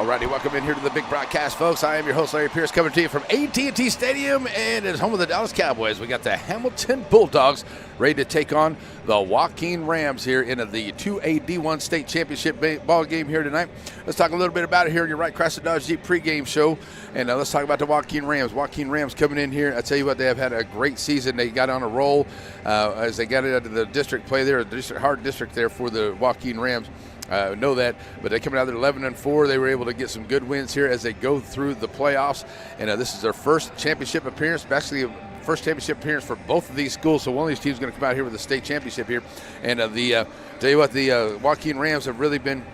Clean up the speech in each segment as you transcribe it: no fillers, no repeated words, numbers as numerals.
Alrighty, welcome in here to the big broadcast, folks. I am your host, Larry Pierce, coming to you from AT&T Stadium, and it's home of the Dallas Cowboys. We got the Hamilton Bulldogs ready to take on the Joaquin Rams here in the 2A D1 State Championship ball game here tonight. Let's talk a little bit about it here in your Right Chrysler Dodge Jeep pregame show, and let's talk about the Joaquin Rams. Joaquin Rams coming in here. I tell you what, they have had a great season. They got on a roll as they got into the district play there, the hard district there for the Joaquin Rams. Know that, but they coming out there 11-4. They were able to get some good wins here as they go through the playoffs, and this is their first championship appearance, actually first championship appearance for both of these schools. So one of these teams is going to come out here with a state championship here. And tell you what, the Joaquin Rams have really been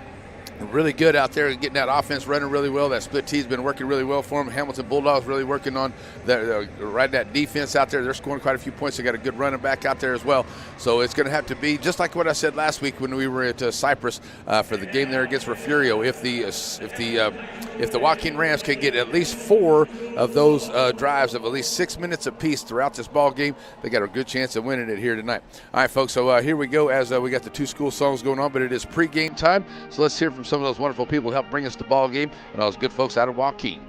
really good out there, getting that offense running really well. That split T's been working really well for them. Hamilton Bulldogs really working on that defense out there. They're scoring quite a few points. They got a good running back out there as well. So it's going to have to be just like what I said last week when we were at Cypress for the game there against Refugio. If the Joaquin Rams can get at least 4 of those drives of at least 6 minutes apiece throughout this ball game, they got a good chance of winning it here tonight. All right, folks. So here we go as we got the 2 school songs going on, but it is pregame time. So let's hear from some of those wonderful people who helped bring us the ball game and all those good folks out of Joaquin.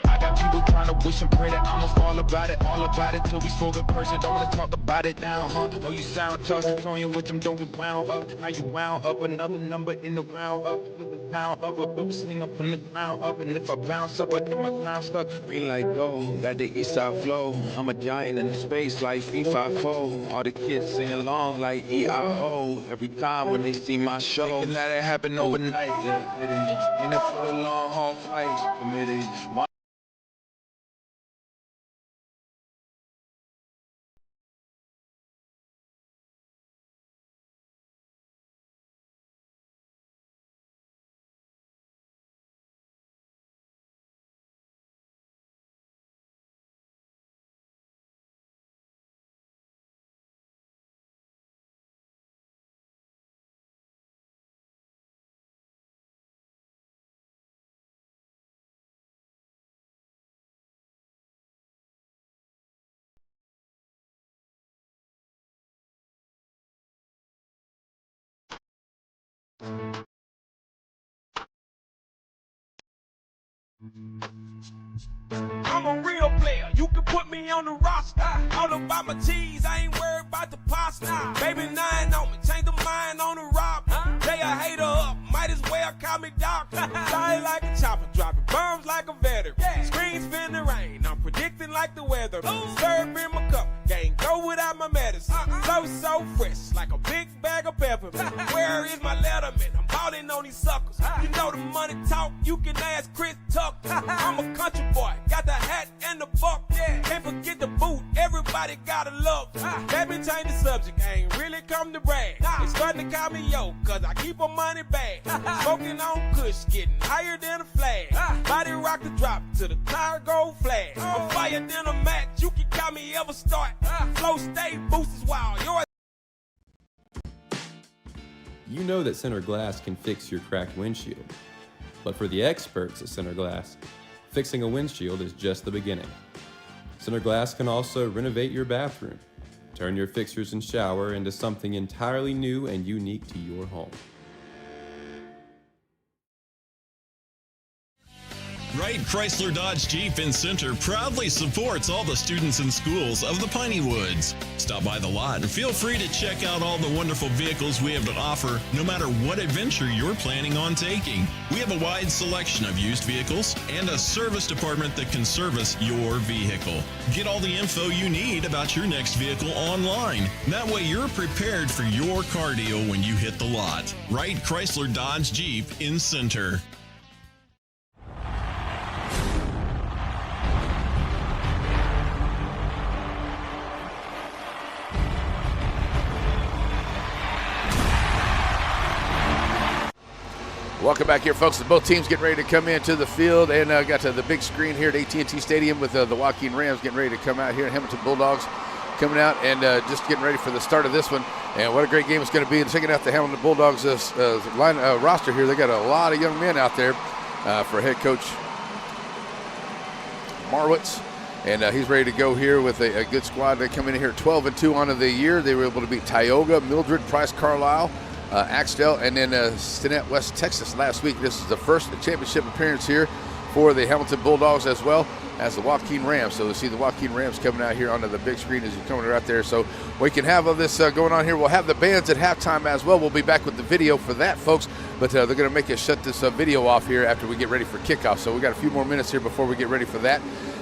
I got people trying to wish and pray that I'ma fall about it, all about it till we spoke in person. Don't wanna talk about it down, huh? Know you sound tough, on you with them, don't get wound up. Now you wound up, another number in the round up, with the pound up, a sling up from the ground up, and if I bounce up, I get my ground stuck. Green light go, got the east side flow. I'm a giant in the space like E54. All the kids sing along like EIO. Every time when they see my show, thinking that it happen overnight. And it for a long haul flight, committed. I'm a real player, you can put me on the roster. All about my cheese, I ain't worried about the pasta. Baby 9 on me, change the mind on the rob. Lay a hater up, might as well call me doctor. Fly like a chopper, dropping bombs like a veteran. Screens spin the rain, I'm predicting like the weather. Serve in my cup, can't go without my medicine. Flow so fresh, like a big bag of pepper. Where is my letterman? I'm balling on these suckers. You know the money talk, you can ask Chris Tucker. I'm a country boy, got the hat and the buck. Can't forget the boot, everybody gotta love. Let me change the subject, I ain't really come to brag. They starting to call me yo, cause I keep my money bag. Smoking on kush, getting higher than a flag. Body rock the drop to the tire gold flag. I'm fire than a match, you can call me ever start. Flow stay boosters wild, yours. You know that Center Glass can fix your cracked windshield. But for the experts at Center Glass, fixing a windshield is just the beginning. Center Glass can also renovate your bathroom, turn your fixtures and shower into something entirely new and unique to your home. Wright Chrysler Dodge Jeep in Center proudly supports all the students and schools of the Piney Woods. Stop by the lot and feel free to check out all the wonderful vehicles we have to offer, no matter what adventure you're planning on taking. We have a wide selection of used vehicles and a service department that can service your vehicle. Get all the info you need about your next vehicle online. That way you're prepared for your car deal when you hit the lot. Wright Chrysler Dodge Jeep in Center. Welcome back here, folks. Both teams getting ready to come into the field, and got to the big screen here at AT&T Stadium with the Joaquin Rams getting ready to come out here. Hamilton Bulldogs coming out and just getting ready for the start of this one. And what a great game it's going to be. And checking out the Hamilton Bulldogs roster here. They got a lot of young men out there for head coach Marwitz. And he's ready to go here with a good squad. They come in here 12-2 on the year. They were able to beat Tioga, Mildred, Price Carlisle, Axtell, and then Stinnett, West Texas last week. This is the first championship appearance here for the Hamilton Bulldogs as well as the Joaquin Rams. So we see the Joaquin Rams coming out here onto the big screen as you're coming right there. So we can have all this going on here. We'll have the bands at halftime as well. We'll be back with the video for that, folks. But they're going to make us shut this video off here after we get ready for kickoff. So we got a few more minutes here before we get ready for that.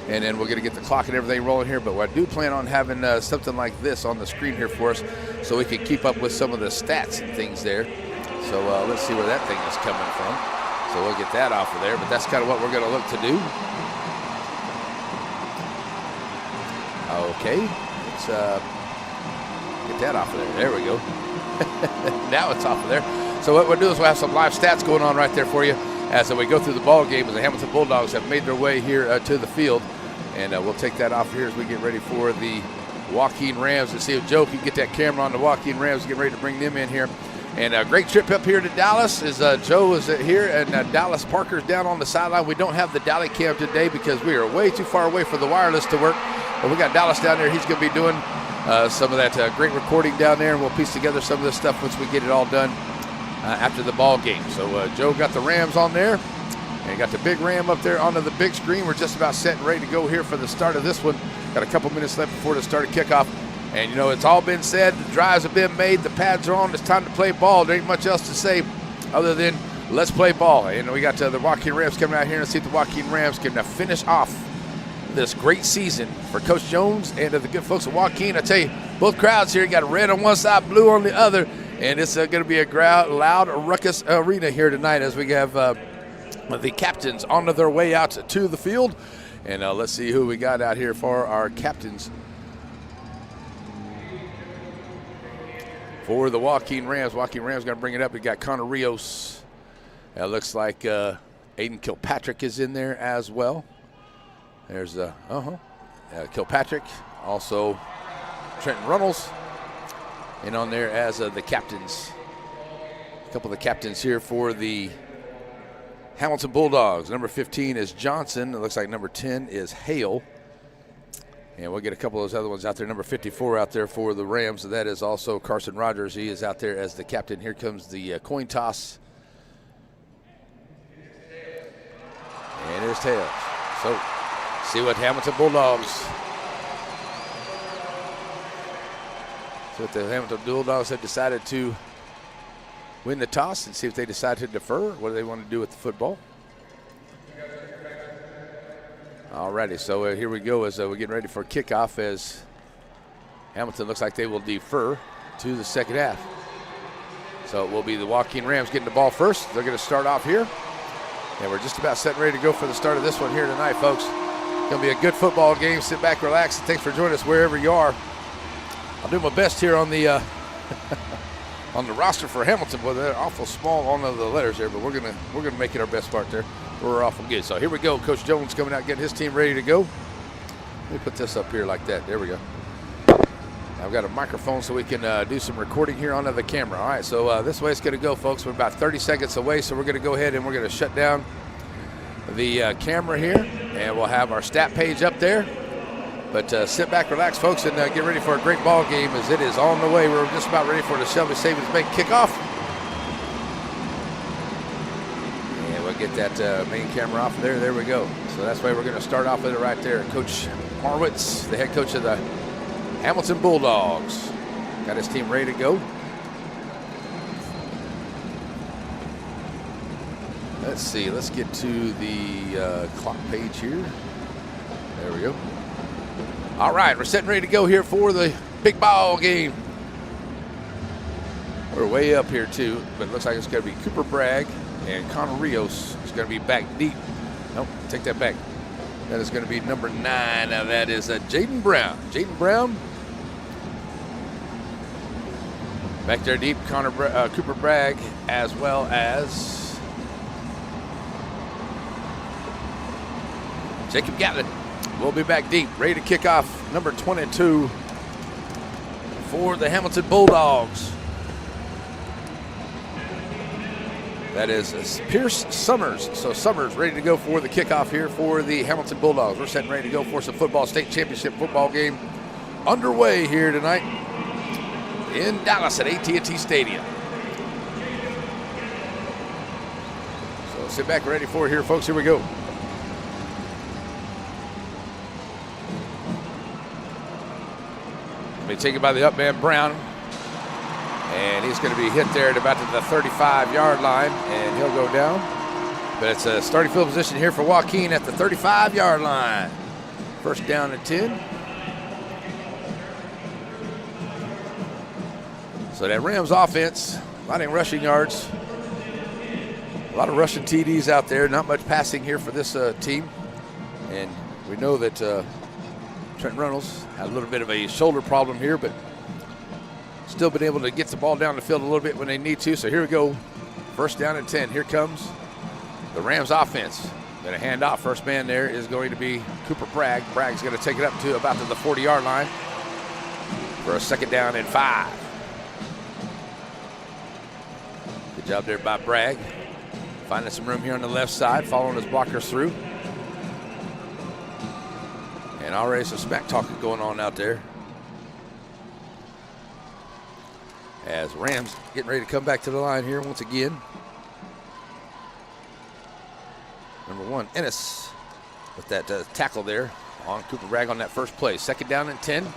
And then we're going to get the clock and everything rolling here. But I do plan on having something like this on the screen here for us so we can keep up with some of the stats and things there. So let's see where that thing is coming from. So we'll get that off of there. But that's kind of what we're going to look to do. Okay, let's get that off of there. There we go. Now it's off of there. So what we'll do is we'll have some live stats going on right there for you as we go through the ball game as the Hamilton Bulldogs have made their way here to the field. And we'll take that off here as we get ready for the Joaquin Rams to see if Joe can get that camera on the Joaquin Rams, get ready to bring them in here. And a great trip up here to Dallas is Joe is here, and Dallas Parker's down on the sideline. We don't have the Dally Cam today because we are way too far away for the wireless to work. But we got Dallas down there. He's going to be doing some of that great recording down there, and we'll piece together some of this stuff once we get it all done after the ball game. So Joe got the Rams on there, and got the big Ram up there onto the big screen. We're just about set and ready to go here for the start of this one. Got a couple minutes left before the start of kickoff. And, you know, it's all been said. The drives have been made. The pads are on. It's time to play ball. There ain't much else to say other than let's play ball. And we got the Joaquin Rams coming out here and see if the Joaquin Rams can finish off this great season for Coach Jones and the good folks of Joaquin. I tell you, both crowds here got red on one side, blue on the other. And it's going to be a loud ruckus arena here tonight as we have the captains on their way out to the field. And let's see who we got out here for our captains. For the Joaquin Rams going to bring it up. We got Connor Rios. It looks like Aiden Kilpatrick is in there as well. There's Kilpatrick. Also Trenton Runnels. And on there as the captains. A couple of the captains here for the Hamilton Bulldogs. Number 15 is Johnson. It looks like number 10 is Hale. And we'll get a couple of those other ones out there. Number 54 out there for the Rams. So that is also Carson Rogers. He is out there as the captain. Here comes the coin toss. And there's tails. So see what Hamilton Bulldogs. See what the Hamilton Bulldogs have decided to win the toss and see if they decide to defer. What do they want to do with the football? Alrighty, so here we go as we're getting ready for kickoff as Hamilton looks like they will defer to the second half. So it will be the Joaquin Rams getting the ball first. They're going to start off here. And we're just about set and ready to go for the start of this one here tonight, folks. It's going to be a good football game. Sit back, relax, and thanks for joining us wherever you are. I'll do my best here on the on the roster for Hamilton. Well, they're awful small on the letters there, but we're gonna make it our best part there. We're awful good. So here we go. Coach Jones coming out, getting his team ready to go. Let me put this up here like that. There we go. I've got a microphone so we can do some recording here onto the camera. All right, so this way it's going to go, folks. We're about 30 seconds away, so we're going to go ahead and we're going to shut down the camera here, and we'll have our stat page up there. But sit back, relax, folks, and get ready for a great ball game as it is on the way. We're just about ready for the Shelby Savings Bank kickoff. And we'll get that main camera off there. There we go. So that's why we're going to start off with it right there. Coach Horwitz, the head coach of the Hamilton Bulldogs, got his team ready to go. Let's see. Let's get to the clock page here. There we go. All right, we're setting ready to go here for the big ball game. We're way up here too, but it looks like it's going to be Cooper Bragg and Connor Rios is going to be back deep. Nope, take that back. That is going to be number 9. Now that is Jaden Brown. Jaden Brown. Back there deep, Cooper Bragg, as well as Jacob Gatlin. We'll be back deep, ready to kick off number 22 for the Hamilton Bulldogs. That is Pierce Summers. So Summers ready to go for the kickoff here for the Hamilton Bulldogs. We're setting ready to go for some football, state championship football game underway here tonight in Dallas at AT&T Stadium. Sit back, ready for it here, folks. Here we go. They take it by the up man, Brown. And he's going to be hit there at about the 35-yard line, and he'll go down. But it's a starting field position here for Joaquin at the 35-yard line. First down and 10. So that Rams offense, a lot of rushing yards, a lot of rushing TDs out there. Not much passing here for this team. And we know that Trent Reynolds had a little bit of a shoulder problem here, but still been able to get the ball down the field a little bit when they need to. So here we go. First down and 10. Here comes the Rams offense. Going to hand off. First man there is going to be Cooper Bragg. Bragg's going to take it up to about the 40-yard line for a second down and 5. Good job there by Bragg. Finding some room here on the left side, following his blockers through. And already some smack talking going on out there. As Rams getting ready to come back to the line here once again. Number 1, Ennis with that tackle there on Cooper Bragg on that first play. Second down and 10. Here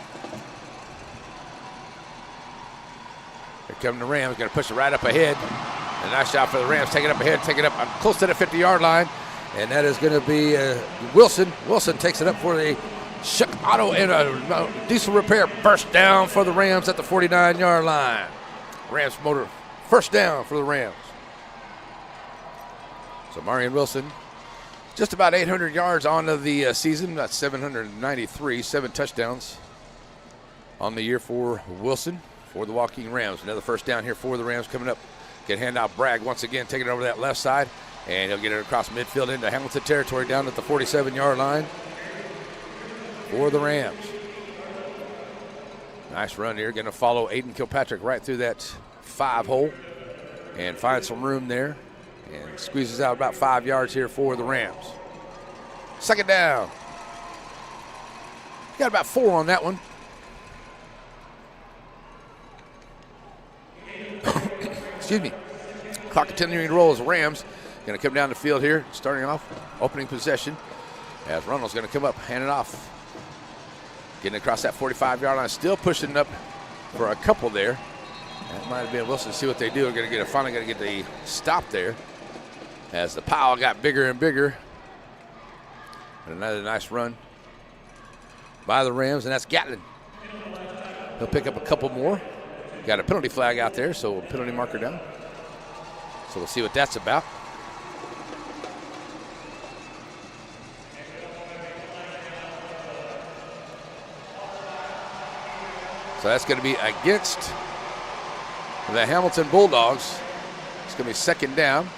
come the Rams, going to push it right up ahead. A nice shot for the Rams, take it up ahead, take it up close to the 50-yard line. And that is going to be Wilson. Wilson takes it up for the Shuck Auto and a diesel repair. First down for the Rams at the 49-yard line. Rams motor, first down for the Rams. So Marion Wilson, just about 800 yards on the season. That's 793, 7 touchdowns on the year for Wilson for the Joaquin Rams. Another first down here for the Rams coming up. Get hand out Bragg once again, taking it over that left side. And he'll get it across midfield into Hamilton territory down at the 47-yard line for the Rams. Nice run here. Going to follow Aiden Kilpatrick right through that 5-hole and find some room there and squeezes out about 5 yards here for the Rams. Second down. Got about 4 on that one. Excuse me. Clock continuing to roll as the Rams going to come down the field here, starting off opening possession as Reynolds going to come up, hand it off. Getting across that 45-yard line, still pushing up for a couple there. That might have been Wilson. See what they do. They're finally going to get the stop there as the pile got bigger and bigger. And another nice run by the Rams, and that's Gatlin. He'll pick up a couple more. Got a penalty flag out there, so penalty marker down. So we'll see what that's about. So that's going to be against the Hamilton Bulldogs. It's going to be second down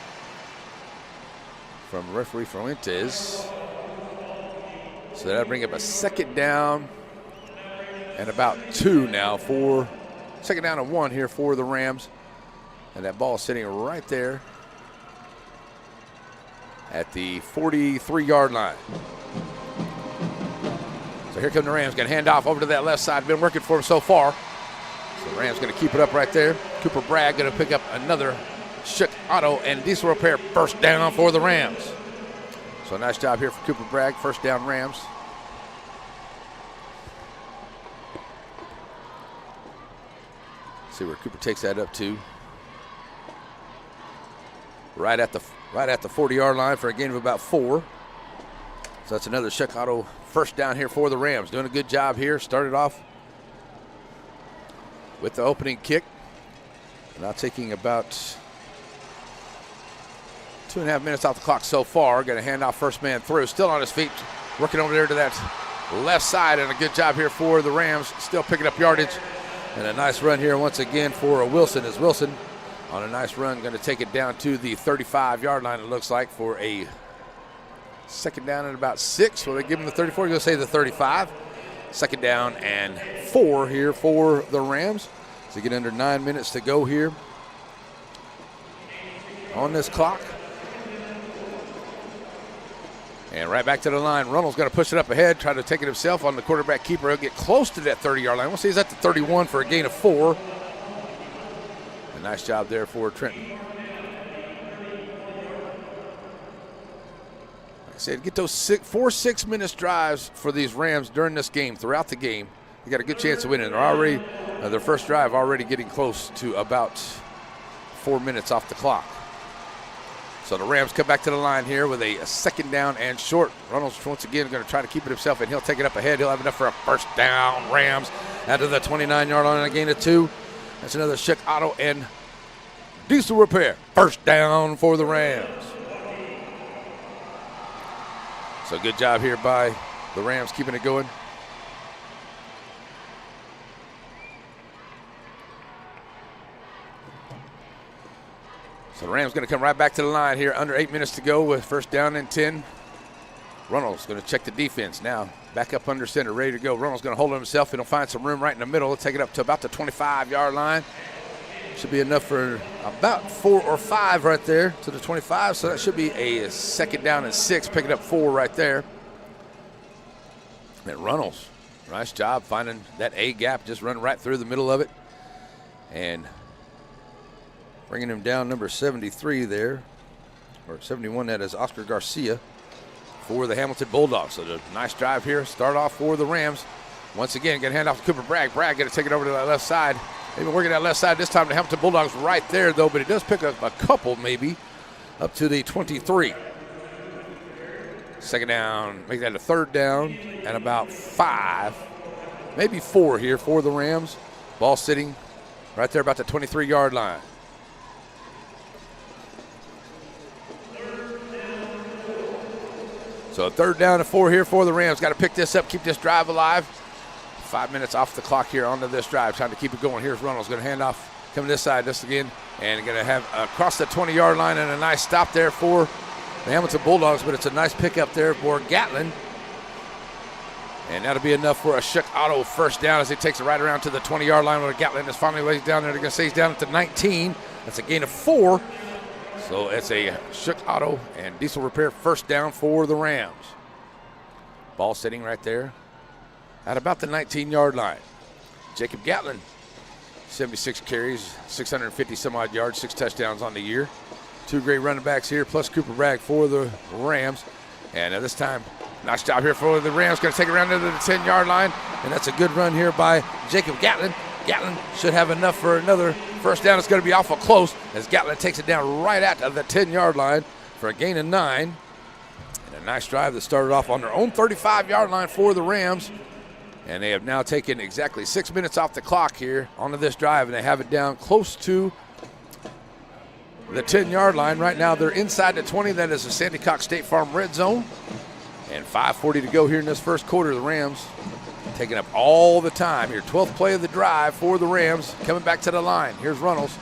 from referee Fuentes. So that'll bring up a second down and about 2 now for second down and 1 here for the Rams. And that ball is sitting right there at the 43-yard line. So here come the Rams. Going to hand off over to that left side. Been working for them so far. So the Rams going to keep it up right there. Cooper Bragg going to pick up another Shuck Auto and diesel repair. First down for the Rams. So nice job here for Cooper Bragg. First down Rams. See where Cooper takes that up to. Right at the 40-yard line for a gain of about 4. So that's another Shuck Auto first down here for the Rams. Doing a good job here. Started off with the opening kick. Now taking about 2.5 minutes off the clock so far. Going to hand off first man through. Still on his feet. Working over there to that left side. And a good job here for the Rams. Still picking up yardage. And a nice run here once again for Wilson. As Wilson on a nice run going to take it down to the 35-yard line, it looks like, for a second down and about 6. Will they give him the 34? You're going to say the 35. Second down and 4 here for the Rams. So get under 9 minutes to go here on this clock. And right back to the line. Reynolds going to push it up ahead, try to take it himself on the quarterback keeper. He'll get close to that 30-yard line. We'll see he's at the 31 for a gain of 4. A nice job there for Trenton. said, get those 4 6-minute drives for these Rams during this game, throughout the game. You got a good chance of winning. They're already, their first drive already getting close to about 4 minutes off the clock. So the Rams come back to the line here with a second down and short. Reynolds once again going to try to keep it himself, and he'll take it up ahead. He'll have enough for a first down. Rams out to the 29-yard line, a gain of 2. That's another Schick Auto and Diesel Repair. First down for the Rams. So good job here by the Rams keeping it going. So the Rams going to come right back to the line here. Under 8 minutes to go with first down and 10. Reynolds going to check the defense now. Back up under center, ready to go. Reynolds going to hold it himself. He'll find some room right in the middle. He'll take it up to about the 25-yard line. Should be enough for about 4 or 5 right there to the 25. So that should be a second down and 6, picking up 4 right there. And Reynolds, nice job finding that A gap, just running right through the middle of it. And bringing him down, number 73 there, or 71, that is Oscar Garcia for the Hamilton Bulldogs. So the nice drive here, start off for the Rams. Once again, going to hand off to Cooper Bragg. Bragg going to take it over to that left side. They've been working that left side this time. The Hamilton Bulldogs right there, though, but it does pick up a couple maybe up to the 23. Second down, make that a third down, and about 5, maybe 4 here for the Rams. Ball sitting right there about the 23-yard line. So a third down and 4 here for the Rams. Got to pick this up, keep this drive alive. 5 minutes off the clock here onto this drive. Time to keep it going. Here's Reynolds going to hand off, coming this side, this again, and going to have across the 20-yard line, and a nice stop there for the Hamilton Bulldogs, but it's a nice pickup there for Gatlin. And that'll be enough for a Schick Auto first down as he takes it right around to the 20-yard line where Gatlin is finally lays down there. They're going to say he's down at the 19. That's a gain of 4. So it's a Schick Auto and Diesel Repair first down for the Rams. Ball sitting right there at about the 19-yard line. Jacob Gatlin, 76 carries, 650 some odd yards, 6 touchdowns on the year. 2 great running backs here, plus Cooper Bragg for the Rams. And this time, nice job here for the Rams. Going to take it around to the 10-yard line, and that's a good run here by Jacob Gatlin. Gatlin should have enough for another first down. It's going to be awful close as Gatlin takes it down right at the 10-yard line for a gain of 9. And a nice drive that started off on their own 35-yard line for the Rams. And they have now taken exactly 6 minutes off the clock here onto this drive, and they have it down close to the 10-yard line. Right now they're inside the 20. That is the Sandy Cox State Farm red zone. And 5:40 to go here in this first quarter. The Rams taking up all the time here. 12th play of the drive for the Rams. Coming back to the line. Here's Reynolds.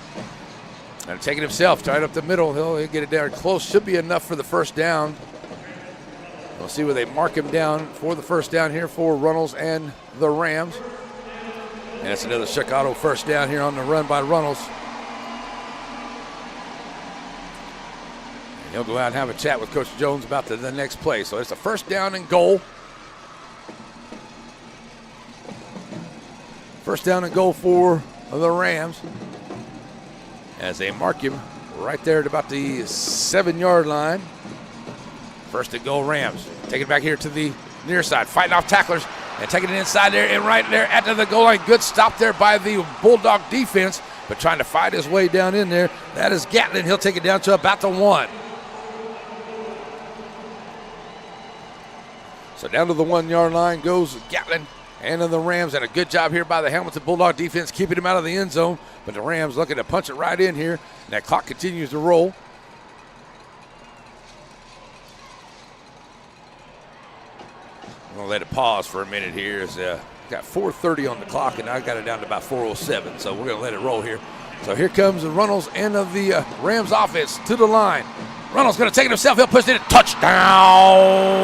And taking himself right up the middle. He'll get it down close. Should be enough for the first down. We'll see where they mark him down for the first down here for Reynolds and the Rams. And it's another Schick Auto first down here on the run by Reynolds. And he'll go out and have a chat with Coach Jones about the next play. So it's a first down and goal. First down and goal for the Rams as they mark him right there at about the 7-yard line. First and goal Rams. Take it back here to the near side. Fighting off tacklers and taking it inside there and right there at the goal line. Good stop there by the Bulldog defense, but trying to fight his way down in there. That is Gatlin. He'll take it down to about the 1. So down to the 1-yard line goes Gatlin and then the Rams. And a good job here by the Hamilton Bulldog defense keeping him out of the end zone. But the Rams looking to punch it right in here. And that clock continues to roll. I'm going to let it pause for a minute here. It's got 4:30 on the clock, and I got it down to about 4:07. So we're going to let it roll here. So here comes the Reynolds end of the Rams offense to the line. Reynolds going to take it himself. He'll push it. Touchdown!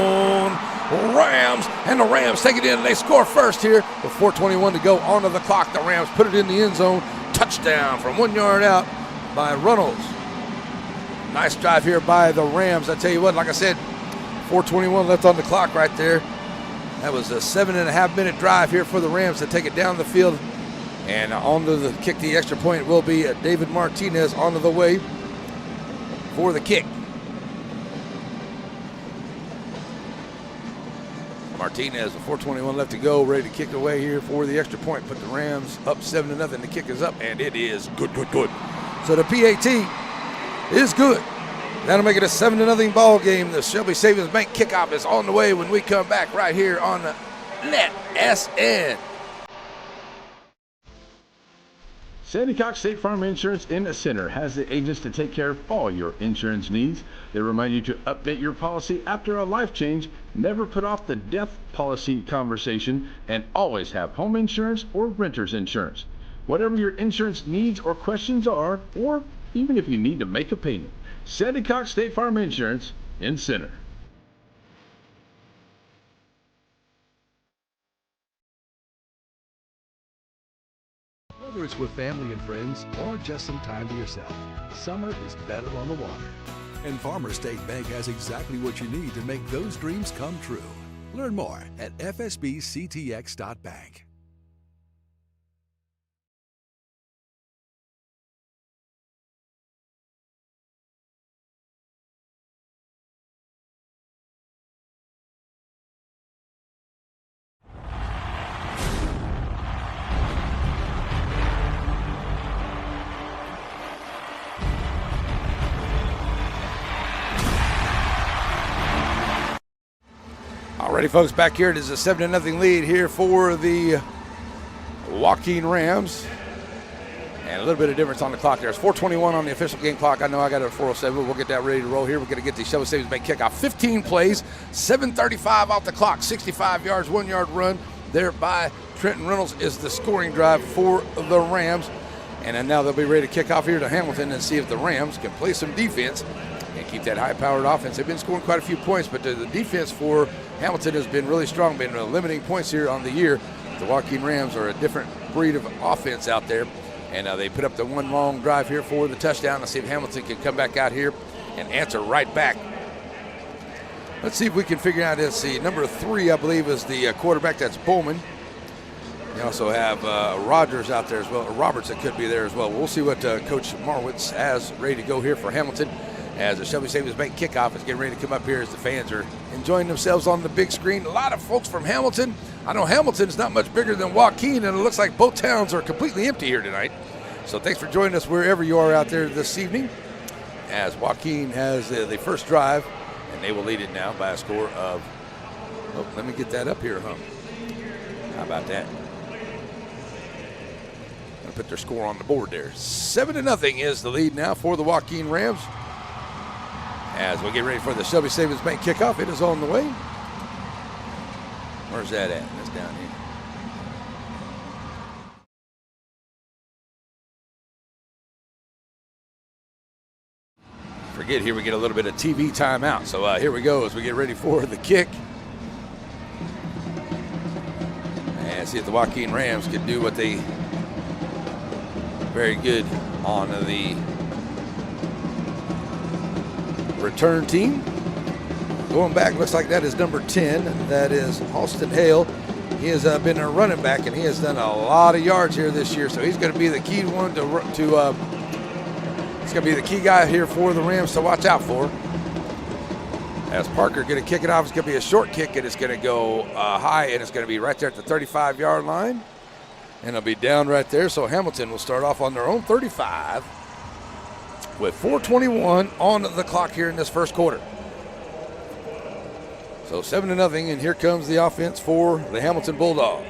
Rams, and the Rams take it in. They score first here with 4:21 to go onto the clock. The Rams put it in the end zone. Touchdown from 1 yard out by Reynolds. Nice drive here by the Rams. I tell you what, like I said, 4:21 left on the clock right there. That was a 7.5-minute drive here for the Rams to take it down the field. And onto the kick, the extra point will be David Martinez onto the way for the kick. Martinez with 4:21 left to go, ready to kick away here for the extra point. Put the Rams up 7-0. The kick is up, and it is good. So the PAT is good. That'll make it a 7-0 ball game. The Shelby Savings Bank kickoff is on the way when we come back right here on the NETSN. Sandy Cox State Farm Insurance in the Center has the agents to take care of all your insurance needs. They remind you to update your policy after a life change, never put off the death policy conversation, and always have home insurance or renter's insurance. Whatever your insurance needs or questions are, or even if you need to make a payment, Sandy Cox State Farm Insurance in Center. Whether it's with family and friends or just some time to yourself, summer is better on the water. And Farmers State Bank has exactly what you need to make those dreams come true. Learn more at fsbctx.bank. Alrighty, folks, back here it is a 7-0 lead here for the Joaquin Rams. And a little bit of difference on the clock there. It's 4:21 on the official game clock. I know I got it at 4:07. We'll get that ready to roll here. We're going to get the Shelby Savings Bank kickoff. 15 plays, 7:35 off the clock, 65 yards, 1-yard run there by Trenton Reynolds is the scoring drive for the Rams. And then now they'll be ready to kick off here to Hamilton and see if the Rams can play some defense and keep that high-powered offense. They've been scoring quite a few points, but the defense for Hamilton has been really strong, been limiting points here on the year. The Joaquin Rams are a different breed of offense out there, and they put up the one long drive here for the touchdown. Let's see if Hamilton can come back out here and answer right back. Let's see if we can figure out this. The number 3, I believe, is the quarterback. That's Bowman. You also have Rogers out there as well, or Roberts that could be there as well. We'll see what Coach Marwitz has ready to go here for Hamilton as the Shelby Savings Bank kickoff is getting ready to come up here as the fans are enjoying themselves on the big screen. A lot of folks from Hamilton. I know Hamilton's not much bigger than Joaquin, and it looks like both towns are completely empty here tonight. So thanks for joining us wherever you are out there this evening as Joaquin has the first drive, and they will lead it now by a score of, oh, let me get that up here, How about that? Gonna put their score on the board there. 7-0 is the lead now for the Joaquin Rams. As we get ready for the Shelby Savings Bank kickoff, it is on the way. Where's that at? That's down here. Forget, here we get a little bit of TV timeout. So here we go as we get ready for the kick. And see if the Joaquin Rams can do what they very good on the return team. Going back, looks like that is number 10. That is Austin Hale. He has been a running back, and he has done a lot of yards here this year. So he's going to be the key one he's going to be the key guy here for the Rams to watch out for. As Parker going to kick it off, it's going to be a short kick, and it's going to go high, and it's going to be right there at the 35-yard line. And it'll be down right there. So Hamilton will start off on their own 35 with 4:21 on the clock here in this first quarter. So 7-0, and here comes the offense for the Hamilton Bulldogs.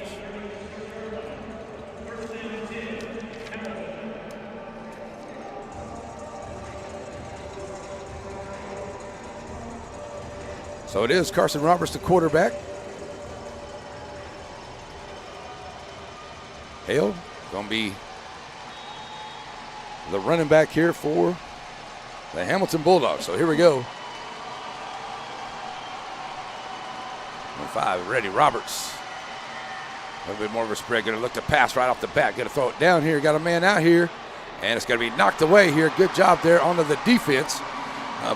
So it is Carson Roberts, the quarterback. Hale going to be the running back here for the Hamilton Bulldogs. So here we go. Number 5, ready, Roberts. A little bit more of a spread. Going to look to pass right off the bat. Going to throw it down here. Got a man out here. And it's going to be knocked away here. Good job there onto the defense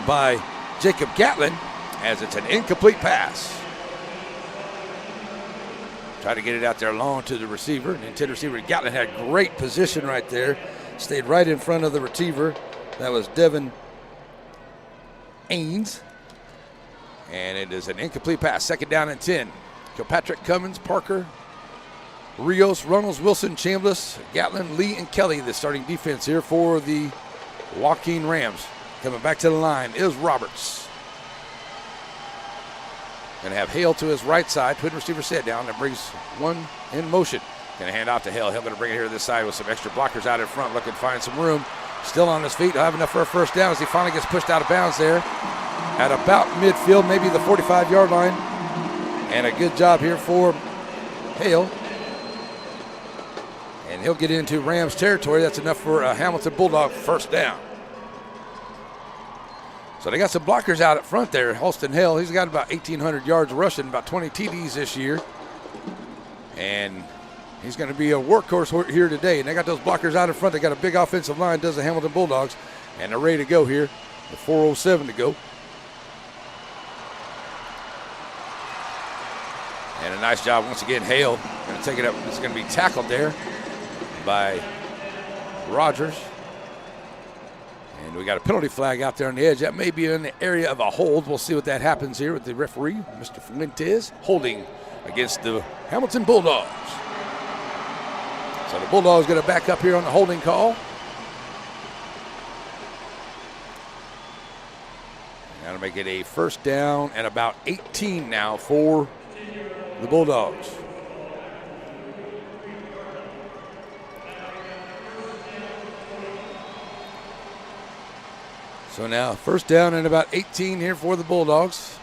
by Jacob Gatlin as it's an incomplete pass. Try to get it out there long to the receiver. The intended receiver, Gatlin, had great position right there. Stayed right in front of the receiver. That was Devin Ains. And it is an incomplete pass. 2nd down and 10. Kilpatrick, Cummins, Parker, Rios, Runnels, Wilson, Chambliss, Gatlin, Lee, and Kelly, the starting defense here for the Joaquin Rams. Coming back to the line is Roberts. Going to have Hale to his right side. Twin receiver set down. That brings one in motion. Going to hand off to Hale. Hale going to bring it here to this side with some extra blockers out in front. Looking to find some room. Still on his feet. He'll have enough for a first down as he finally gets pushed out of bounds there at about midfield, maybe the 45-yard line. And a good job here for Hale. And he'll get into Rams territory. That's enough for a Hamilton Bulldog first down. So they got some blockers out at front there. Holston Hale, he's got about 1,800 yards rushing, about 20 TDs this year. And he's going to be a workhorse here today. And they got those blockers out in front. They got a big offensive line, does the Hamilton Bulldogs. And they're ready to go here with 4:07 to go. And a nice job once again, Hale. Going to take it up. It's going to be tackled there by Rogers. And we got a penalty flag out there on the edge. That may be in the area of a hold. We'll see what that happens here with the referee, Mr. Fuentes, holding against the Hamilton Bulldogs. So the Bulldogs going to back up here on the holding call. Got to make it a first down and about 18 now for the Bulldogs. So now first down and about 18 here for the Bulldogs.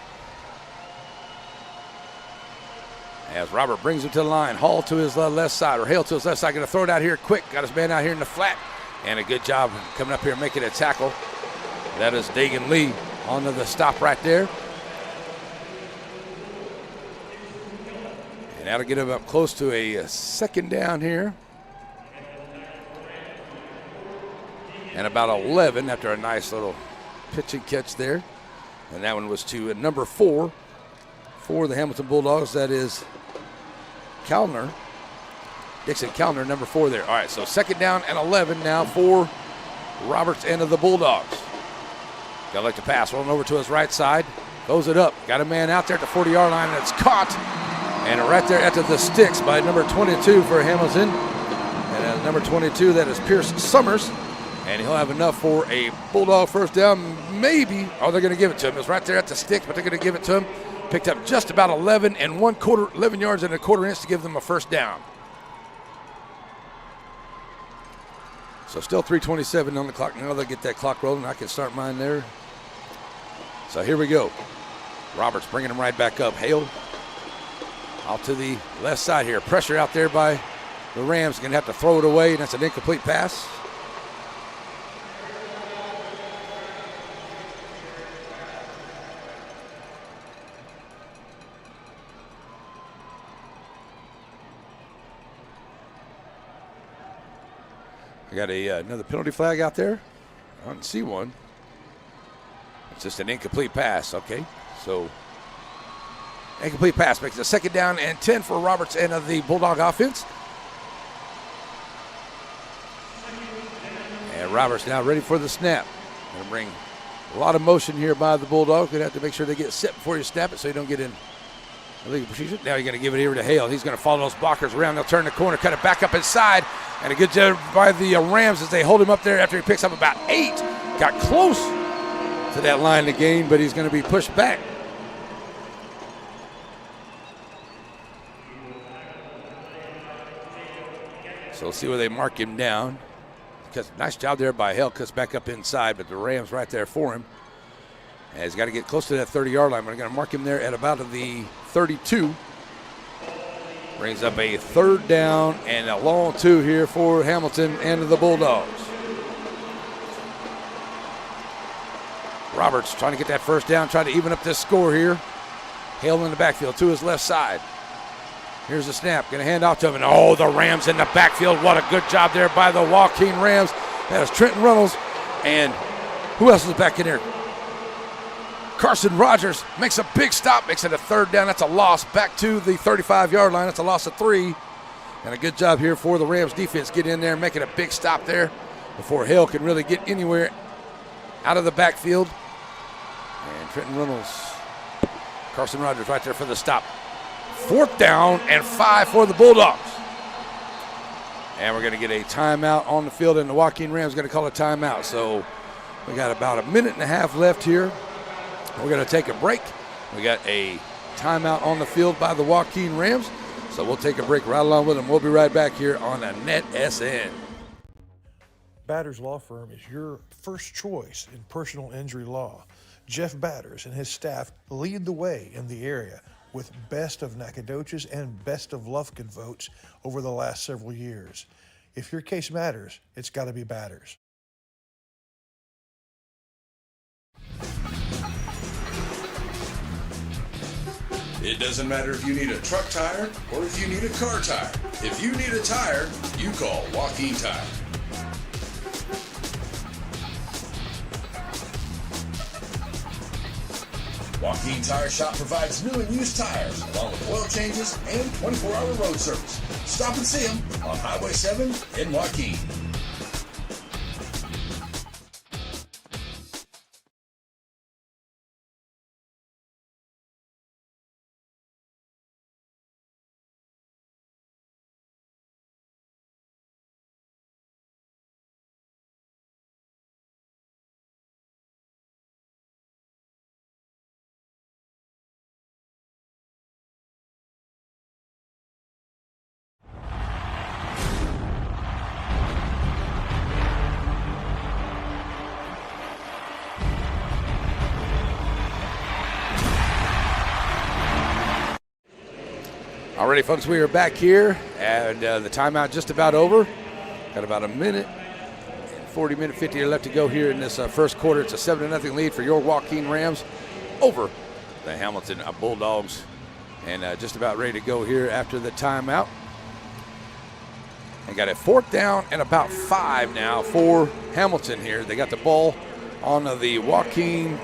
As Robert brings him to the line, Hall to his left side, or Hale to his left side, going to throw it out here quick. Got his man out here in the flat. And a good job coming up here making a tackle. That is Dagan Lee onto the stop right there. And that'll get him up close to a second down here. And about 11 after a nice little pitch and catch there. And that one was to number 4 for the Hamilton Bulldogs. That is Kellner. Dixon Kellner, number 4 there. All right, so second down and 11 now for Roberts and of the Bulldogs. Got to like to pass. Rolling over to his right side. Throws it up. Got a man out there at the 40-yard line, and it's caught. And right there after the sticks by number 22 for Hamilton. And number 22, that is Pierce Summers. And he'll have enough for a Bulldog first down, maybe. Oh, they're going to give it to him. It's right there at the sticks, but they're going to give it to him. Picked up just about 11 yards and a quarter inch to give them a first down. So still 3:27 on the clock. Now they'll get that clock rolling. I can start mine there. So here we go. Roberts bringing him right back up. Hale out to the left side here. Pressure out there by the Rams. Going to have to throw it away, and that's an incomplete pass. I got another penalty flag out there. I don't see one. It's just an incomplete pass. Okay, so incomplete pass makes it a second down and 10 for Roberts and of the Bulldog offense. And Roberts now ready for the snap. Going to bring a lot of motion here by the Bulldogs. Going to have to make sure they get set before you snap it so you don't get in illegal procedure. Now you're going to give it here to Hale. He's going to follow those blockers around. They'll turn the corner, cut it back up inside. And a good job by the Rams as they hold him up there after he picks up about 8. Got close to that line to gain, but he's going to be pushed back. So we'll see where they mark him down. Nice job there by Hale. Cuts back up inside, but the Rams right there for him. And he's got to get close to that 30-yard line. We're going to mark him there at about the 32. Brings up a third down and a long 2 here for Hamilton and the Bulldogs. Roberts trying to get that first down, trying to even up this score here. Hale in the backfield to his left side. Here's the snap. Going to hand off to him. And oh, the Rams in the backfield. What a good job there by the Joaquin Rams. That is Trenton Reynolds. And who else is back in there? Carson Rogers makes a big stop, makes it a third down. That's a loss back to the 35-yard line. That's a loss of 3. And a good job here for the Rams defense. Get in there, making a big stop there before Hale can really get anywhere out of the backfield. And Trenton Reynolds, Carson Rogers right there for the stop. 4th down and 5 for the Bulldogs. And we're going to get a timeout on the field, and the Joaquin Rams are going to call a timeout. So we got about a minute and a half left here. We're going to take a break. We got a timeout on the field by the Joaquin Rams. So we'll take a break right along with them. We'll be right back here on the NETSN. Batters Law Firm is your first choice in personal injury law. Jeff Batters and his staff lead the way in the area with best of Nacogdoches and best of Lufkin votes over the last several years. If your case matters, it's got to be Batters. It doesn't matter if you need a truck tire or if you need a car tire. If you need a tire, you call Joaquin Tire. Joaquin Tire Shop provides new and used tires, along with oil changes and 24-hour road service. Stop and see them on Highway 7 in Joaquin. Alrighty, folks, we are back here, and the timeout just about over. Got about a minute and 40-minute 50 left to go here in this first quarter. It's a 7-0 lead for your Joaquin Rams over the Hamilton Bulldogs, and just about ready to go here after the timeout. And got a 4th down and about 5 now for Hamilton here. They got the ball on the Joaquin.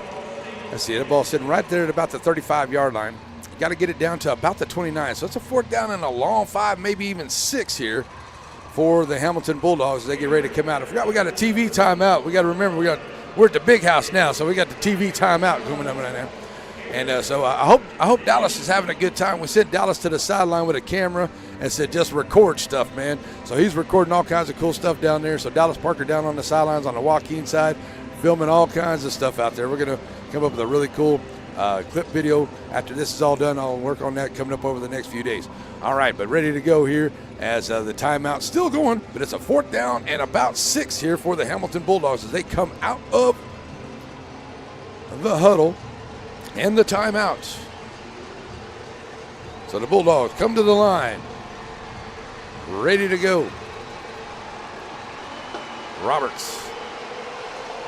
Let's see, the ball sitting right there at about the 35-yard line. Got to get it down to about the 29. So it's a 4th down and a long 5, maybe even 6 here for the Hamilton Bulldogs as they get ready to come out. I forgot we got a TV timeout. We got to remember we're at the big house now, so we got the TV timeout coming up right now. And so I hope Dallas is having a good time. We sent Dallas to the sideline with a camera and said just record stuff, man. So he's recording all kinds of cool stuff down there. So Dallas Parker down on the sidelines on the Joaquin side, filming all kinds of stuff out there. We're going to come up with a really cool clip video after this is all done. I'll work on that coming up over the next few days. All right, but ready to go here as the timeout's still going, but it's a 4th down and about 6 here for the Hamilton Bulldogs as they come out of the huddle and the timeout. So the Bulldogs come to the line, ready to go. Roberts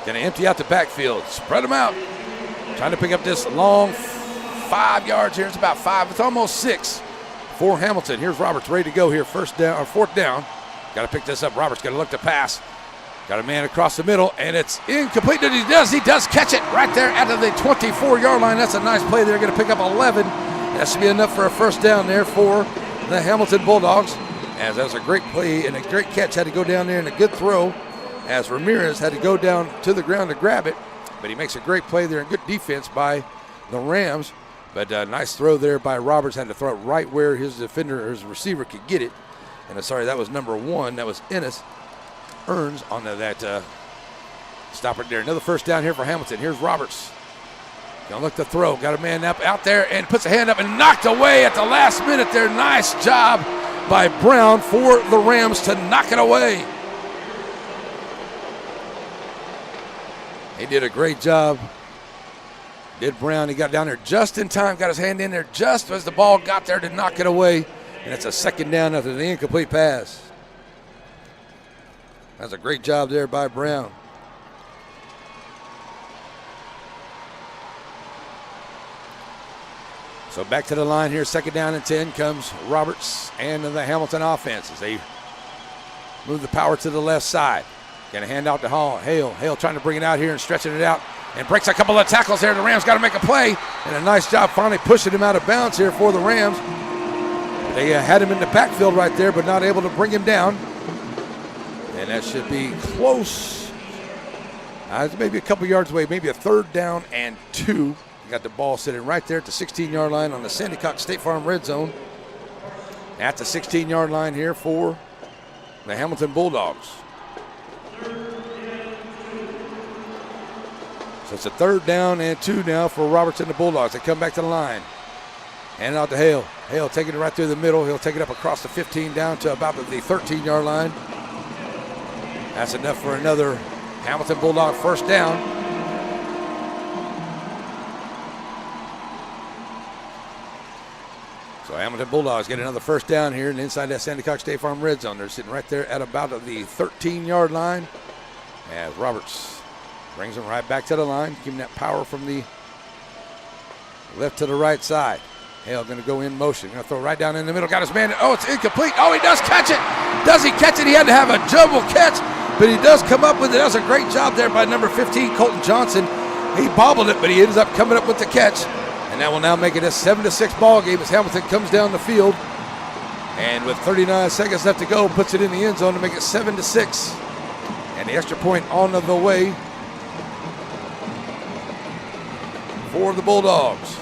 gonna empty out the backfield, spread them out. Trying to pick up this long 5 yards here. It's about 5. It's almost 6 for Hamilton. Here's Roberts ready to go here. 4th down. Got to pick this up. Roberts got to look to pass. Got a man across the middle, and it's incomplete. He does catch it right there at the 24-yard line. That's a nice play. They're going to pick up 11. That should be enough for a 1st down there for the Hamilton Bulldogs. As that was a great play and a great catch. Had to go down there and a good throw as Ramirez had to go down to the ground to grab it. But he makes a great play there and good defense by the Rams. But nice throw there by Roberts. Had to throw it right where his defender or his receiver could get it. And sorry, that was number 1. That was Earns on that stop right there. Another 1st down here for Hamilton. Here's Roberts. Gonna look to throw. Got a man up out there and puts a hand up and knocked away at the last minute there. Nice job by Brown for the Rams to knock it away. He did a great job. Did Brown. He got down there just in time, got his hand in there just as the ball got there to knock it away. And it's a 2nd down after the incomplete pass. That's a great job there by Brown. So back to the line here. 2nd down and 10 comes Roberts and the Hamilton offense as they move the power to the left side. Going to hand out to Hale. Hale trying to bring it out here and stretching it out and breaks a couple of tackles there. The Rams got to make a play, and a nice job finally pushing him out of bounds here for the Rams. They had him in the backfield right there, but not able to bring him down. And that should be close. It's maybe a couple yards away, maybe a 3rd down and 2 got the ball sitting right there at the 16-yard line on the Sandy Cox State Farm red zone. At the 16-yard line here for the Hamilton Bulldogs. So it's a 3rd down and 2 now for Roberts and the Bulldogs. They come back to the line. Hand out to Hale. Hale taking it right through the middle. He'll take it up across the 15 down to about the 13-yard line. That's enough for another Hamilton Bulldog first down. So Hamilton Bulldogs get another first down here and inside that Sandy Cox State Farm red zone. They're sitting right there at about the 13-yard line as Roberts brings them right back to the line, giving that power from the left to the right side. Hale going to go in motion. Going to throw right down in the middle. Got his man. Oh, it's incomplete. Oh, he does catch it. Does he catch it? He had to have a jumble catch, but he does come up with it. Does a great job there by number 15, Colton Johnson. He bobbled it, but he ends up coming up with the catch. And that will now make it a 7-6 ball game as Hamilton comes down the field. And with 39 seconds left to go, puts it in the end zone to make it 7-6. And the extra point on the way for the Bulldogs.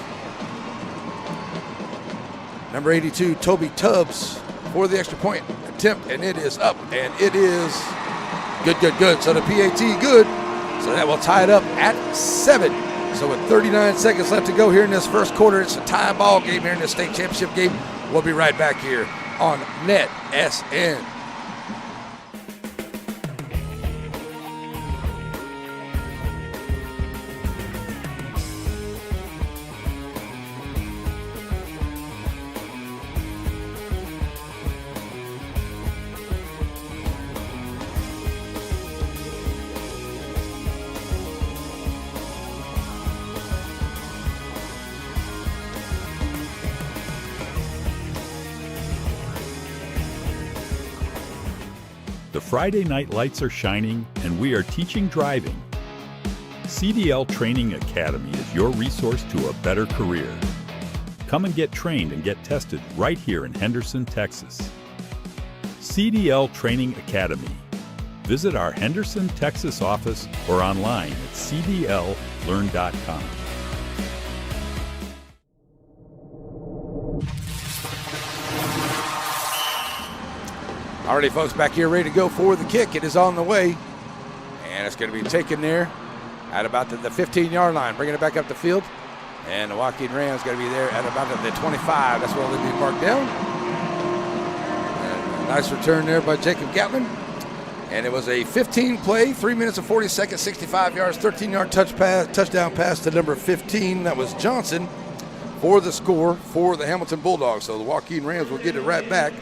Number 82, Toby Tubbs for the extra point attempt, and it is up, and it is good. So the PAT good, so that will tie it up at 7. So with 39 seconds left to go here in this first quarter, it's a tie ball game here in the state championship game. We'll be right back here on NETSN. The Friday night lights are shining, and we are teaching driving. CDL Training Academy is your resource to a better career. Come and get trained and get tested right here in Henderson, Texas. CDL Training Academy. Visit our Henderson, Texas office or online at cdllearn.com. Alrighty, folks, back here ready to go for the kick. It is on the way, and it's going to be taken there at about the 15-yard line, bringing it back up the field. And the Joaquin Rams going to be there at about the 25. That's where they'll be marked down. And a nice return there by Jacob Gatlin. And it was a 15-play, 3 minutes and 40 seconds, 65 yards, 13-yard touchdown pass to number 15. That was Johnson for the score for the Hamilton Bulldogs. So the Joaquin Rams will get it right back.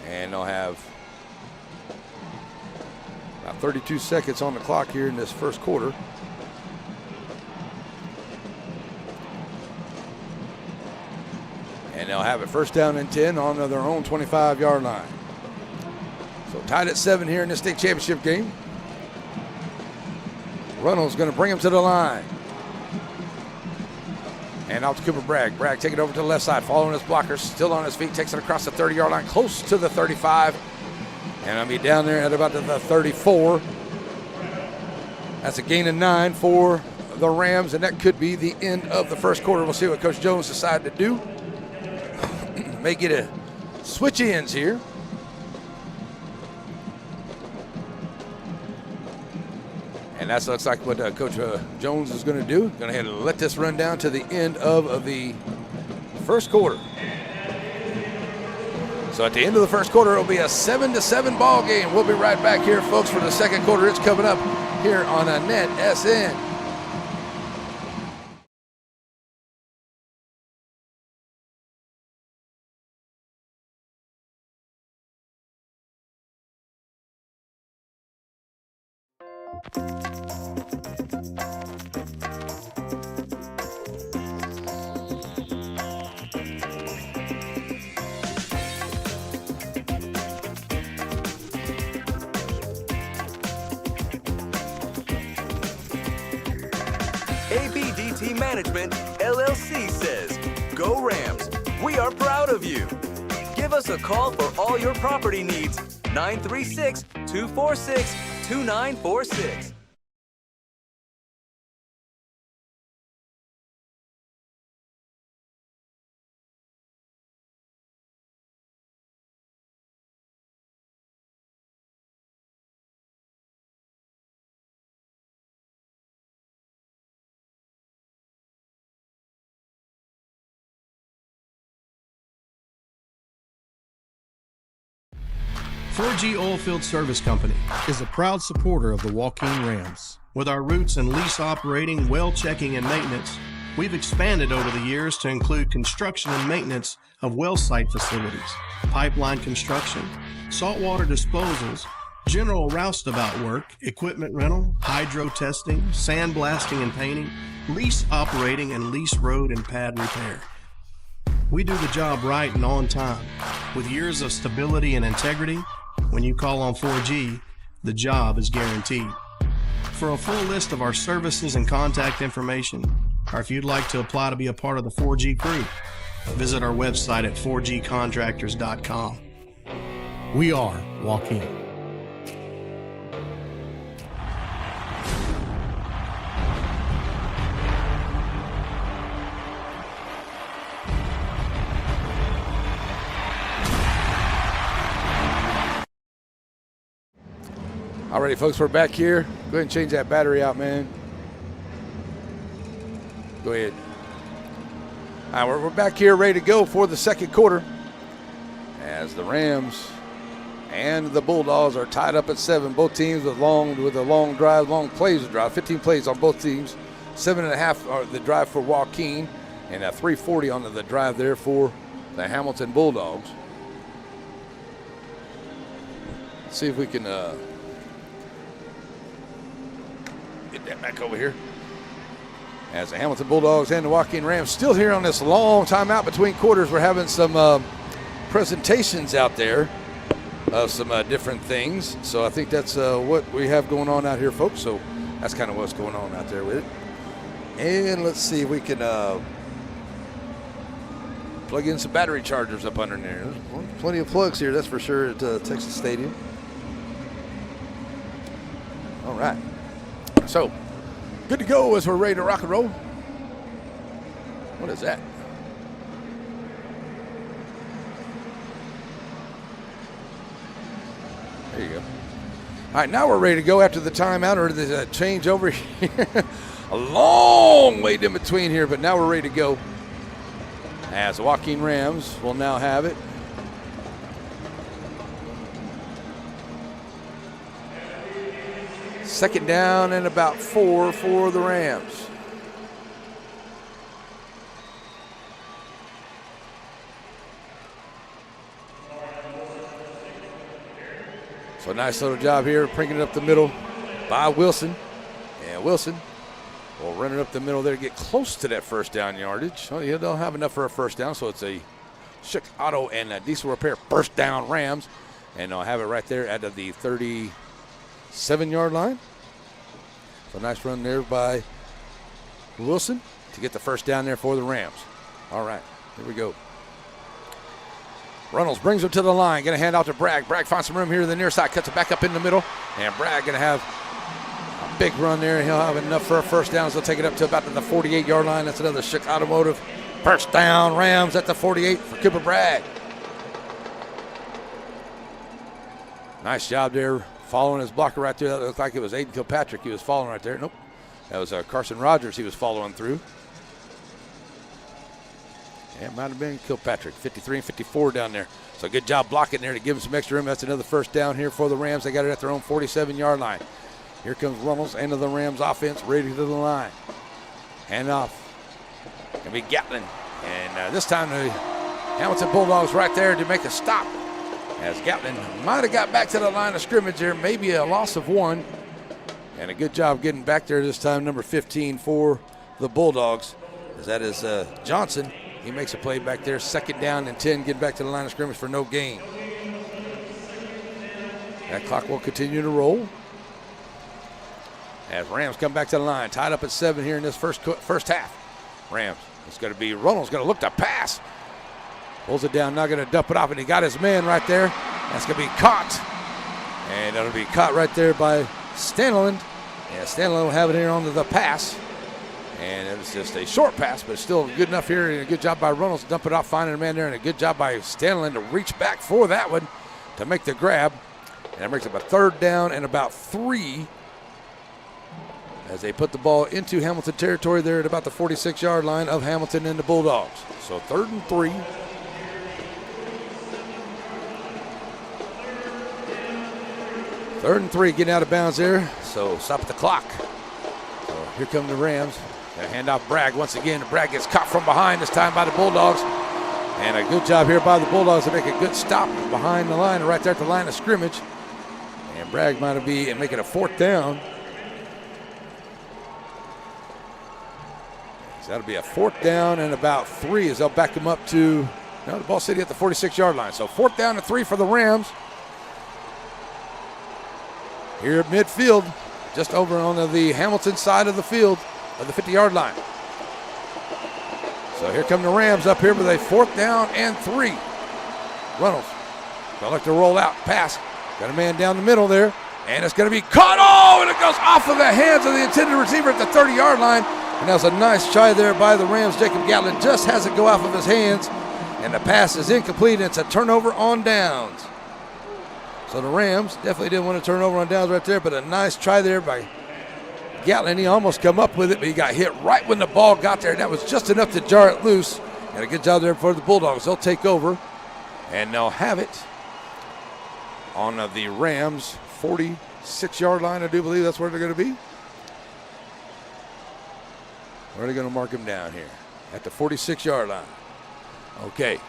And they'll have about 32 seconds on the clock here in this first quarter. And they'll have it first down and 10 on their own 25-yard line. So tied at 7 here in this state championship game. Runnels going to bring him to the line. And out to Cooper Bragg. Bragg taking it over to the left side, following his blockers, still on his feet, takes it across the 30-yard line, close to the 35. And I'll be down there at about the 34. That's a gain of 9 for the Rams, and that could be the end of the first quarter. We'll see what Coach Jones decided to do. May get a switch ends here. And that looks like what Coach Jones is going to do. Going to let this run down to the end of the first quarter. So at the end of the first quarter, it'll be a 7-7 ball game. We'll be right back here, folks, for the second quarter. It's coming up here on a NETSN. ABDT Management, LLC says, Go Rams, we are proud of you. Give us a call for all your property needs, 936-246-2946. 4G Oilfield Service Company is a proud supporter of the Joaquin Rams. With our roots in lease operating, well checking, and maintenance, we've expanded over the years to include construction and maintenance of well site facilities, pipeline construction, saltwater disposals, general roustabout work, equipment rental, hydro testing, sandblasting and painting, lease operating, and lease road and pad repair. We do the job right and on time. With years of stability and integrity, when you call on 4G, the job is guaranteed. For a full list of our services and contact information, or if you'd like to apply to be a part of the 4G crew, visit our website at 4gcontractors.com. We are Joaquin. Alrighty, folks, we're back here. Go ahead and change that battery out, man. Go ahead. All right, we're back here ready to go for the second quarter as the Rams and the Bulldogs are tied up at 7. Both teams with a long plays to drive. 15 plays on both teams. 7.5 are the drive for Joaquin, and a 3:40 on the drive there for the Hamilton Bulldogs. Let's see if we can get that back over here. As the Hamilton Bulldogs and the Joaquin Rams still here on this long timeout between quarters. We're having some presentations out there of some different things. So I think that's what we have going on out here, folks. So that's kind of what's going on out there with it. And let's see if we can plug in some battery chargers up under there. There's plenty of plugs here, that's for sure, at Texas Stadium. All right. So, good to go as we're ready to rock and roll. What is that? There you go. All right, now we're ready to go after the timeout or the change over here. A long wait in between here, but now we're ready to go. As the Joaquin Rams will now have it. Second down and about 4 for the Rams. So a nice little job here, bringing it up the middle by Wilson. And Wilson will run it up the middle there to get close to that first down yardage. Well, you don't have enough for a first down, so it's a Schick Auto and a Diesel Repair first down Rams. And they'll have it right there at the 37-yard line. So nice run there by Wilson to get the first down there for the Rams. All right, here we go. Reynolds brings him to the line. Going to hand out to Bragg. Bragg finds some room here to the near side. Cuts it back up in the middle. And Bragg going to have a big run there. He'll have enough for a first down. So he'll take it up to about the 48-yard line. That's another Schick Automotive first down. Rams at the 48 for Cooper Bragg. Nice job there following his blocker right there. That looked like it was Aiden Kilpatrick he was following right there. Nope. That was Carson Rogers he was following through. Yeah, it might have been Kilpatrick. 53 and 54 down there. So good job blocking there to give him some extra room. That's another first down here for the Rams. They got it at their own 47-yard line. Here comes Reynolds, end of the Rams offense, ready to the line. Hand off. Gonna be Gatlin. And this time the Hamilton Bulldogs right there to make a stop. As Gatlin might have got back to the line of scrimmage there, maybe a loss of 1. And a good job getting back there this time, number 15 for the Bulldogs. As that is Johnson. He makes a play back there, second down and 10, getting back to the line of scrimmage for no gain. That clock will continue to roll. As Rams come back to the line, tied up at 7 here in this first half. Rams, it's going to be Reynolds, going to look to pass. Pulls it down, not going to dump it off, and he got his man right there. That's going to be caught. And that'll be caught right there by Stanley. Yeah, Stanley will have it here on the pass. And it was just a short pass, but still good enough here. And a good job by Reynolds to dump it off, finding a man there. And a good job by Stanley to reach back for that one to make the grab. And that brings up a third down and about 3 as they put the ball into Hamilton territory there at about the 46-yard line of Hamilton and the Bulldogs. So 3rd and 3. 3rd and 3, getting out of bounds there. So stop at the clock. So here come the Rams. Gonna hand off Bragg once again. Bragg gets caught from behind, this time by the Bulldogs. And a good job here by the Bulldogs to make a good stop behind the line, right there at the line of scrimmage. And Bragg might be making a 4th down. So that'll be a 4th down and about 3 as they'll back him up to, the ball city at the 46-yard line. So 4th down and 3 for the Rams. Here at midfield, just over on the Hamilton side of the field of the 50-yard line. So here come the Rams up here with a 4th down and 3. Reynolds, they'll like to roll out, pass. Got a man down the middle there, and it's going to be caught. Oh, and it goes off of the hands of the intended receiver at the 30-yard line. And that was a nice try there by the Rams. Jacob Gatlin just has it go off of his hands, and the pass is incomplete, and it's a turnover on downs. So the Rams definitely didn't want to turn over on downs right there, but a nice try there by Gatlin. He almost come up with it, but he got hit right when the ball got there. That was just enough to jar it loose. And a good job there for the Bulldogs. They'll take over, and they'll have it on the Rams' 46-yard line. I do believe that's where they're going to be. Where are they going to mark him down here? At the 46-yard line. Okay.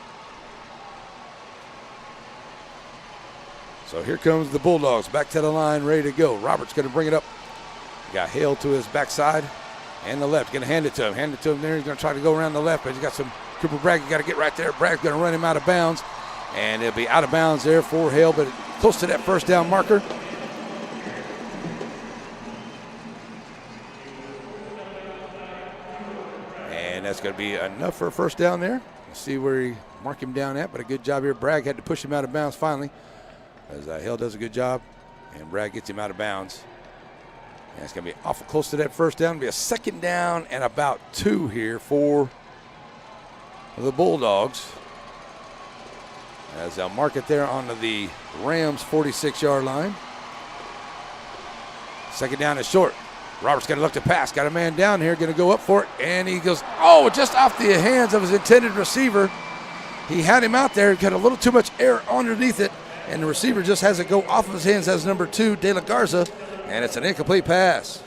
So here comes the Bulldogs back to the line, ready to go. Roberts going to bring it up. Got Hale to his backside and the left. Going to hand it to him. Hand it to him there. He's going to try to go around the left, but he's got some Cooper Bragg. You got to get right there. Bragg's going to run him out of bounds, and it'll be out of bounds there for Hale, but close to that 1st down marker. And that's going to be enough for a 1st down there. Let's see where he mark him down at, but a good job here. Bragg had to push him out of bounds finally, as Hale does a good job, and Bragg gets him out of bounds. And it's going to be awful close to that 1st down. It'll be a 2nd down and about 2 here for the Bulldogs, as they'll mark it there on the Rams' 46-yard line. 2nd down is short. Roberts going to look to pass. Got a man down here, going to go up for it, and he goes, just off the hands of his intended receiver. He had him out there, got a little too much air underneath it, and the receiver just has it go off of his hands as number 2, De La Garza, and it's an incomplete pass.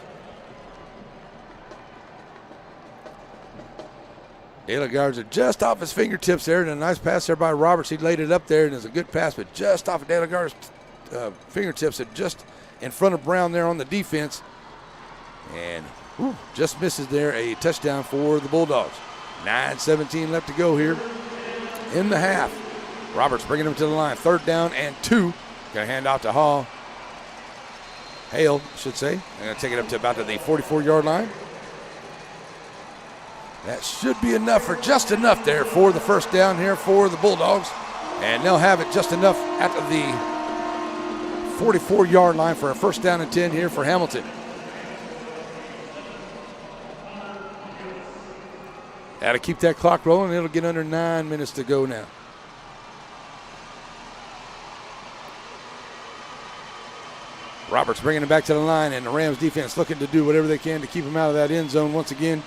De La Garza just off his fingertips there, and a nice pass there by Roberts. He laid it up there, and it's a good pass, but just off of De La Garza's fingertips, and just in front of Brown there on the defense. And just misses there, a touchdown for the Bulldogs. 9:17 left to go here in the half. Roberts bringing him to the line. 3rd down and 2. Going to hand off to Hale, should say. They're going to take it up to about the 44-yard line. That should be enough, for just enough there for the 1st down here for the Bulldogs. And they'll have it just enough at the 44-yard line for a 1st down and 10 here for Hamilton. Got to keep that clock rolling. It'll get under 9 minutes to go now. Roberts bringing him back to the line, and the Rams defense looking to do whatever they can to keep him out of that end zone once again.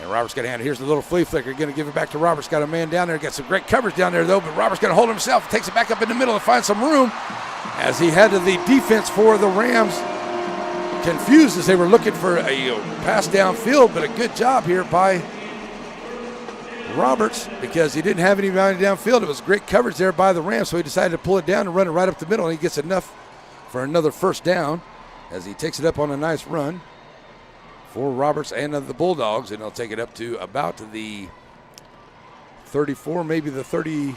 And Roberts got a hand. Here's the little flea flicker. Going to give it back to Roberts. Got a man down there. Got some great coverage down there, though, but Roberts going to hold himself. Takes it back up in the middle and finds some room, as he had the defense for the Rams confused as they were looking for a pass downfield, but a good job here by Roberts, because he didn't have anybody downfield. It was great coverage there by the Rams, so he decided to pull it down and run it right up the middle, and he gets enough for another 1st down as he takes it up on a nice run for Roberts and the Bulldogs, and they'll take it up to about the 34, maybe the 30.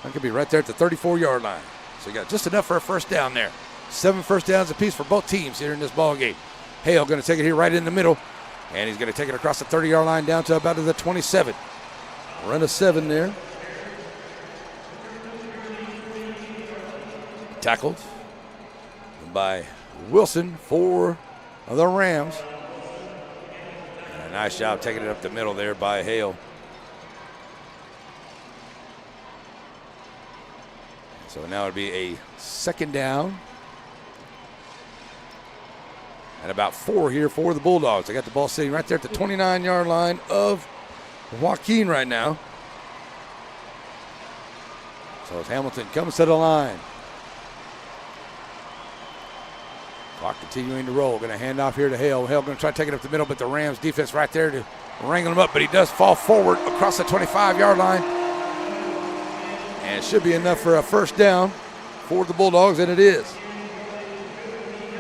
That could be right there at the 34-yard line. So you got just enough for a 1st down there. 7 1st downs apiece for both teams here in this ball game. Hale going to take it here right in the middle, and he's going to take it across the 30-yard line down to about the 27. Run a 7 there. Tackled by Wilson for the Rams. And a nice job taking it up the middle there by Hale. So now it'll be a 2nd down and about 4 here for the Bulldogs. They got the ball sitting right there at the 29-yard line of Joaquin right now. So as Hamilton comes to the line. Clock continuing to roll. Going to hand off here to Hale. Hale going to try to take it up the middle, but the Rams defense right there to wrangle him up, but he does fall forward across the 25-yard line. And it should be enough for a first down for the Bulldogs, and it is.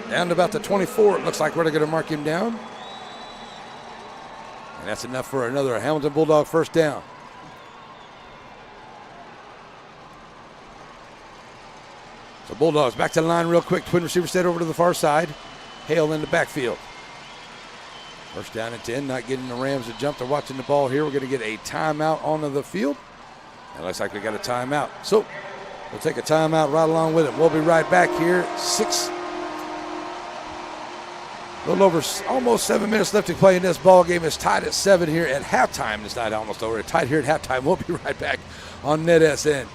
Down to about the 24, it looks like we're going to mark him down. And that's enough for another Hamilton Bulldog first down. So Bulldogs back to the line real quick. Twin receiver set over to the far side. Hale in the backfield. First down and 10, not getting the Rams to jump. They're watching the ball here. We're going to get a timeout onto the field. It looks like we got a timeout. So we'll take a timeout right along with it. We'll be right back here. A little over almost 7 minutes left to play in this ball game. It's tied at 7 here at halftime. It's not almost over. It's tied here at halftime. We'll be right back on NETSN.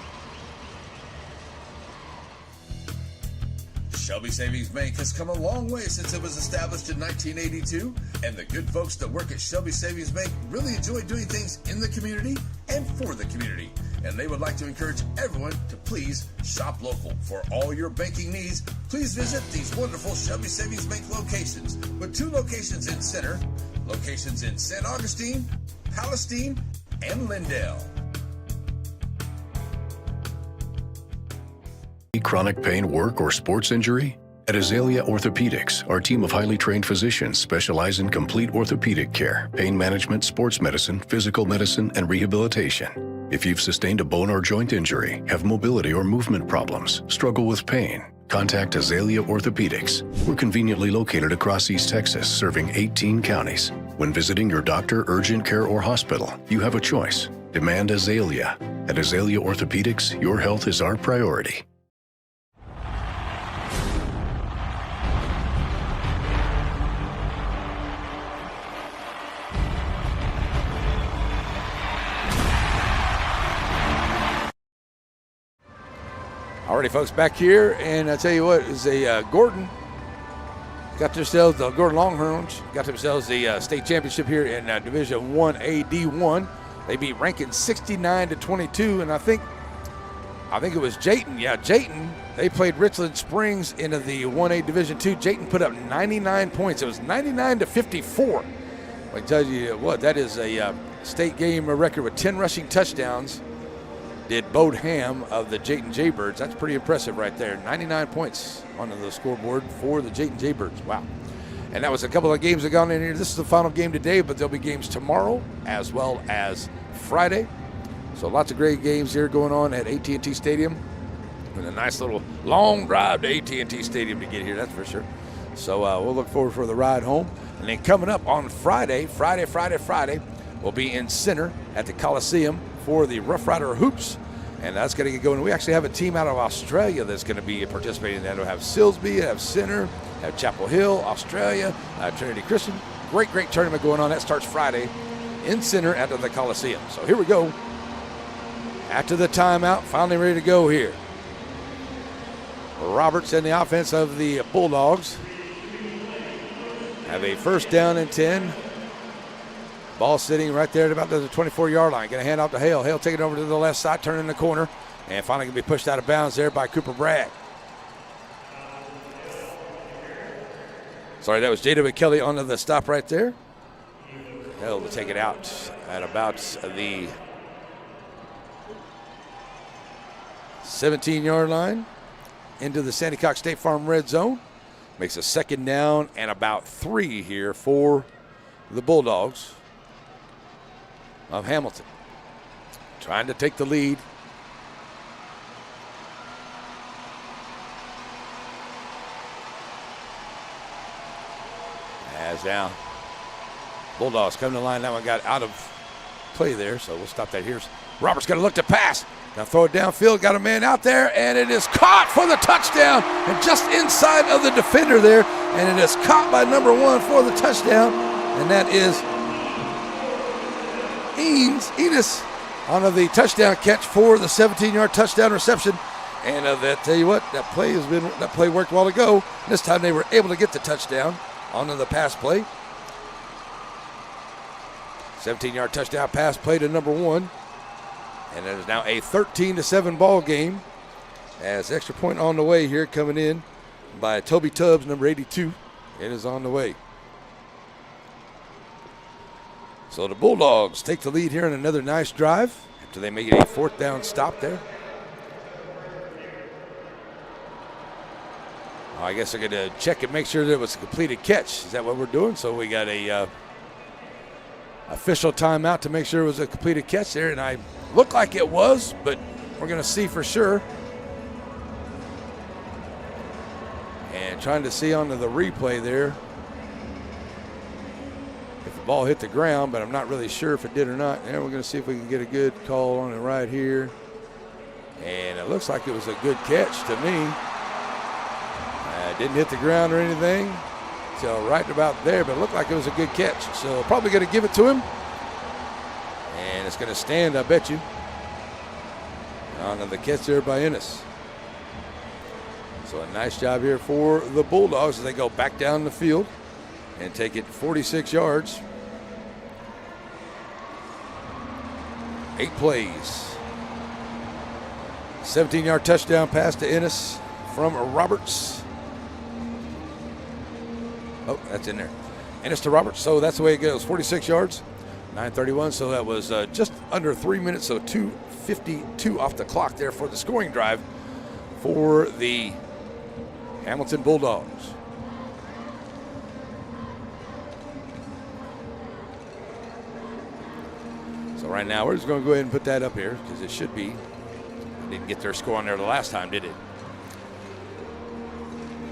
Shelby Savings Bank has come a long way since it was established in 1982, and the good folks that work at Shelby Savings Bank really enjoy doing things in the community and for the community. And they would like to encourage everyone to please shop local. For all your banking needs, please visit these wonderful Shelby Savings Bank locations, with 2 locations in Center, locations in St. Augustine, Palestine, and Lindale. Chronic pain, work, or sports injury? At Azalea Orthopedics, our team of highly trained physicians specialize in complete orthopedic care, pain management, sports medicine, physical medicine, and rehabilitation. If you've sustained a bone or joint injury, have mobility or movement problems, struggle with pain, contact Azalea Orthopedics. We're conveniently located across East Texas, serving 18 counties. When visiting your doctor, urgent care, or hospital, you have a choice. Demand Azalea. At Azalea Orthopedics, your health is our priority. Alrighty, folks, back here, and I tell you what, is Gordon got themselves, the Gordon Longhorns got themselves the state championship here in Division 1A D1. They beat Rankin 69-22, and I think it was Jayton. Yeah, Jayton. They played Richland Springs into the 1A Division 2. Jayton put up 99 points. It was 99-54. I tell you what, that is a state game record with 10 rushing touchdowns. Did Bode Ham of the Jayton Jaybirds. That's pretty impressive right there. 99 points on the scoreboard for the Jayton Jaybirds. Wow. And that was a couple of games that gone in here. This is the final game today, but there'll be games tomorrow as well as Friday. So lots of great games here going on at AT&T Stadium. And a nice little long drive to AT&T Stadium to get here, that's for sure. So we'll look forward for the ride home. And then coming up on Friday, we'll be in Center at the Coliseum for the Rough Rider Hoops, and that's going to get going. We actually have a team out of Australia that's going to be participating in that. We'll have Silsby, have Center, have Chapel Hill, Australia, Trinity Christian. Great tournament going on. That starts Friday in Center at the Coliseum. So here we go. After the timeout, finally ready to go here. Roberts in the offense of the Bulldogs have a first down and 10. Ball sitting right there at about the 24-yard line. Going to hand off to Hale. Hale taking it over to the left side, turning the corner, and finally going to be pushed out of bounds there by Cooper Bragg. Sorry, that was J.W. Kelly onto the stop right there. Hale to take it out at about the 17-yard line into the Sandy Cox State Farm red zone. Makes a second down and about 3 here for the Bulldogs of Hamilton. Trying to take the lead. As now, Bulldogs coming to the line. That one got out of play there, so we'll stop that here. Roberts got to look to pass. Now throw it downfield. Got a man out there, and it is caught for the touchdown. And just inside of the defender there, and it is caught by number 1 for the touchdown. And that is Enos on the touchdown catch for the 17-yard touchdown reception. And tell you what, that play worked well ago. This time they were able to get the touchdown onto the pass play. 17-yard touchdown pass play to number 1. And it is now a 13-7 ball game as extra point on the way here coming in by Toby Tubbs, number 82. It is on the way. So the Bulldogs take the lead here in another nice drive after they make it a 4th down stop there. I guess they're going to check and make sure that it was a completed catch. Is that what we're doing? So we got a official timeout to make sure it was a completed catch there, and I looked like it was, but we're going to see for sure. And trying to see onto the replay there if the ball hit the ground, but I'm not really sure if it did or not. And we're going to see if we can get a good call on it right here. And it looks like it was a good catch to me. Didn't hit the ground or anything, so right about there, but it looked like it was a good catch. So probably going to give it to him. And it's going to stand, I bet you, on the catch there by Ennis. So a nice job here for the Bulldogs as they go back down the field and take it 46 yards. 8 plays. 17-yard touchdown pass to Ennis from Roberts. Oh, that's in there. Ennis to Roberts, so that's the way it goes. 46 yards, 9:31, so that was just under 3 minutes, so 2:52 off the clock there for the scoring drive for the Hamilton Bulldogs. So right now, we're just going to go ahead and put that up here because it should be. Didn't get their score on there the last time, did it?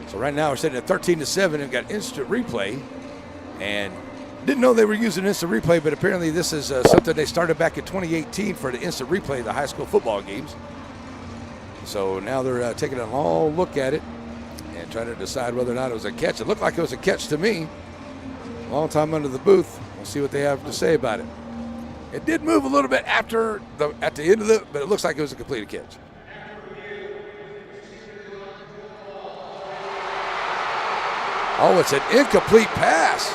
So right now we're sitting at 13-7 and got instant replay, and didn't know they were using instant replay, but apparently this is something they started back in 2018 for the instant replay of the high school football games. So now they're taking a long look at it and trying to decide whether or not it was a catch. It looked like it was a catch to me. Long time under the booth. We'll see what they have to say about it. It did move a little bit at the end of it, but it looks like it was a completed catch. Oh, it's an incomplete pass.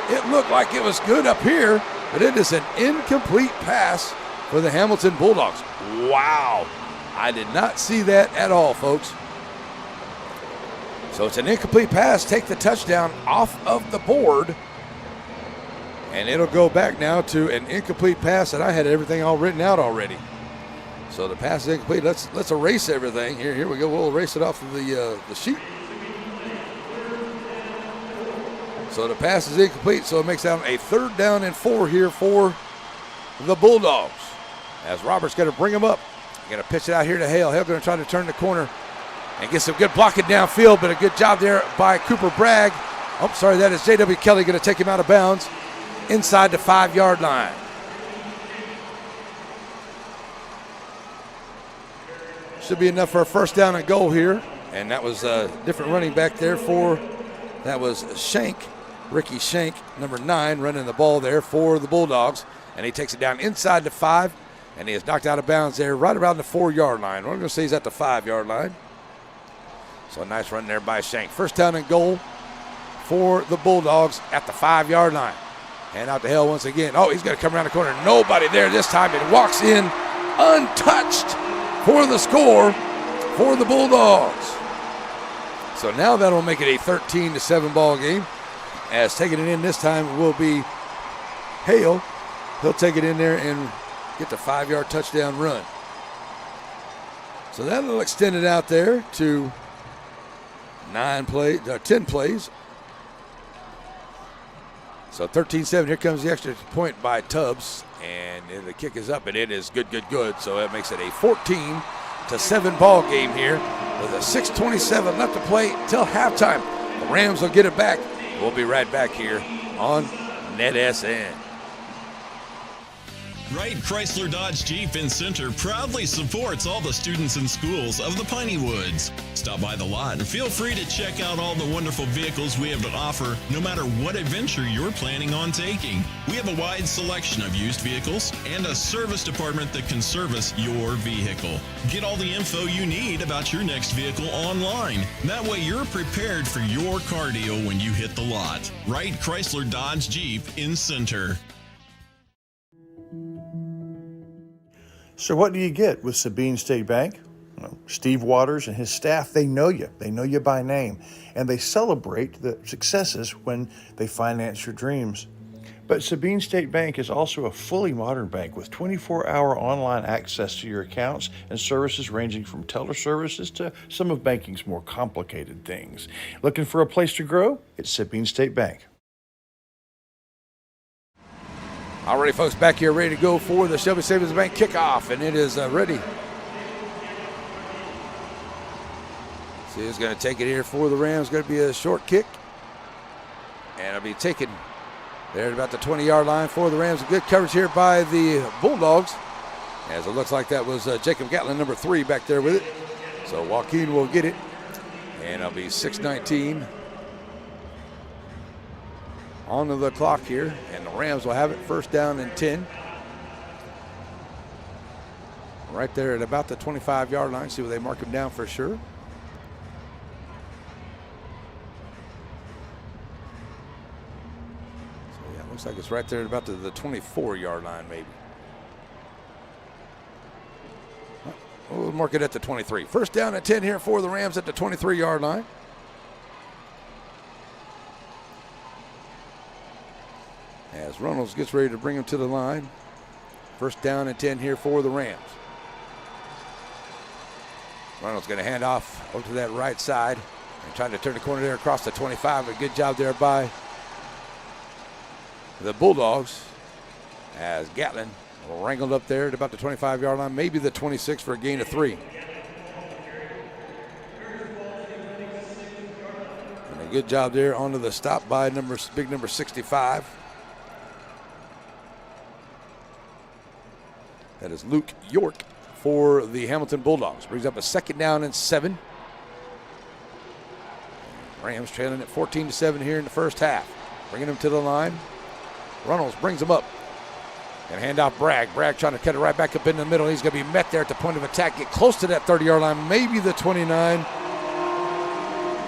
It looked like it was good up here, but it is an incomplete pass for the Hamilton Bulldogs. Wow. I did not see that at all, folks. So it's an incomplete pass. Take the touchdown off of the board. And it'll go back now to an incomplete pass, and I had everything all written out already. So the pass is incomplete. Let's erase everything. Here we go. We'll erase it off of the sheet. So the pass is incomplete, so it makes down a 3rd down and 4 here for the Bulldogs. As Roberts going to bring them up. Going to pitch it out here to Hale. Hale going to try to turn the corner and get some good blocking downfield, but a good job there by Cooper Bragg. Oh, sorry, that is J.W. Kelly going to take him out of bounds inside the 5-yard line. Should be enough for a 1st down and goal here. And that was a different running back there that was Shank. Ricky Shank, number 9, running the ball there for the Bulldogs. And he takes it down inside the 5, and he is knocked out of bounds there right around the 4-yard line. We're going to say he's at the 5-yard line. So a nice run there by Shank. 1st down and goal for the Bulldogs at the 5-yard line. And out to Hale once again. Oh, he's going to come around the corner. Nobody there this time. It walks in untouched for the score for the Bulldogs. So now that'll make it a 13-7 ball game. As taking it in this time will be Hale. He'll take it in there and get the 5-yard touchdown run. So that'll extend it out there to 10 plays. So 13-7, here comes the extra point by Tubbs, and the kick is up, and it is good. So that makes it a 14-7 ball game here with a 6:27 left to play till halftime. The Rams will get it back. We'll be right back here on NETSN. Wright Chrysler Dodge Jeep in Center proudly supports all the students and schools of the Piney Woods. Stop by the lot and feel free to check out all the wonderful vehicles we have to offer, no matter what adventure you're planning on taking. We have a wide selection of used vehicles and a service department that can service your vehicle. Get all the info you need about your next vehicle online. That way you're prepared for your car deal when you hit the lot. Wright Chrysler Dodge Jeep in Center. So what do you get with Sabine State Bank? them. Steve Waters and his staff, they know you. They know you by name, and they celebrate the successes when they finance your dreams. But Sabine State Bank is also a fully modern bank with 24-hour online access to your accounts and services ranging from teller services to some of banking's more complicated things. Looking for a place to grow? It's Sabine State Bank. All right, folks, back here ready to go for the Shelby Savings Bank kickoff, and it is ready. See who's going to take it here for the Rams. Going to be a short kick, and it'll be taken there at about the 20-yard line for the Rams. Good coverage here by the Bulldogs, as it looks like that was Jacob Gatlin, number 3, back there with it. So Joaquin will get it, and it'll be 6:19 onto the clock here, and the Rams will have it first down and 10. Right there at about the 25-yard line. See where they mark him down for sure. Looks like it's right there about the 24-yard line, maybe. We'll mark it at the 23. First down at 10 here for the Rams at the 23-yard line. As Reynolds gets ready to bring him to the line. First down and 10 here for the Rams. Reynolds going to hand off over to that right side and trying to turn the corner there across the 25. A good job there by the Bulldogs, as Gatlin wrangled up there at about the 25-yard line, maybe the 26 for a gain of 3. And a good job there onto the stop by big number 65. That is Luke York for the Hamilton Bulldogs. Brings up a second down and 7. Rams trailing at 14-7 here in the first half. Bringing them to the line. Reynolds brings him up. And hand off Bragg. Bragg trying to cut it right back up in the middle. He's going to be met there at the point of attack. Get close to that 30-yard line, maybe the 29.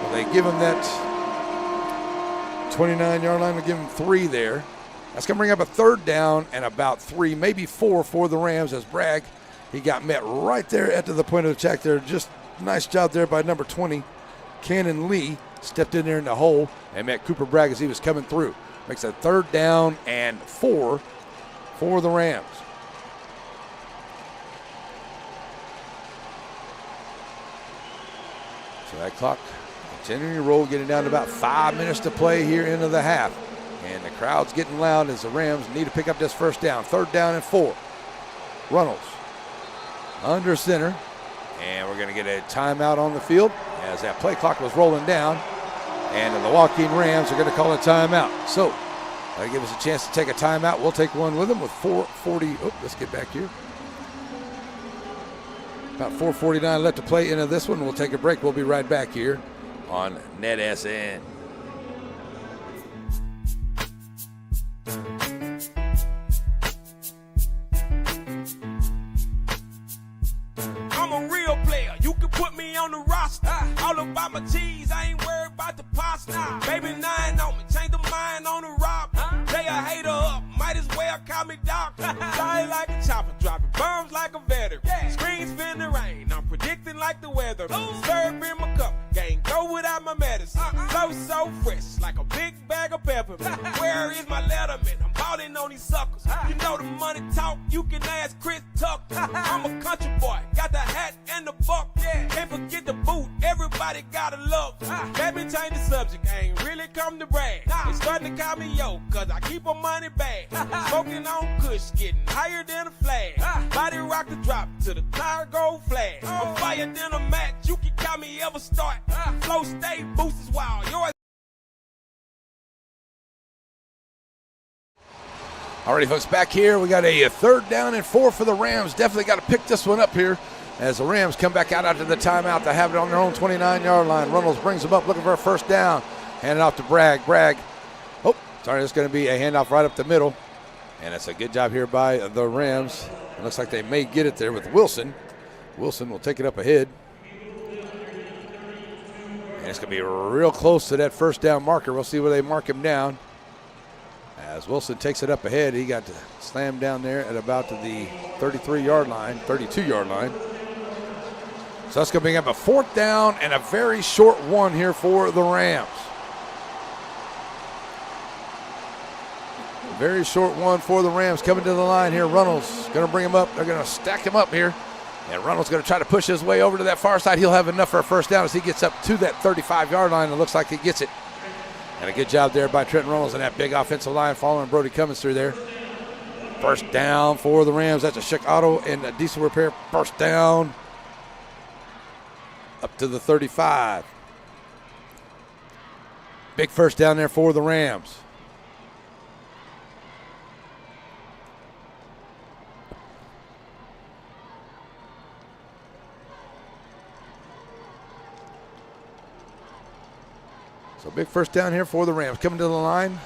Well, they give him that 29-yard line. They give him 3 there. That's going to bring up a third down and about 3, maybe 4 for the Rams, as Bragg, he got met right there at the point of attack there. Just nice job there by number 20. Cannon Lee stepped in there in the hole and met Cooper Bragg as he was coming through. Makes a third down and 4 for the Rams. So that clock continuing to roll, getting down to about 5 minutes to play here into the half. And the crowd's getting loud as the Rams need to pick up this first down. Third down and 4. Reynolds under center. And we're going to get a timeout on the field as that play clock was rolling down. And the Joaquin Rams are going to call a timeout. So that'll give us a chance to take a timeout. We'll take one with them with 4:40. Oh, let's get back here. About 4:49 left to play into this one. We'll take a break. We'll be right back here on NETSN. I'm a real player. You can put me on the roster. All about my cheese. I ain't worried about the pasta. Baby 9 on me. Change the mind on the rob. They a hater up. Might as well call me doctor. Fly like a chopper. Dropping bombs like a veteran. Screens spin the rain. I'm predicting like the weather. Serve in my cup. Can't go without my medicine. Flow so fresh. Like a big bag of pepper. Where is my letterman? I'm balling on these suckers. You know the money talk. You can ask Chris Tuck. I'm a country boy. Got the hat and the buck. Can't forget the boot. Everybody gotta love. Let me change the subject. I ain't really come to brag. They starting to call me yo, cause I keep my money bag. Smoking on kush, getting higher than a flag. Body rock the drop to the tire gold flag. I'm fire than a match. You can call me ever start. Flow stay boosters wild. Yours. Alrighty, folks, back here. We got a third down and 4 for the Rams. Definitely got to pick this one up here as the Rams come back out after the timeout. They have it on their own 29-yard line. Reynolds brings them up looking for a first down. Hand it off to Bragg. Bragg. Oh, sorry, it's going to be a handoff right up the middle. And it's a good job here by the Rams. It looks like they may get it there with Wilson. Wilson will take it up ahead. And it's going to be real close to that first down marker. We'll see where they mark him down. As Wilson takes it up ahead, he got slammed down there at about the 33-yard line, 32-yard line. So that's going to bring up a 4th down and a very short one here for the Rams. Very short one for the Rams coming to the line here. Runnels going to bring him up. They're going to stack him up here. And Runnels going to try to push his way over to that far side. He'll have enough for a first down as he gets up to that 35-yard line. It looks like he gets it. And a good job there by Trent Runnels and that big offensive line following Brody Cummins through there. First down for the Rams. That's a Schick Auto and a Diesel Repair. First down up to the 35. Big first down there for the Rams. So big first down here for the Rams. Coming to the line.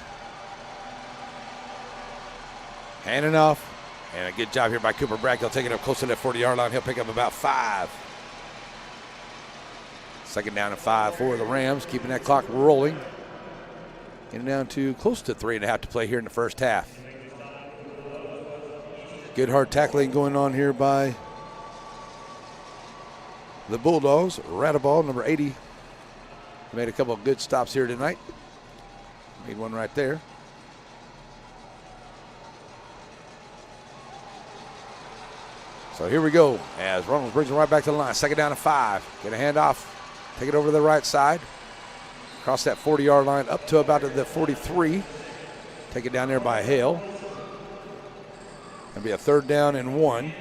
Handing off. And a good job here by Cooper Brack. He'll take it up close to that 40-yard line. He'll pick up about 5. Second down and 5 for the Rams. Keeping that clock rolling. Getting down to close to 3.5 to play here in the first half. Good hard tackling going on here by the Bulldogs. Radaball, number 80. Made a couple of good stops here tonight. Made one right there. So here we go as Ronalds brings him right back to the line. Second down and 5. Get a handoff. Take it over to the right side. Across that 40-yard line up to about the 43. Take it down there by Hale. That'll be a 3rd down and 1.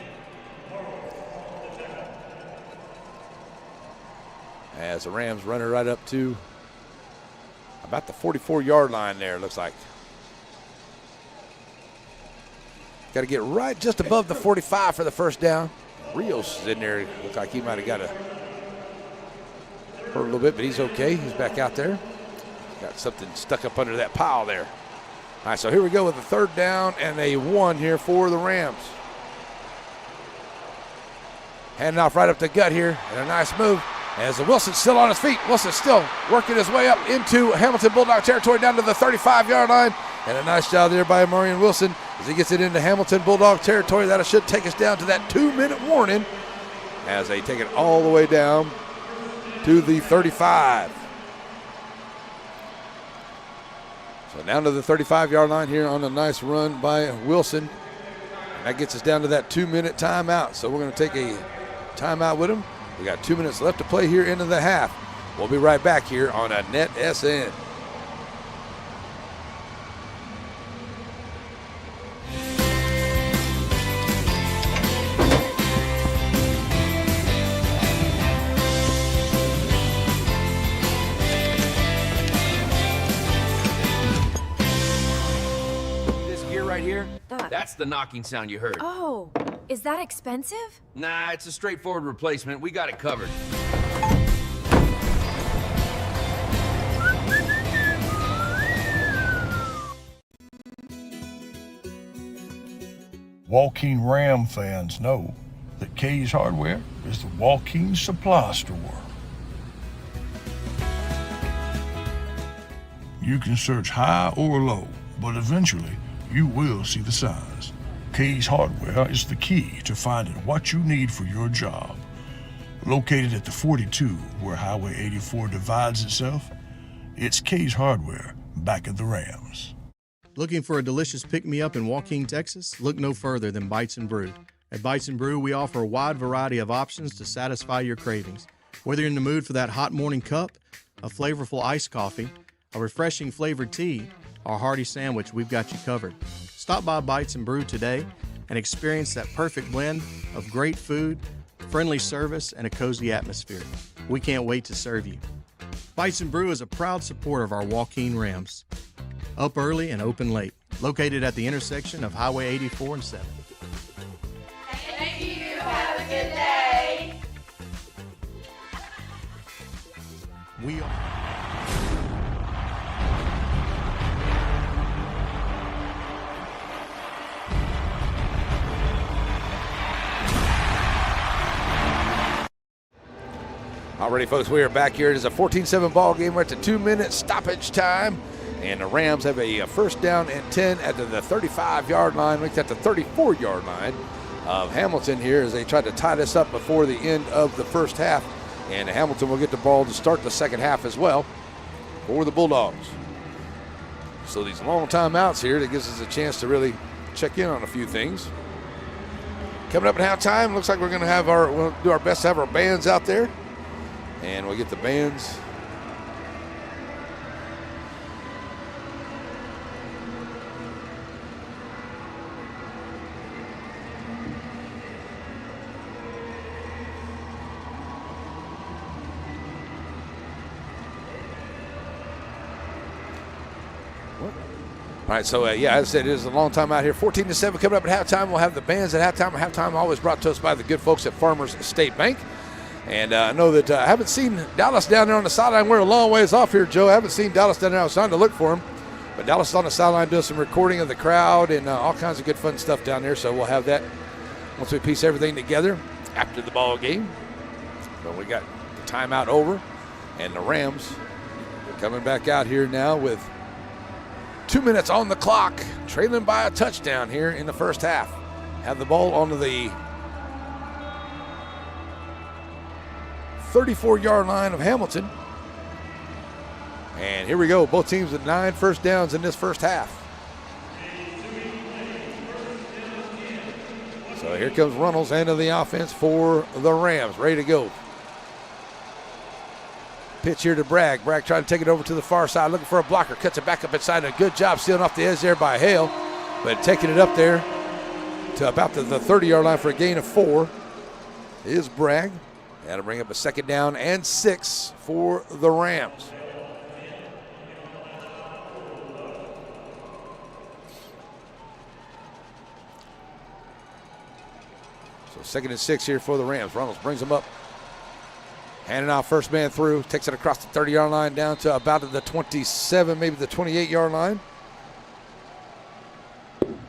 As the Rams run it right up to about the 44-yard line there, it looks like. Got to get right just above the 45 for the first down. Rios is in there. Looks like he might have got hurt a little bit, but he's okay. He's back out there. Got something stuck up under that pile there. All right, so here we go with the 3rd down and a 1 here for the Rams. Handing off right up the gut here, and a nice move. As Wilson's still on his feet. Wilson's still working his way up into Hamilton Bulldog territory down to the 35-yard line. And a nice job there by Marion Wilson as he gets it into Hamilton Bulldog territory. That should take us down to that 2-minute warning as they take it all the way down to the 35. So down to the 35-yard line here on a nice run by Wilson. And that gets us down to that 2-minute timeout. So we're going to take a timeout with him. We got 2 minutes left to play here into the half. We'll be right back here on a NETSN. This gear right here, that's the knocking sound you heard. Oh, is that expensive? Nah, it's a straightforward replacement. We got it covered. Joaquin Ram fans know that Kay's Hardware is the Joaquin supply store. You can search high or low, but eventually you will see the signs. Kay's Hardware is the key to finding what you need for your job. Located at the 42 where Highway 84 divides itself, it's Kay's Hardware back at the Rams. Looking for a delicious pick-me-up in Joaquin, Texas? Look no further than Bites and Brew. At Bites and Brew, we offer a wide variety of options to satisfy your cravings. Whether you're in the mood for that hot morning cup, a flavorful iced coffee, a refreshing flavored tea, or a hearty sandwich, we've got you covered. Stop by Bites and Brew today and experience that perfect blend of great food, friendly service, and a cozy atmosphere. We can't wait to serve you. Bites and Brew is a proud supporter of our Joaquin Rams. Up early and open late. Located at the intersection of Highway 84 and 7. Thank you. Have a good day. We are... Alrighty, folks, we are back here. It is a 14-7 ball game. We're at the 2-minute stoppage time. And the Rams have a first down and 10 at the 35-yard line. Make that the 34-yard line of Hamilton here as they try to tie this up before the end of the first half. And Hamilton will get the ball to start the second half as well for the Bulldogs. So these long timeouts here, that gives us a chance to really check in on a few things. Coming up at halftime, looks like we'll do our best to have our bands out there. And we'll get the bands. All right, so as I said, it is a long time out here. 14-7 coming up at halftime. We'll have the bands at halftime. Halftime always brought to us by the good folks at Farmers State Bank. And I know that I haven't seen Dallas down there on the sideline. We're a long ways off here, Joe. I haven't seen Dallas down there. I was trying to look for him. But Dallas is on the sideline doing some recording of the crowd and all kinds of good fun stuff down there. So we'll have that once we piece everything together after the ball game. But we got the timeout over. And the Rams are coming back out here now with 2 minutes on the clock, trailing by a touchdown here in the first half. Have the ball onto the 34-yard line of Hamilton. And here we go. Both teams with 9 first downs in this first half. So here comes Runnels into the offense for the Rams. Ready to go. Pitch here to Bragg. Bragg trying to take it over to the far side, looking for a blocker. Cuts it back up inside. A good job stealing off the edge there by Hale. But taking it up there to about the 30-yard line for a gain of 4 is Bragg. That'll bring up a second down and 6 for the Rams. So second and 6 here for the Rams. Runnels brings them up. Handing off first man through, takes it across the 30-yard line down to about the 27, maybe the 28-yard line.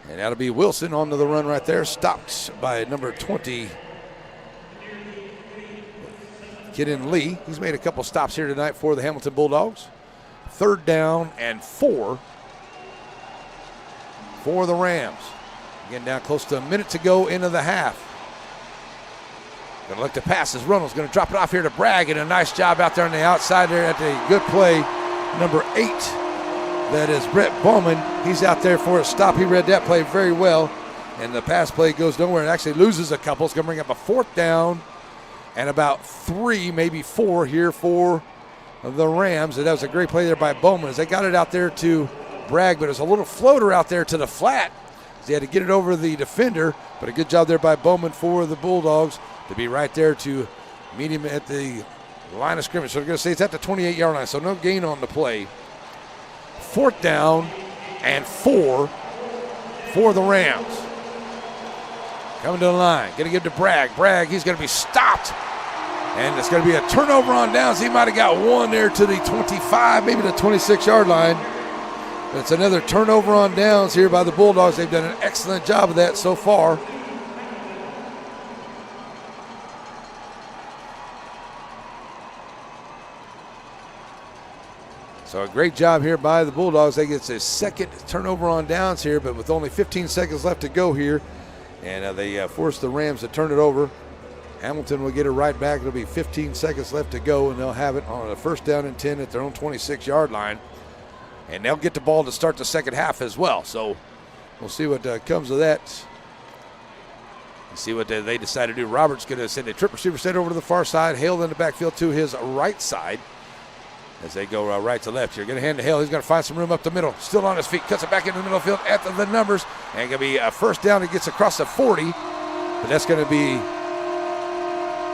And that'll be Wilson onto the run right there, stopped by number 20, Kidden Lee. He's made a couple stops here tonight for the Hamilton Bulldogs. Third down and 4 for the Rams. Getting down close to a minute to go into the half. Going to look to pass as Runnels going to drop it off here to Bragg, and a nice job out there on the outside there at the good play. Number 8, that is Brett Bowman. He's out there for a stop. He read that play very well, and the pass play goes nowhere and actually loses a couple. It's going to bring up a 4th down and about 3, maybe 4 here for the Rams. And that was a great play there by Bowman as they got it out there to Bragg, but it was a little floater out there to the flat. He had to get it over the defender, but a good job there by Bowman for the Bulldogs to be right there to meet him at the line of scrimmage. So we're going to say it's at the 28-yard line, so no gain on the play. 4th down and 4 for the Rams. Coming to the line, going to give to Bragg. Bragg, he's going to be stopped. And it's going to be a turnover on downs. He might have got one there to the 25, maybe the 26-yard line. But it's another turnover on downs here by the Bulldogs. They've done an excellent job of that so far. So a great job here by the Bulldogs. They get a second turnover on downs here, but with only 15 seconds left to go here. And they force the Rams to turn it over. Hamilton will get it right back. It'll be 15 seconds left to go, and they'll have it on a 1st down and 10 at their own 26-yard line. And they'll get the ball to start the second half as well. So we'll see what comes of that. See what they decide to do. Roberts going to send a trip receiver set over to the far side. Hale in the backfield to his right side as they go right to left here. Going to hand to Hale. He's going to find some room up the middle. Still on his feet. Cuts it back into the middle of the field at the numbers. And going to be a 1st down. It gets across the 40. But that's going to be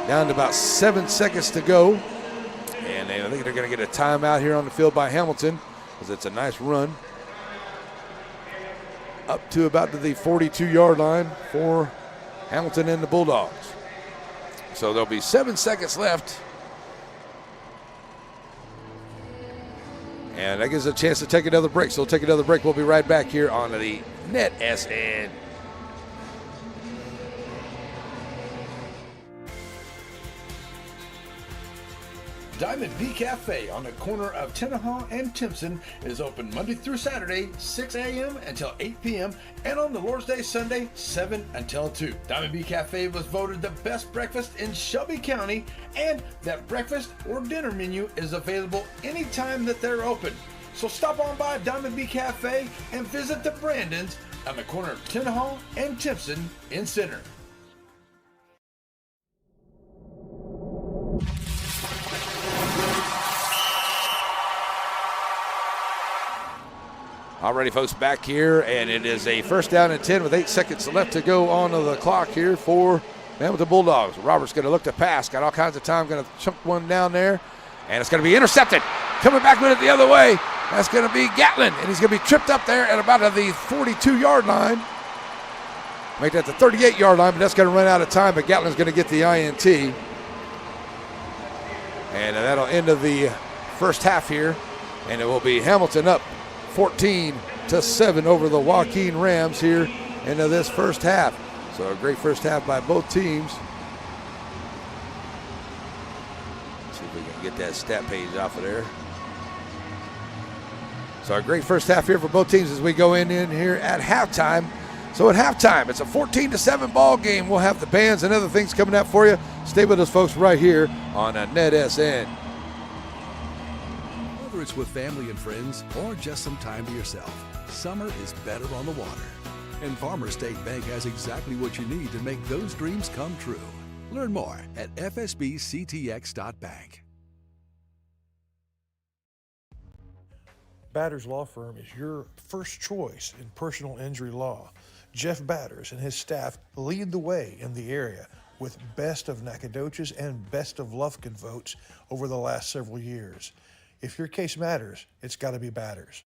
down to about 7 seconds to go. And I think they're going to get a timeout here on the field by Hamilton because it's a nice run up to about the 42-yard line for Hamilton and the Bulldogs. So there'll be 7 seconds left. And that gives us a chance to take another break. So we'll take another break. We'll be right back here on the NETSN. Diamond B Cafe on the corner of Tenaha and Timpson is open Monday through Saturday, 6 a.m. until 8 p.m. and on the Lord's Day Sunday, 7 until 2. Diamond B Cafe was voted the best breakfast in Shelby County, and that breakfast or dinner menu is available anytime that they're open. So stop on by Diamond B Cafe and visit the Brandons on the corner of Tenaha and Timpson in Center. Alrighty, folks, back here, and it is a first down and 10 with 8 seconds left to go on the clock here for Hamilton Bulldogs. Roberts going to look to pass, got all kinds of time, going to chunk one down there, and it's going to be intercepted. Coming back with it the other way, that's going to be Gatlin, and he's going to be tripped up there at about the 42-yard line. Make that the 38-yard line, but that's going to run out of time, but Gatlin's going to get the INT. And that'll end of the first half here, and it will be Hamilton up 14-7 over the Joaquin Rams here into this first half. So a great first half by both teams. Let's see if we can get that stat page off of there. So a great first half here for both teams as we go in here at halftime. So at halftime, it's a 14-7 ball game. We'll have the bands and other things coming up for you. Stay with us, folks, right here on NETSN. Whether it's with family and friends or just some time to yourself, summer is better on the water. And Farmers State Bank has exactly what you need to make those dreams come true. Learn more at fsbctx.bank. Batters Law Firm is your first choice in personal injury law. Jeff Batters and his staff lead the way in the area with Best of Nacogdoches and Best of Lufkin votes over the last several years. If your case matters, it's got to be Batters.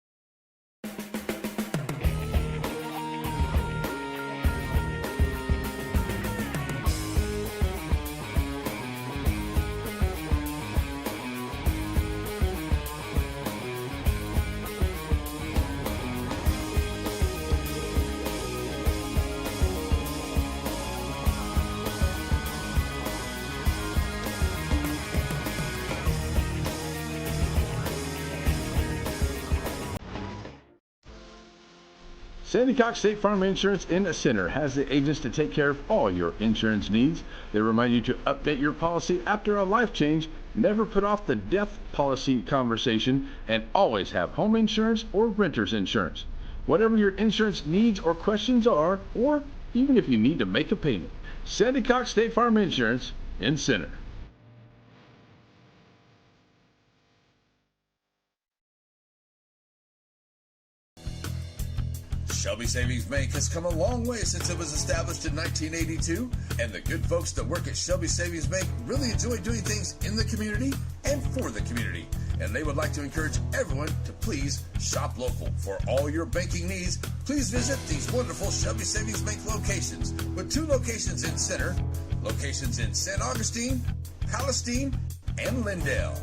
Sandy Cox State Farm Insurance in the Center has the agents to take care of all your insurance needs. They remind you to update your policy after a life change, never put off the death policy conversation, and always have home insurance or renter's insurance. Whatever your insurance needs or questions are, or even if you need to make a payment, Sandy Cox State Farm Insurance in Center. Shelby Savings Bank has come a long way since it was established in 1982, and the good folks that work at Shelby Savings Bank really enjoy doing things in the community and for the community. And they would like to encourage everyone to please shop local. For all your banking needs, please visit these wonderful Shelby Savings Bank locations, with 2 locations in Center, locations in St. Augustine, Palestine, and Lindale.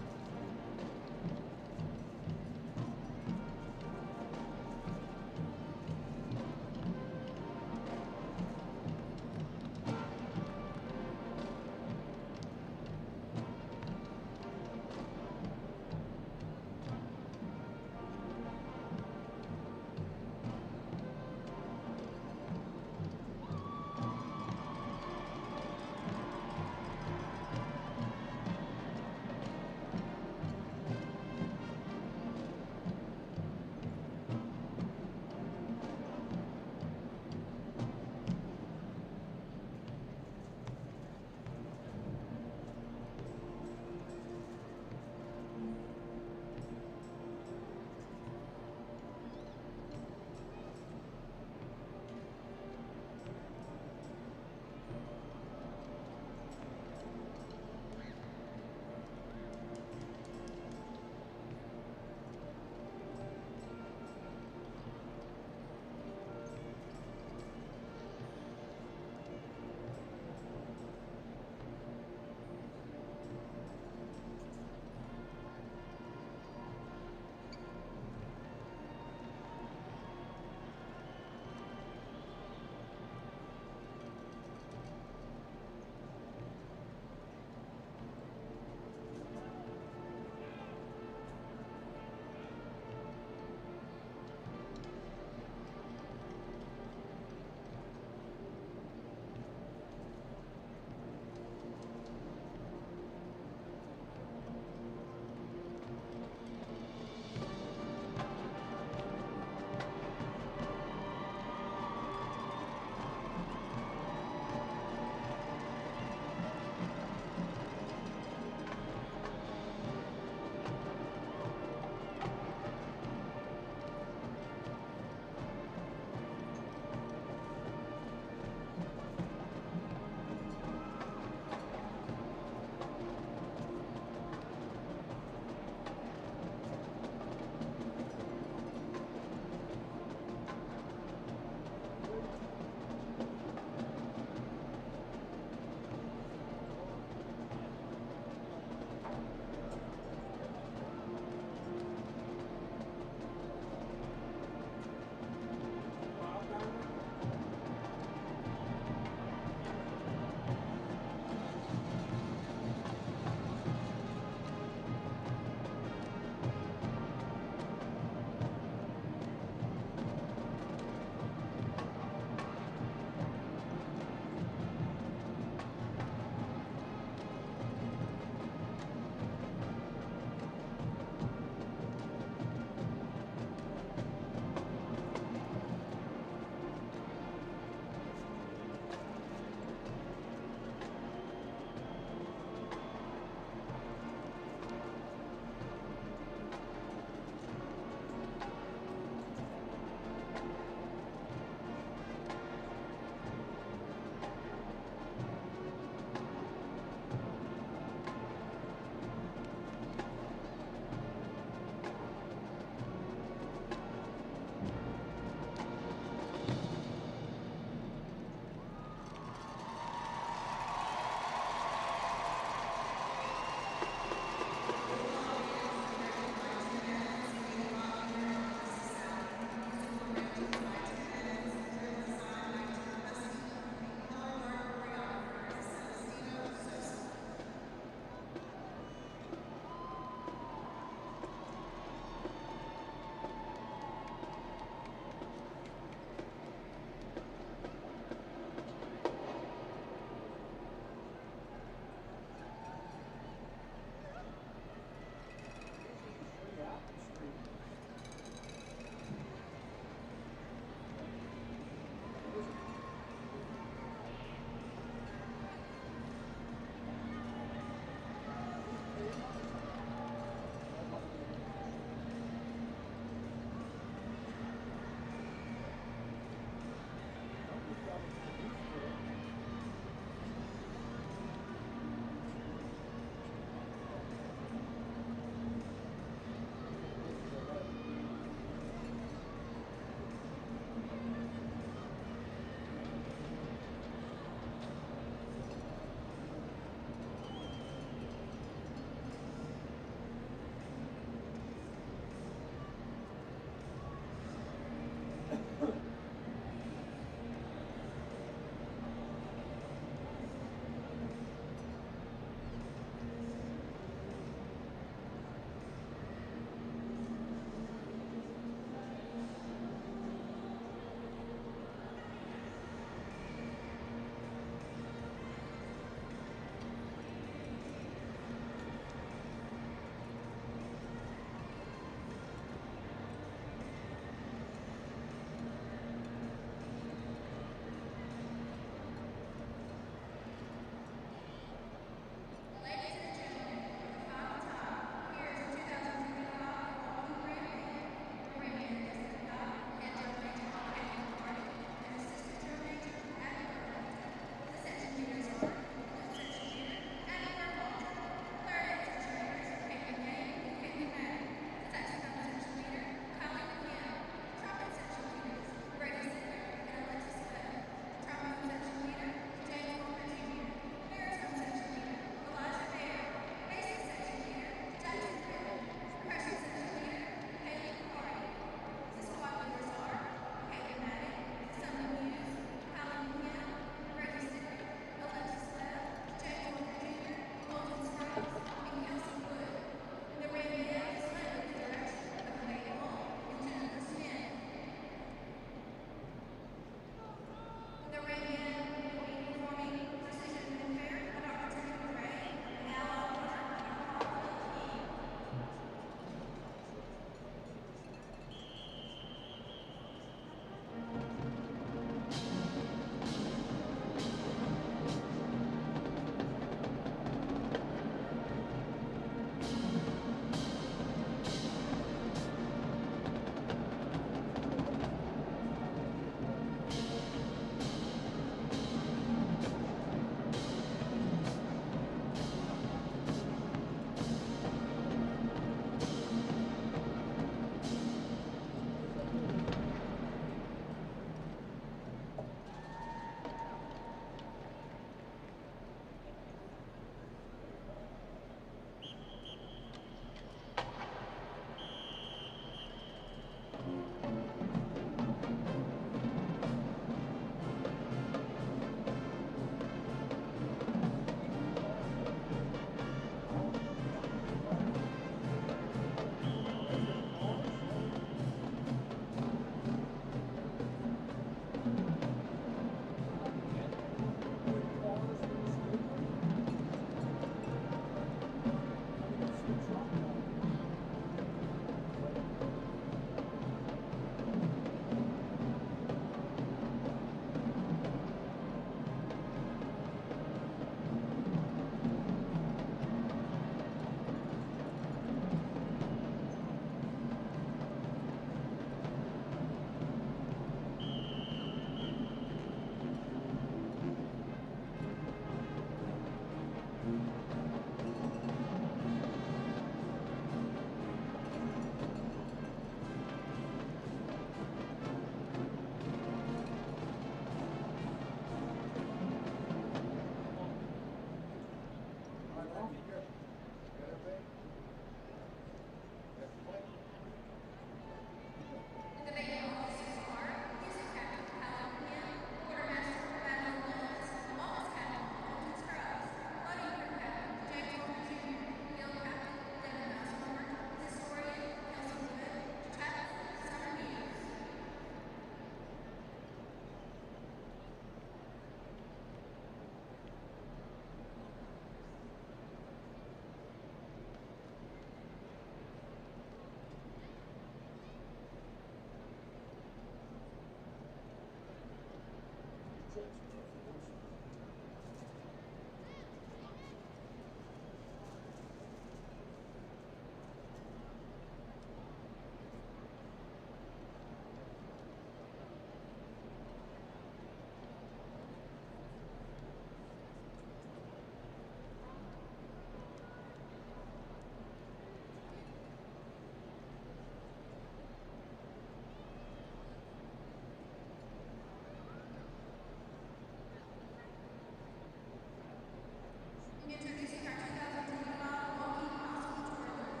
Introducing our 2020 model walking hospital strollers.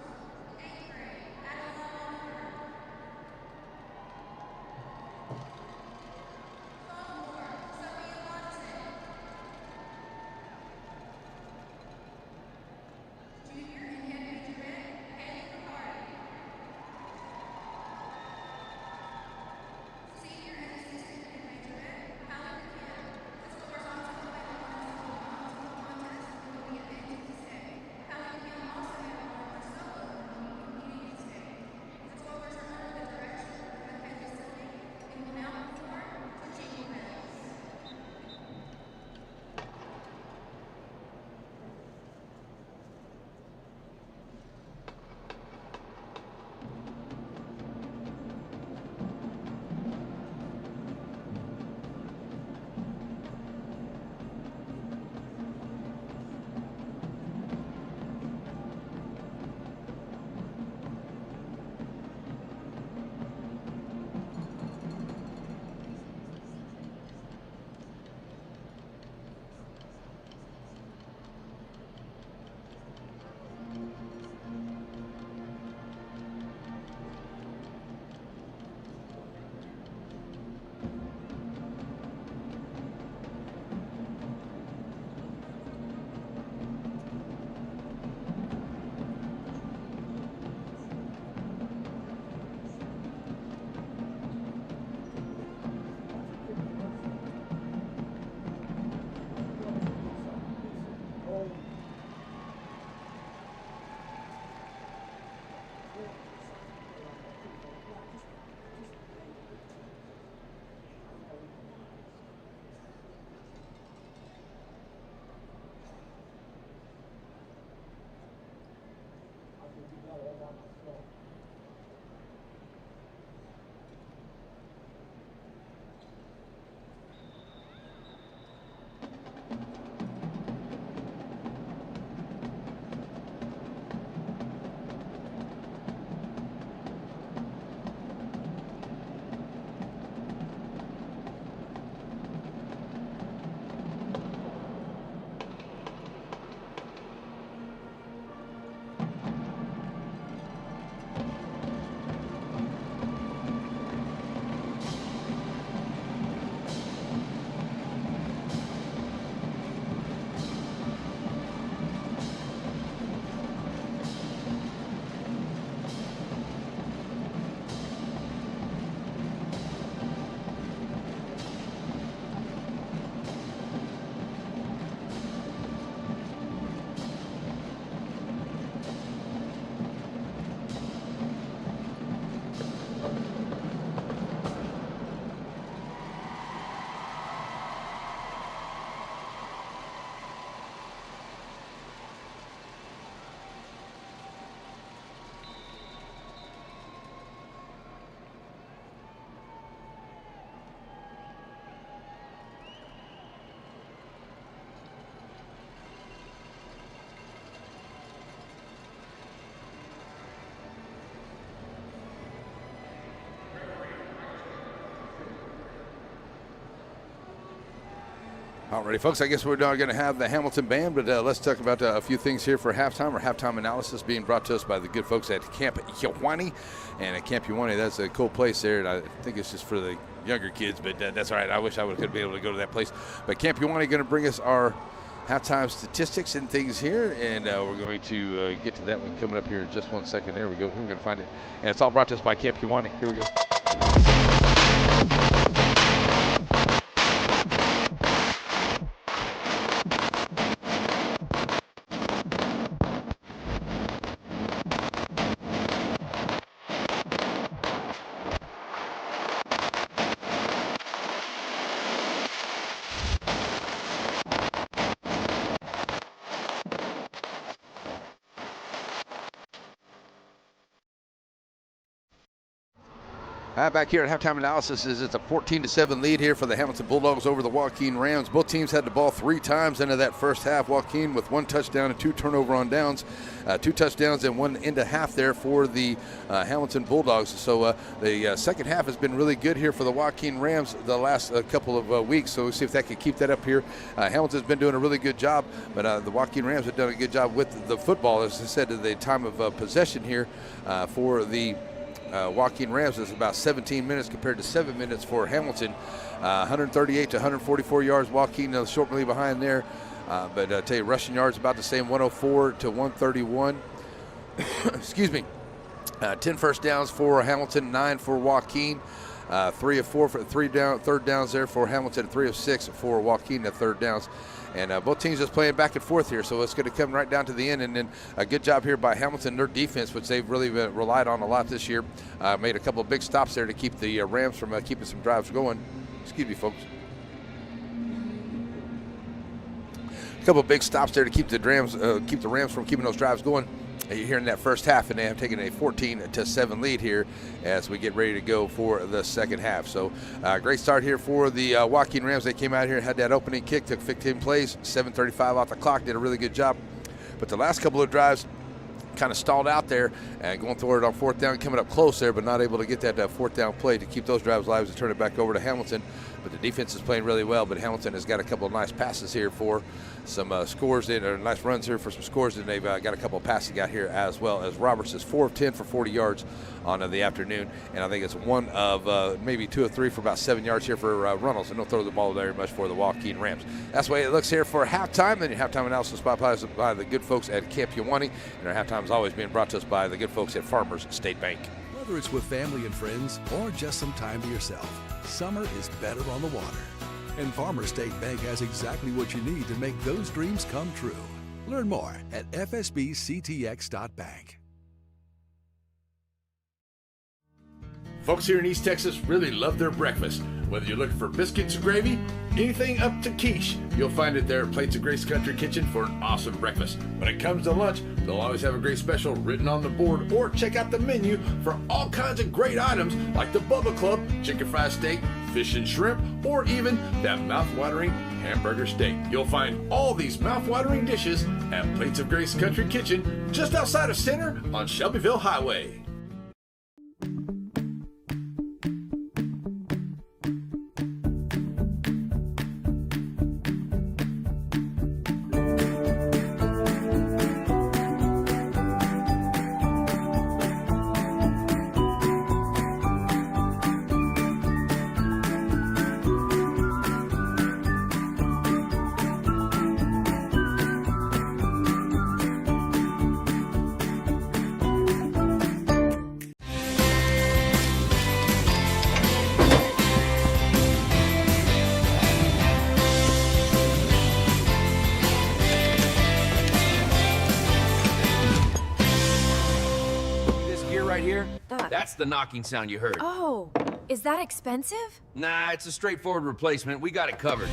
8th grade, at 11. Sophomore, Sophia Watson. Junior and Henry Durant, Haley Riccardi. Senior and assistant Henry Durant, Hallie McKim. The scores also played a contest and will be advancing to state. Hallie McKim also had a role for solo and will be competing in state. The scores are under the direction of the head facility and will now perform for Jingle Bells. Alrighty, folks, I guess we're now going to have the Hamilton Band, but let's talk about a few things here for halftime, or halftime analysis being brought to us by the good folks at Camp Joaquin. And at Camp Joaquin, that's a cool place there, and I think it's just for the younger kids, but that's all right. I wish I could be able to go to that place. But Camp Joaquin is going to bring us our halftime statistics and things here, and we're going to get to that one coming up here in just 1 second. There we go. We're going to find it. And it's all brought to us by Camp Joaquin. Here we go. Back here at halftime analysis is it's a 14-7 lead here for the Hamilton Bulldogs over the Joaquin Rams. Both teams had the ball 3 times into that first half. Joaquin with 1 touchdown and 2 turnover on downs. 2 touchdowns and 1 into half there for the Hamilton Bulldogs. So the second half has been really good here for the Joaquin Rams the last couple of weeks. So we'll see if that can keep that up here. Hamilton's been doing a really good job, but the Joaquin Rams have done a good job with the football. As I said, at the time of possession here for the Joaquin Rams is about 17 minutes compared to 7 minutes for Hamilton. 138 to 144 yards. Joaquin shortly behind there. But I tell you, rushing yards about the same, 104 to 131. Excuse me. 10 first downs for Hamilton, 9 for Joaquin. 3 of 4 for third downs there for Hamilton, 3 of 6 for Joaquin at third downs. And both teams just playing back and forth here, so it's going to come right down to the end. And then a good job here by Hamilton, their defense, which they've really relied on a lot this year. Made a couple of big stops there to keep the Rams from keeping some drives going. Excuse me, folks. A couple of big stops there to keep the Rams from keeping those drives going here in that first half, and they have taken a 14-7 lead here as we get ready to go for the second half. So great start here for the Joaquin Rams. They came out here and had that opening kick, took 15 plays, 7:35 off the clock, did a really good job. But the last couple of drives kind of stalled out there and going for it on fourth down, coming up close there, but not able to get that fourth down play to keep those drives alive and turn it back over to Hamilton. But the defense is playing really well, but Hamilton has got a couple of nice passes here for some scores, or nice runs here for some scores, and they've got a couple of passes out here as well, as Roberts is 4 of 10 for 40 yards on the afternoon, and I think it's 1 of maybe 2 of 3 for about 7 yards here for Runnels, and don't throw the ball very much for the Joaquin Rams. That's the way it looks here for halftime. Then your halftime analysis by the good folks at Camp Yowanee, and our halftime is always being brought to us by the good folks at Farmers State Bank. Whether it's with family and friends or just some time to yourself, summer is better on the water. And Farmers State Bank has exactly what you need to make those dreams come true. Learn more at fsbctx.bank. Folks here in East Texas really love their breakfast. Whether you're looking for biscuits or gravy, anything up to quiche, you'll find it there at Plates of Grace Country Kitchen for an awesome breakfast. When it comes to lunch, they'll always have a great special written on the board, or check out the menu for all kinds of great items like the Bubba Club, chicken fried steak, fish and shrimp, or even that mouth-watering hamburger steak. You'll find all these mouth-watering dishes at Plates of Grace Country Kitchen just outside of Center on Shelbyville Highway. That's the knocking sound you heard. Oh, is that expensive? Nah, it's a straightforward replacement. We got it covered.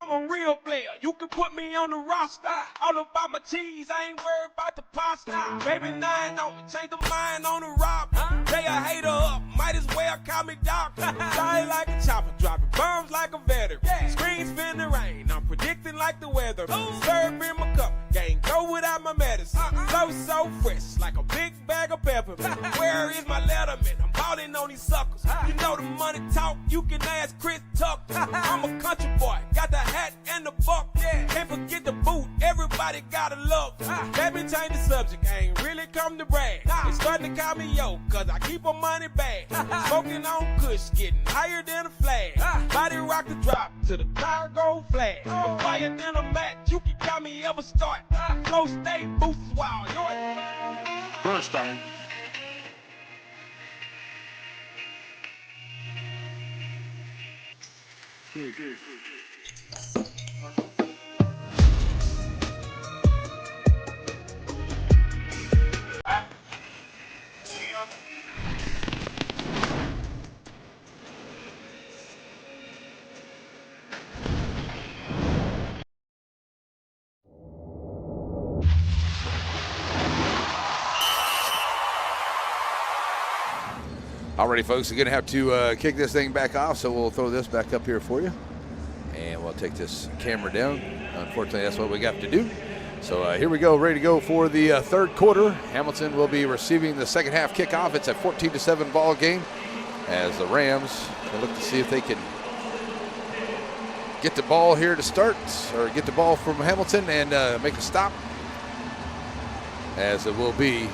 I'm a real player. You can put me on the roster. All about my cheese, I ain't worried about the pasta. Baby 9 on me, change the mind on the rob. They a hater up, might as well call me doctor. Die like a chopper, dropping bombs like a veteran. Screens spin the rain, I'm predicting like the weather. Serve in my cup, can't go without my medicine. Flow so fresh, like a big bag of pepper. Where is my letterman? I'm balling on these suckers. You know the money talk, you can ask Chris Tucker. I'm a country boy, got the hat and the buck. Can't forget the boot, everybody gotta love. Baby, change the subject, I ain't really come to brag. They starting to call me yo, cause I keep my money bag. Smoking on kush, getting higher than a flag. Body rock the drop to the tire go flag. I'm fire than a match, you can call me ever start. Flow state boosters wild, yours. Bernstein. Alrighty, folks, we're going to have to kick this thing back off, so we'll throw this back up here for you. And we'll take this camera down. Unfortunately, that's what we got to do. So here we go, ready to go for the third quarter. Hamilton will be receiving the second half kickoff. It's a 14-7 ball game as the Rams will look to see if they can get the ball here to start, or get the ball from Hamilton and make a stop. As it will be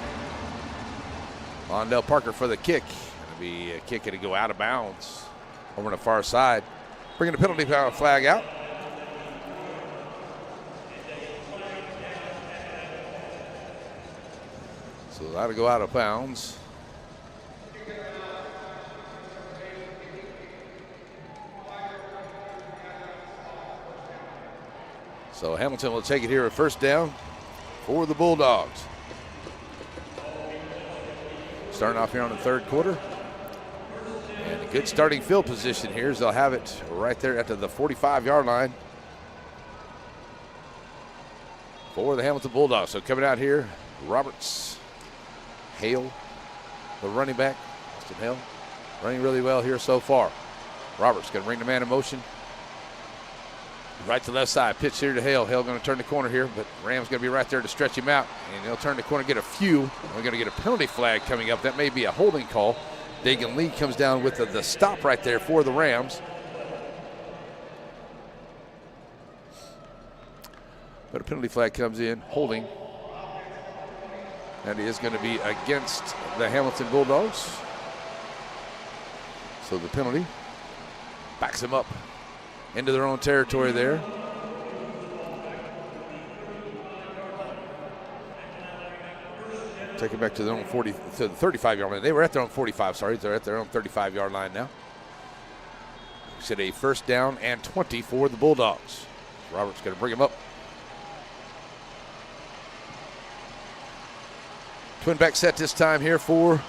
Londell Parker for the kick. It'll be a kick and go out of bounds over on the far side. Bringing the penalty flag out. So that'll go out of bounds. So Hamilton will take it here at first down for the Bulldogs. Starting off here on the third quarter. And a good starting field position here as they'll have it right there at the 45-yard line for the Hamilton Bulldogs. So coming out here, Roberts, Hale, the running back, Austin Hale, running really well here so far. Roberts going to bring the man in motion. Right to left side, pitch here to Hale. Hale going to turn the corner here, but Rams going to be right there to stretch him out. And they'll turn the corner, get a few. We're going to get a penalty flag coming up. That may be a holding call. Dagan Lee comes down with the stop right there for the Rams. But a penalty flag comes in, holding. And it is going to be against the Hamilton Bulldogs. So the penalty backs them up into their own territory there. Take it back to their own 40, to the 35-yard line. They were at their own 45, sorry. They're at their own 35-yard line now. We said a first down and 20 for the Bulldogs. Roberts going to bring him up. Twin back set this time here for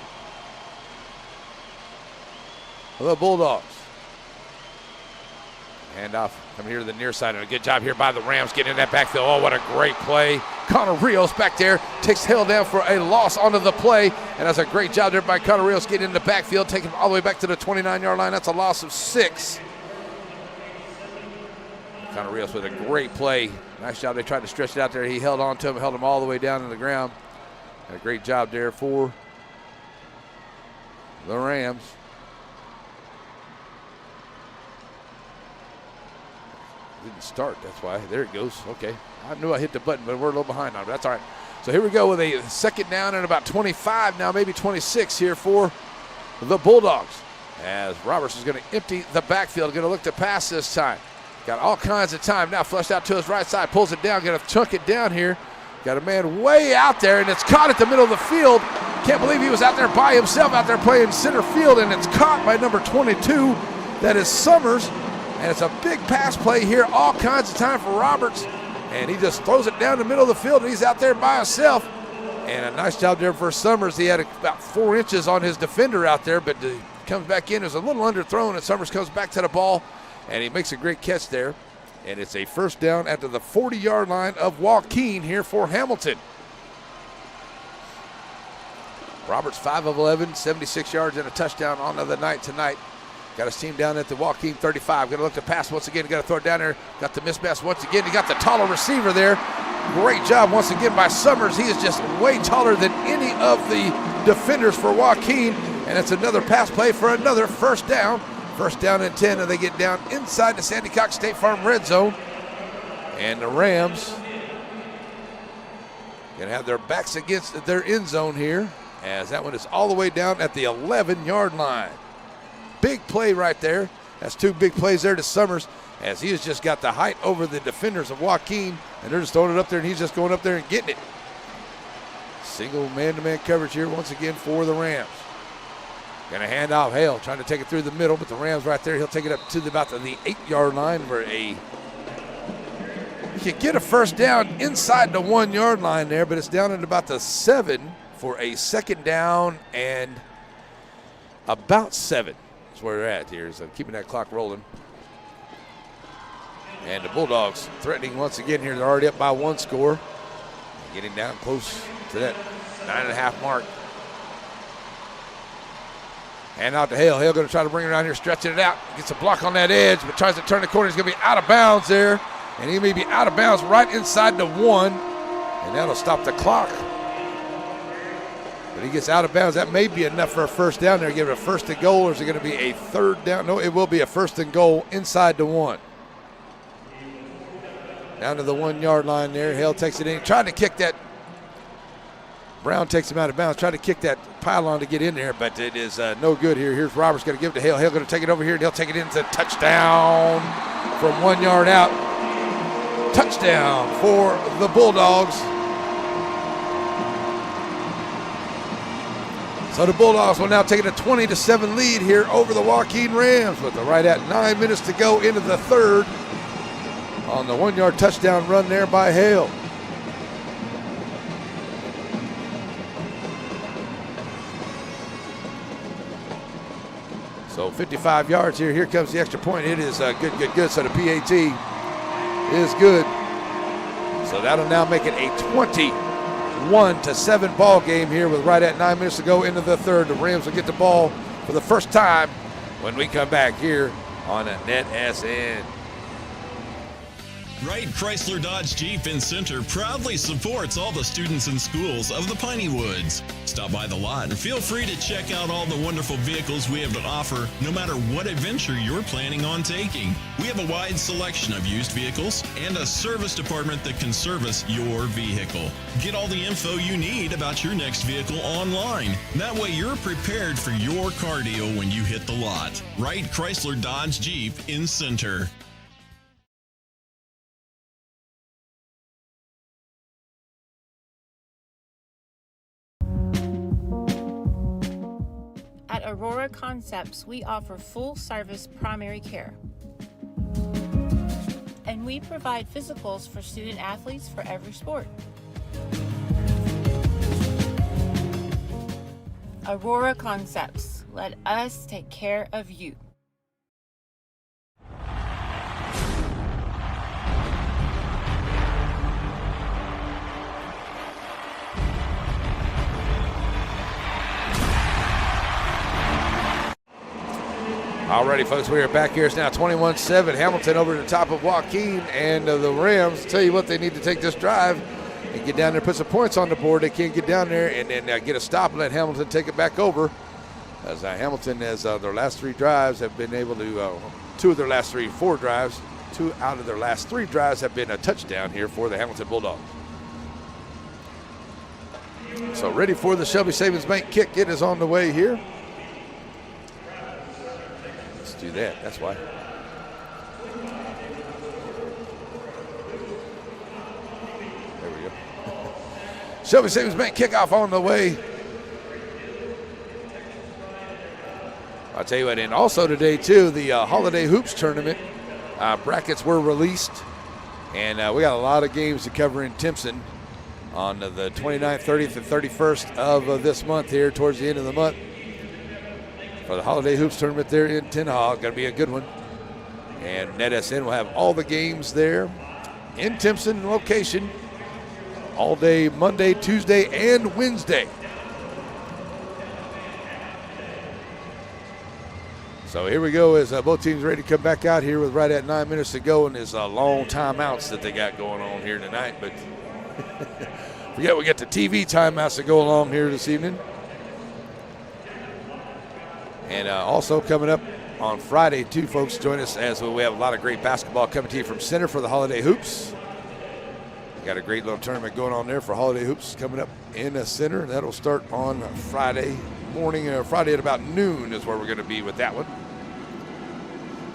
the Bulldogs. Handoff coming here to the near side, and a good job here by the Rams getting in that backfield. Oh, what a great play. Connor Rios back there takes Hale down for a loss onto the play, and that's a great job there by Connor Rios getting in the backfield, taking him all the way back to the 29-yard line. That's a loss of 6. Connor Rios with a great play. Nice job. They tried to stretch it out there. He held on to him, held him all the way down to the ground. And a great job there for the Rams. Didn't start, that's why. There it goes. Okay. I knew I hit the button, but we're a little behind on it. That's all right. So here we go with a second down and about 25 now, maybe 26 here for the Bulldogs. As Roberts is going to empty the backfield, going to look to pass this time. Got all kinds of time now, flushed out to his right side, pulls it down, going to chunk it down here. Got a man way out there, and it's caught at the middle of the field. Can't believe he was out there by himself, out there playing center field, and it's caught by number 22. That is Summers. And it's a big pass play here, all kinds of time for Roberts. And he just throws it down the middle of the field, and he's out there by himself. And a nice job there for Summers. He had about 4 inches on his defender out there, but he comes back in. It was a little underthrown, and Summers comes back to the ball, and he makes a great catch there. And it's a first down at the 40-yard line of Joaquin here for Hamilton. Roberts 5 of 11, 76 yards and a touchdown on the night tonight. Got his team down at the Joaquin 35. Going to look to pass once again. Got to throw it down there. Got the mispass once again. He got the taller receiver there. Great job once again by Summers. He is just way taller than any of the defenders for Joaquin. And it's another pass play for another first down. First down and 10, and they get down inside the Sandy Cox State Farm red zone. And the Rams going to have their backs against their end zone here, as that one is all the way down at the 11-yard line. Big play right there. That's 2 big plays there to Summers, as he has just got the height over the defenders of Joaquin, and they're just throwing it up there, and he's just going up there and getting it. Single man-to-man coverage here once again for the Rams. Going to hand off Hale, trying to take it through the middle, but the Rams right there. He'll take it up to about the 8-yard line where he can get a first down inside the 1-yard line there, but it's down at about the 7 for a second down and about 7. Where they're at here, so keeping that clock rolling. And the Bulldogs threatening once again here. They're already up by 1 score. Getting down close to that 9.5 mark. And out to Hale. Hale going to try to bring it around here, stretching it out. Gets a block on that edge, but tries to turn the corner. He's going to be out of bounds there. And he may be out of bounds right inside the 1. And that'll stop the clock. But he gets out of bounds. That may be enough for a first down there. Give it a first and goal, or is it going to be a third down? No, it will be a first and goal inside the 1. Down to the 1 yard line there. Hale takes it in. Trying to kick that. Brown takes him out of bounds. Trying to kick that pylon to get in there, but it is no good here. Here's Roberts going to give it to Hale. Hale going to take it over here, and he'll take it into touchdown from 1 yard out. Touchdown for the Bulldogs. So the Bulldogs will now take a 20-7 lead here over the Joaquin Rams with right at 9 minutes to go into the third on the 1 yard touchdown run there by Hale. So 55 yards here. Here comes the extra point. It is good. So the PAT is good. So that'll now make it a 21-7 ball game here with right at 9 minutes to go into the third. The Rams will get the ball for the first time when we come back here on NETSN. Wright Chrysler Dodge Jeep in Center proudly supports all the students and schools of the Piney Woods. Stop by the lot and feel free to check out all the wonderful vehicles we have to offer, no matter what adventure you're planning on taking. We have a wide selection of used vehicles and a service department that can service your vehicle. Get all the info you need about your next vehicle online. That way you're prepared for your cardio when you hit the lot. Wright Chrysler Dodge Jeep in Center. At Aurora Concepts, we offer full-service primary care. And we provide physicals for student athletes for every sport. Aurora Concepts, let us take care of you. Alrighty, folks, we are back here. It's now 21-7. Hamilton over to the top of Joaquin, and the Rams, tell you what, they need to take this drive and get down there, put some points on the board. They can't get down there and then get a stop and let Hamilton take it back over. As Hamilton, as their last 3 drives have been able to, 2 of their last 4 drives, 2 out of their last 3 drives have been a touchdown here for the Hamilton Bulldogs. So ready for the Shelby Savings Bank kick. It is on the way here. Do that, that's why. There we go. Shelby Savings Bank kickoff on the way. I'll tell you what, and also today too, the Holiday Hoops Tournament brackets were released, and we got a lot of games to cover in Timpson on the 29th, 30th, and 31st of this month here towards the end of the month. For the Holiday Hoops Tournament there in Tenhog. Going to be a good one. And NETSN will have all the games there in Timpson location all day Monday, Tuesday, and Wednesday. So here we go as both teams ready to come back out here with right at 9 minutes to go, and there's long timeouts that they got going on here tonight. But forget we got the TV timeouts that go along here this evening. And also coming up on Friday, too, folks, join us as we have a lot of great basketball coming to you from Center for the Holiday Hoops. We got a great little tournament going on there for Holiday Hoops coming up in the Center. That'll start on Friday morning, Friday at about noon is where we're going to be with that one.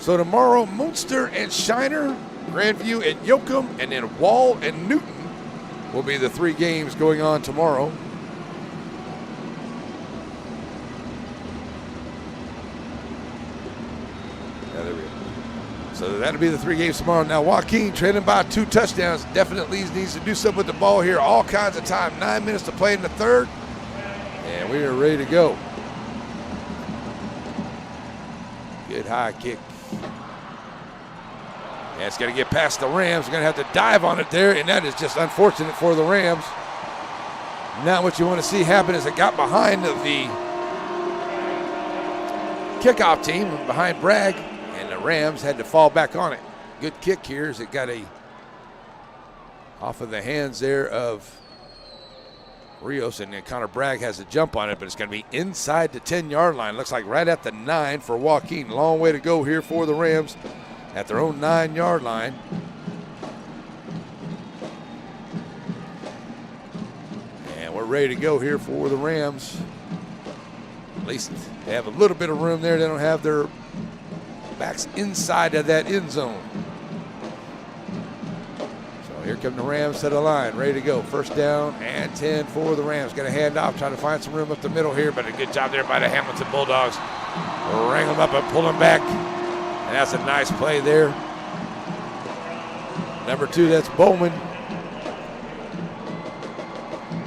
So tomorrow, Munster and Shiner, Grandview and Yoakum, and then Wall and Newton will be the 3 games going on tomorrow. So that'll be the 3 games tomorrow. Now Joaquin trailing by 2 touchdowns. Definitely needs to do something with the ball here. All kinds of time. 9 minutes to play in the third. And we are ready to go. Good high kick. And it's going to get past the Rams. Going to have to dive on it there. And that is just unfortunate for the Rams. Now what you want to see happen is it got behind the kickoff team behind Bragg, and the Rams had to fall back on it. Good kick here as it got off of the hands there of Rios, and then Connor Bragg has a jump on it, but it's going to be inside the 10-yard line. Looks like right at the 9 for Joaquin. Long way to go here for the Rams at their own 9-yard line. And we're ready to go here for the Rams. At least they have a little bit of room there. They don't have their backs inside of that end zone. Here come the Rams to the line, ready to go. First down and 10 for the Rams. Got a handoff, trying to find some room up the middle here, but a good job there by the Hamilton Bulldogs. Ring them up and pull them back. And that's a nice play there. Number 2, that's Bowman.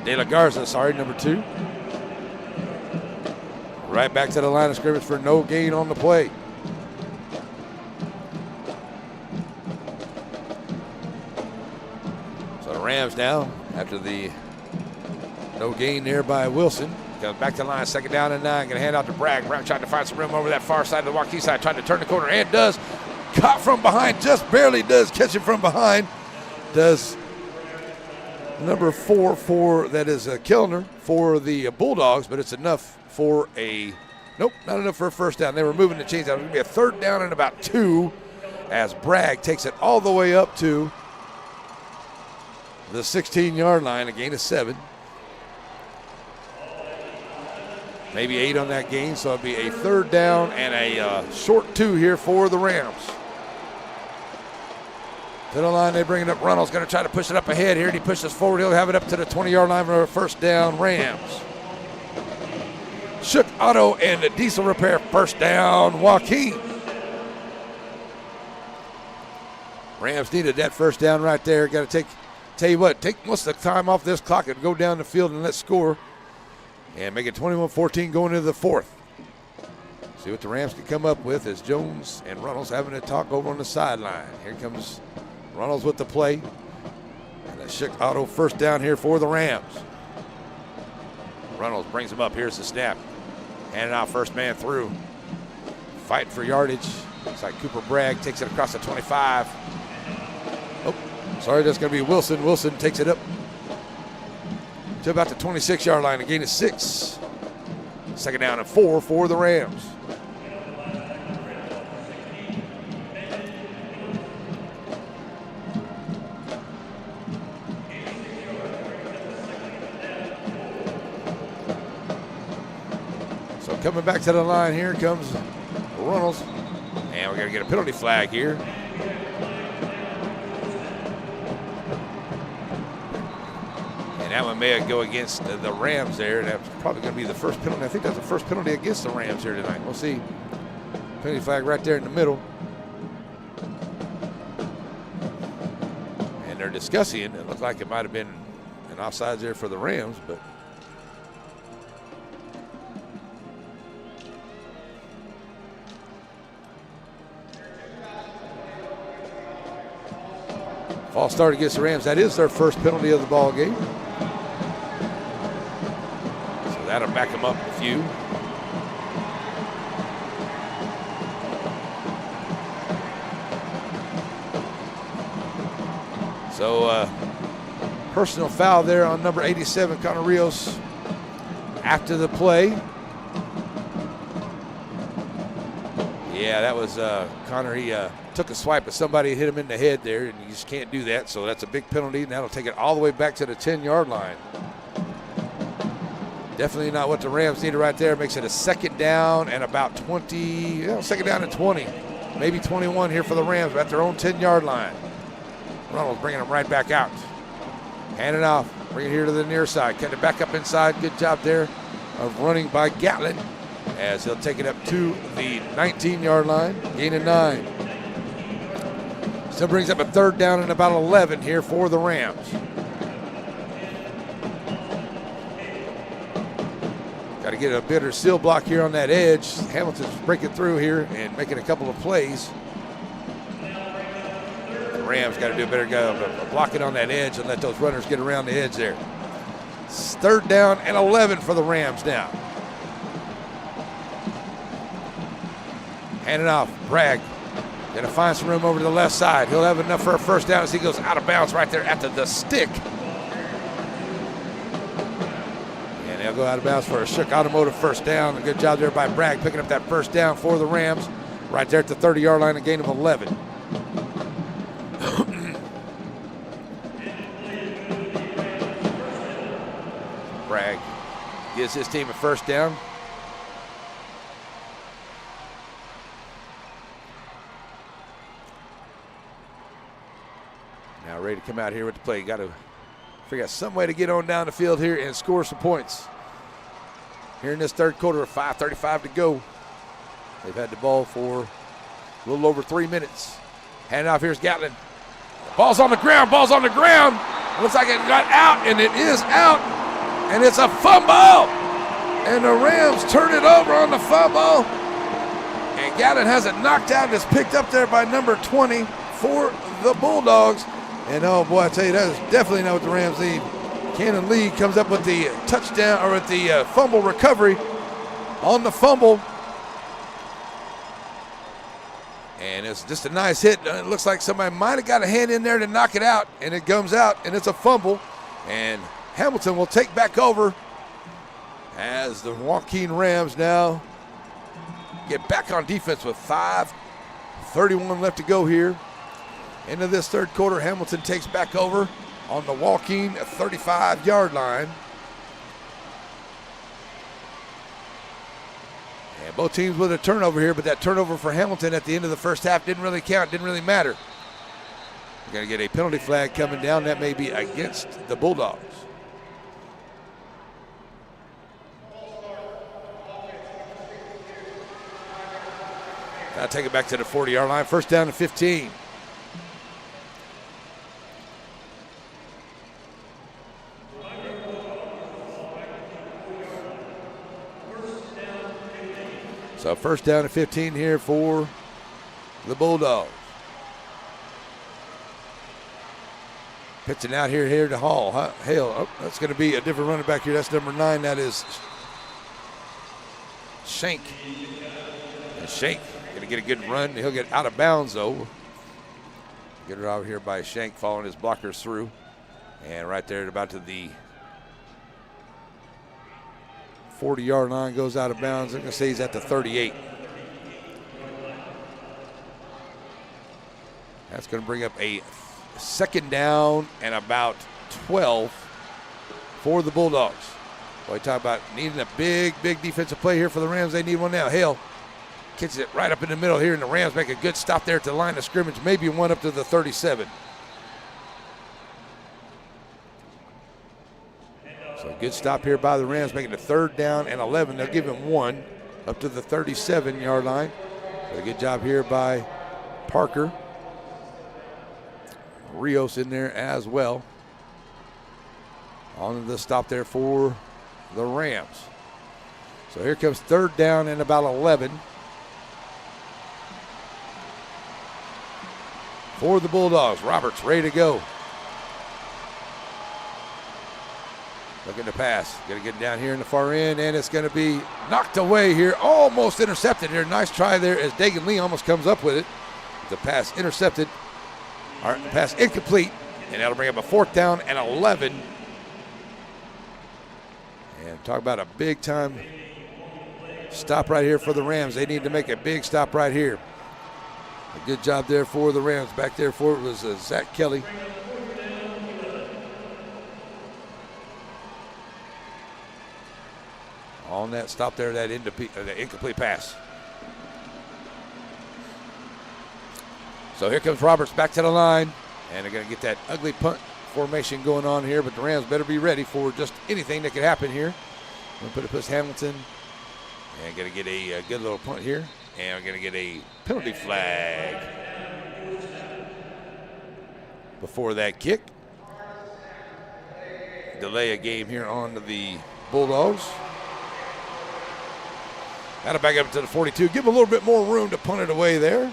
De La Garza, number 2. Right back to the line of scrimmage for no gain on the play. Rams now, after the no gain there by Wilson, comes back to the line, second down and 9, going to hand out to Bragg. Bragg trying to find some room over that far side of the Joaquin side, trying to turn the corner, and does. Caught from behind, just barely does catch it from behind. Does number 4 that is Kellner for the Bulldogs, but it's enough for nope, not enough for a first down. They were moving the chains out. It's going to be a third down and about 2 as Bragg takes it all the way up to the 16-yard line, a gain of 7. Maybe 8 on that gain, so it'll be a third down and a short 2 here for the Rams. To the line, they bring it up. Runnels going to try to push it up ahead here, and he pushes forward. He'll have it up to the 20-yard line for a first down, Rams. Shook Auto and the Diesel Repair, first down, Joaquin. Rams needed that first down right there. Got to tell you what, take most of the time off this clock and go down the field and let's score and make it 21-14 going into the 4th. See what the Rams can come up with as Jones and Runnels having a talk over on the sideline. Here comes Runnels with the play. And a Shook Auto first down here for the Rams. Runnels brings him up. Here's the snap. Handing out first man through. Fighting for yardage. Looks like Cooper Bragg takes it across the 25. Sorry, that's going to be Wilson. Wilson takes it up to about the 26-yard line. A gain of 6. Second down and 4 for the Rams. So coming back to the line, here comes Runnels. And we're going to get a penalty flag here. And that one may go against the Rams there. That's probably going to be the first penalty. I think that's the first penalty against the Rams here tonight. We'll see. Penalty flag right there in the middle. And they're discussing it. It looked like it might have been an offsides there for the Rams, but false start against the Rams. That is their first penalty of the ball game. So that'll back them up a few. So personal foul there on number 87, Connor Rios, after the play. Yeah, that was Connor. He took a swipe at somebody, hit him in the head there, and you just can't do that. So that's a big penalty, and that'll take it all the way back to the 10-yard line. Definitely not what the Rams needed right there. Makes it a second down and about 20, second down and 20, maybe 21 here for the Rams at their own 10-yard line. Ronald's bringing them right back out. Hand it off, bring it here to the near side. Cut it back up inside. Good job there of running by Gatlin as he'll take it up to the 19-yard line, gain of 9. Still brings up a third down and about 11 here for the Rams. Got to get a better seal block here on that edge. Hamilton's breaking through here and making a couple of plays. The Rams got to do a better job of blocking on that edge and let those runners get around the edge there. It's third down and 11 for the Rams now. Hand it off. Bragg gonna find some room over to the left side. He'll have enough for a first down as he goes out of bounds right there at the stick. And he'll go out of bounds for a Shook Automotive first down. A good job there by Bragg picking up that first down for the Rams right there at the 30-yard line, a gain of 11. Bragg gives his team a first down. Now ready to come out here with the play. Got to figure out some way to get on down the field here and score some points. Here in this third quarter, 5:35 to go. They've had the ball for a little over 3 minutes. Hand off, here's Gatlin. Ball's on the ground, ball's on the ground. Looks like it got out, and it is out. And it's a fumble. And the Rams turn it over on the fumble. And Gatlin has it knocked out and it's picked up there by number 20 for the Bulldogs. And oh boy, I tell you, that is definitely not what the Rams need. Cannon Lee comes up with the touchdown, or with the fumble recovery on the fumble. And it's just a nice hit. It looks like somebody might have got a hand in there to knock it out, and it comes out, and it's a fumble. And Hamilton will take back over as the Joaquin Rams now get back on defense with 5:31 left to go here. Into this third quarter, Hamilton takes back over on the Joaquin 35-yard line. And both teams with a turnover here, but that turnover for Hamilton at the end of the first half didn't really count, didn't really matter. We're going to get a penalty flag coming down. That may be against the Bulldogs. Now take it back to the 40-yard line. First down to 15. So first down to 15 here for the Bulldogs. Pitching out here to Hall. Hale, oh, that's going to be a different running back here. That's number 9. That is Shank. And Shank going to get a good run. He'll get out of bounds, though. Get it out here by Shank, following his blockers through. And right there at about to the 40-yard line, goes out of bounds. I'm going to say he's at the 38. That's going to bring up a second down and about 12 for the Bulldogs. Boy, talk about needing a big defensive play here for the Rams. They need one now. Hale kicks it right up in the middle here, and the Rams make a good stop there at the line of scrimmage, maybe one up to the 37. So good stop here by the Rams, making the third down and 11. They'll give him one up to the 37-yard line. But a good job here by Parker. Rios in there as well. On the stop there for the Rams. So here comes third down and about 11 for the Bulldogs. Roberts ready to go. Looking to pass. Going to get down here in the far end, and it's going to be knocked away here. Almost intercepted here. Nice try there as Dagan Lee almost comes up with it. The pass intercepted. All right, the pass incomplete, and that'll bring up a fourth down and 11. And talk about a big-time stop right here for the Rams. They need to make a big stop right here. A good job there for the Rams. Back there for it was Zach Kelly. On that stop there, that incomplete pass. So here comes Roberts back to the line, and they're going to get that ugly punt formation going on here, but the Rams better be ready for just anything that could happen here. Going to put it past Hamilton, and going to get a good little punt here, and we're going to get a penalty flag before that kick. Delay a game here on the Bulldogs. That'll back up to the 42. Give them a little bit more room to punt it away there.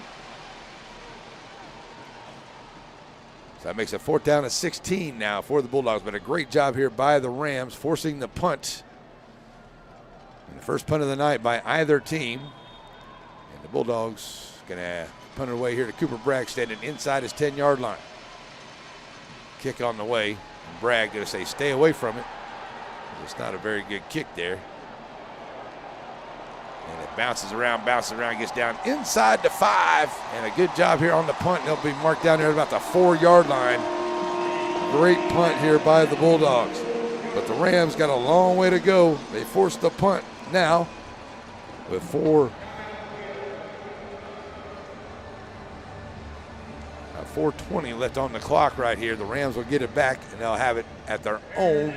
So that makes it fourth down and 16 now for the Bulldogs. But a great job here by the Rams, forcing the punt. And the first punt of the night by either team. And The Bulldogs going to punt it away here to Cooper Bragg, standing inside his 10-yard line. Kick on the way. And Bragg going to say stay away from it. It's not a very good kick there. And it bounces around, gets down inside the 5. And a good job here on the punt. They'll be marked down there at about the 4-yard line. Great punt here by the Bulldogs. But the Rams got a long way to go. They forced the punt now with 4:20 left on the clock right here. The Rams will get it back, and they'll have it at their own.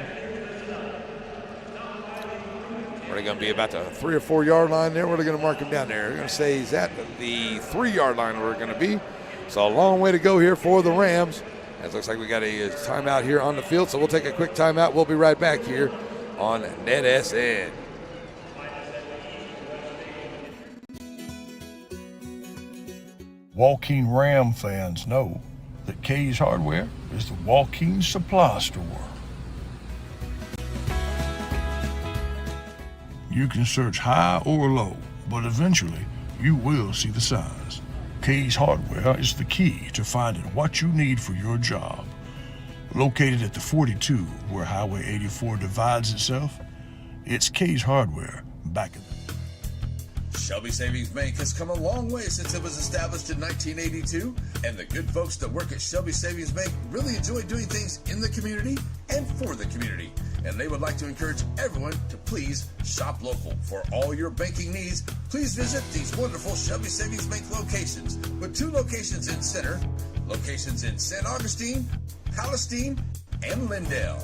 Are they going to be about the 3 or 4 yard line there? Where are they going to mark them down there? They're going to say, is that the 3 yard line where we're going to be? So a long way to go here for the Rams. It looks like we got a timeout here on the field, so we'll take a quick timeout. We'll be right back here on NETSN. Joaquin Ram fans know that K's Hardware is the Joaquin supply store. You can search high or low, but eventually you will see the signs. K's Hardware is the key to finding what you need for your job. Located at the 42 where Highway 84 divides itself, it's K's Hardware back in Shelby Savings Bank has come a long way since it was established in 1982, and the good folks that work at Shelby Savings Bank really enjoy doing things in the community and for the community. And they would like to encourage everyone to please shop local. For all your banking needs, please visit these wonderful Shelby Savings Bank locations, with 2 locations in Center, locations in St. Augustine, Palestine, and Lindale.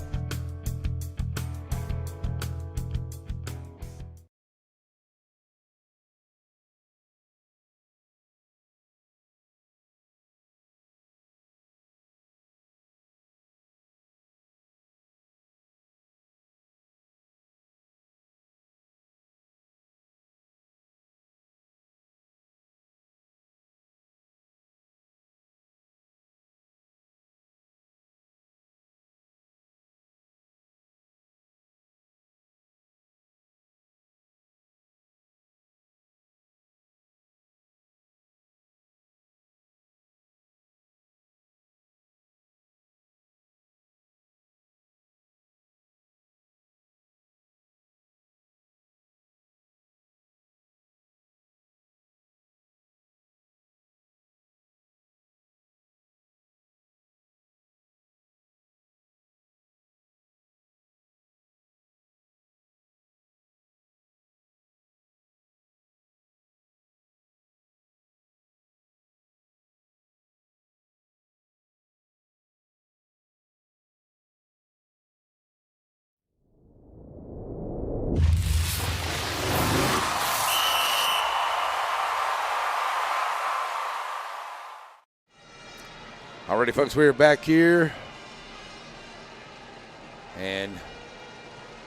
Alrighty, folks, we're back here. And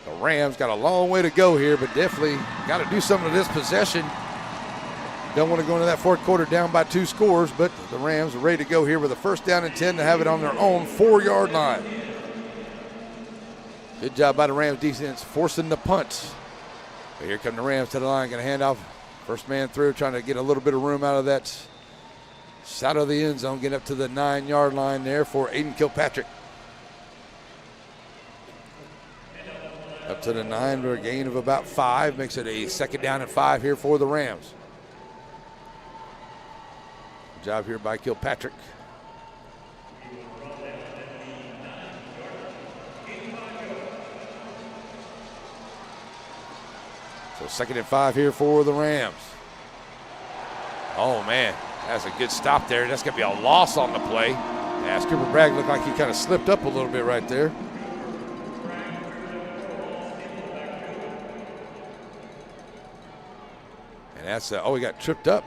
the Rams got a long way to go here, but definitely got to do something to this possession. Don't want to go into that fourth quarter down by 2 scores, but the Rams are ready to go here with a 1st down and 10 to have it on their own 4-yard line. Good job by the Rams defense forcing the punt. But here come the Rams to the line, going to hand off. First man through, trying to get a little bit of room out of that side of the end zone, get up to the 9-yard line there for Aiden Kilpatrick. Up to the 9 for a gain of about 5. Makes it a 2nd down and 5 here for the Rams. Good job here by Kilpatrick. So 2nd and 5 here for the Rams. Oh, man. That's a good stop there. That's going to be a loss on the play. As Cooper Bragg looked like he kind of slipped up a little bit right there. And that's, he got tripped up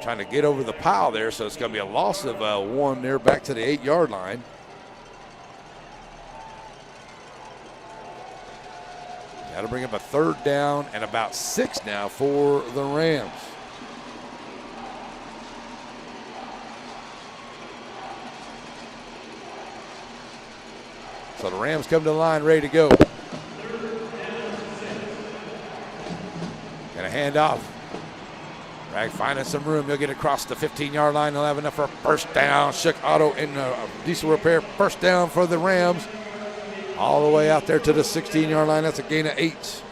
trying to get over the pile there. So it's going to be a loss of 1 there back to the 8-yard line. Got to bring up a 3rd down and about 6 now for the Rams. So the Rams come to the line ready to go. And a handoff. Bragg finding some room. He'll get across the 15-yard line. He'll have enough for a first down. Shook Auto in diesel repair. First down for the Rams. All the way out there to the 16-yard line. That's a gain of 8.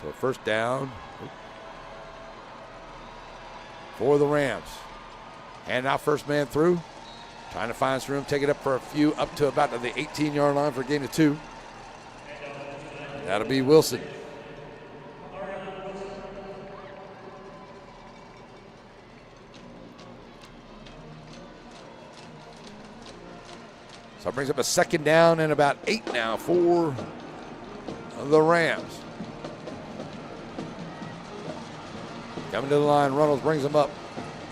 So first down for the Rams. And now first man through. Trying to find some room, take it up for a few, up to about the 18-yard line for a gain of 2. That'll be Wilson. So it brings up a second down and about 8 now for the Rams. Coming to the line, Reynolds brings him up.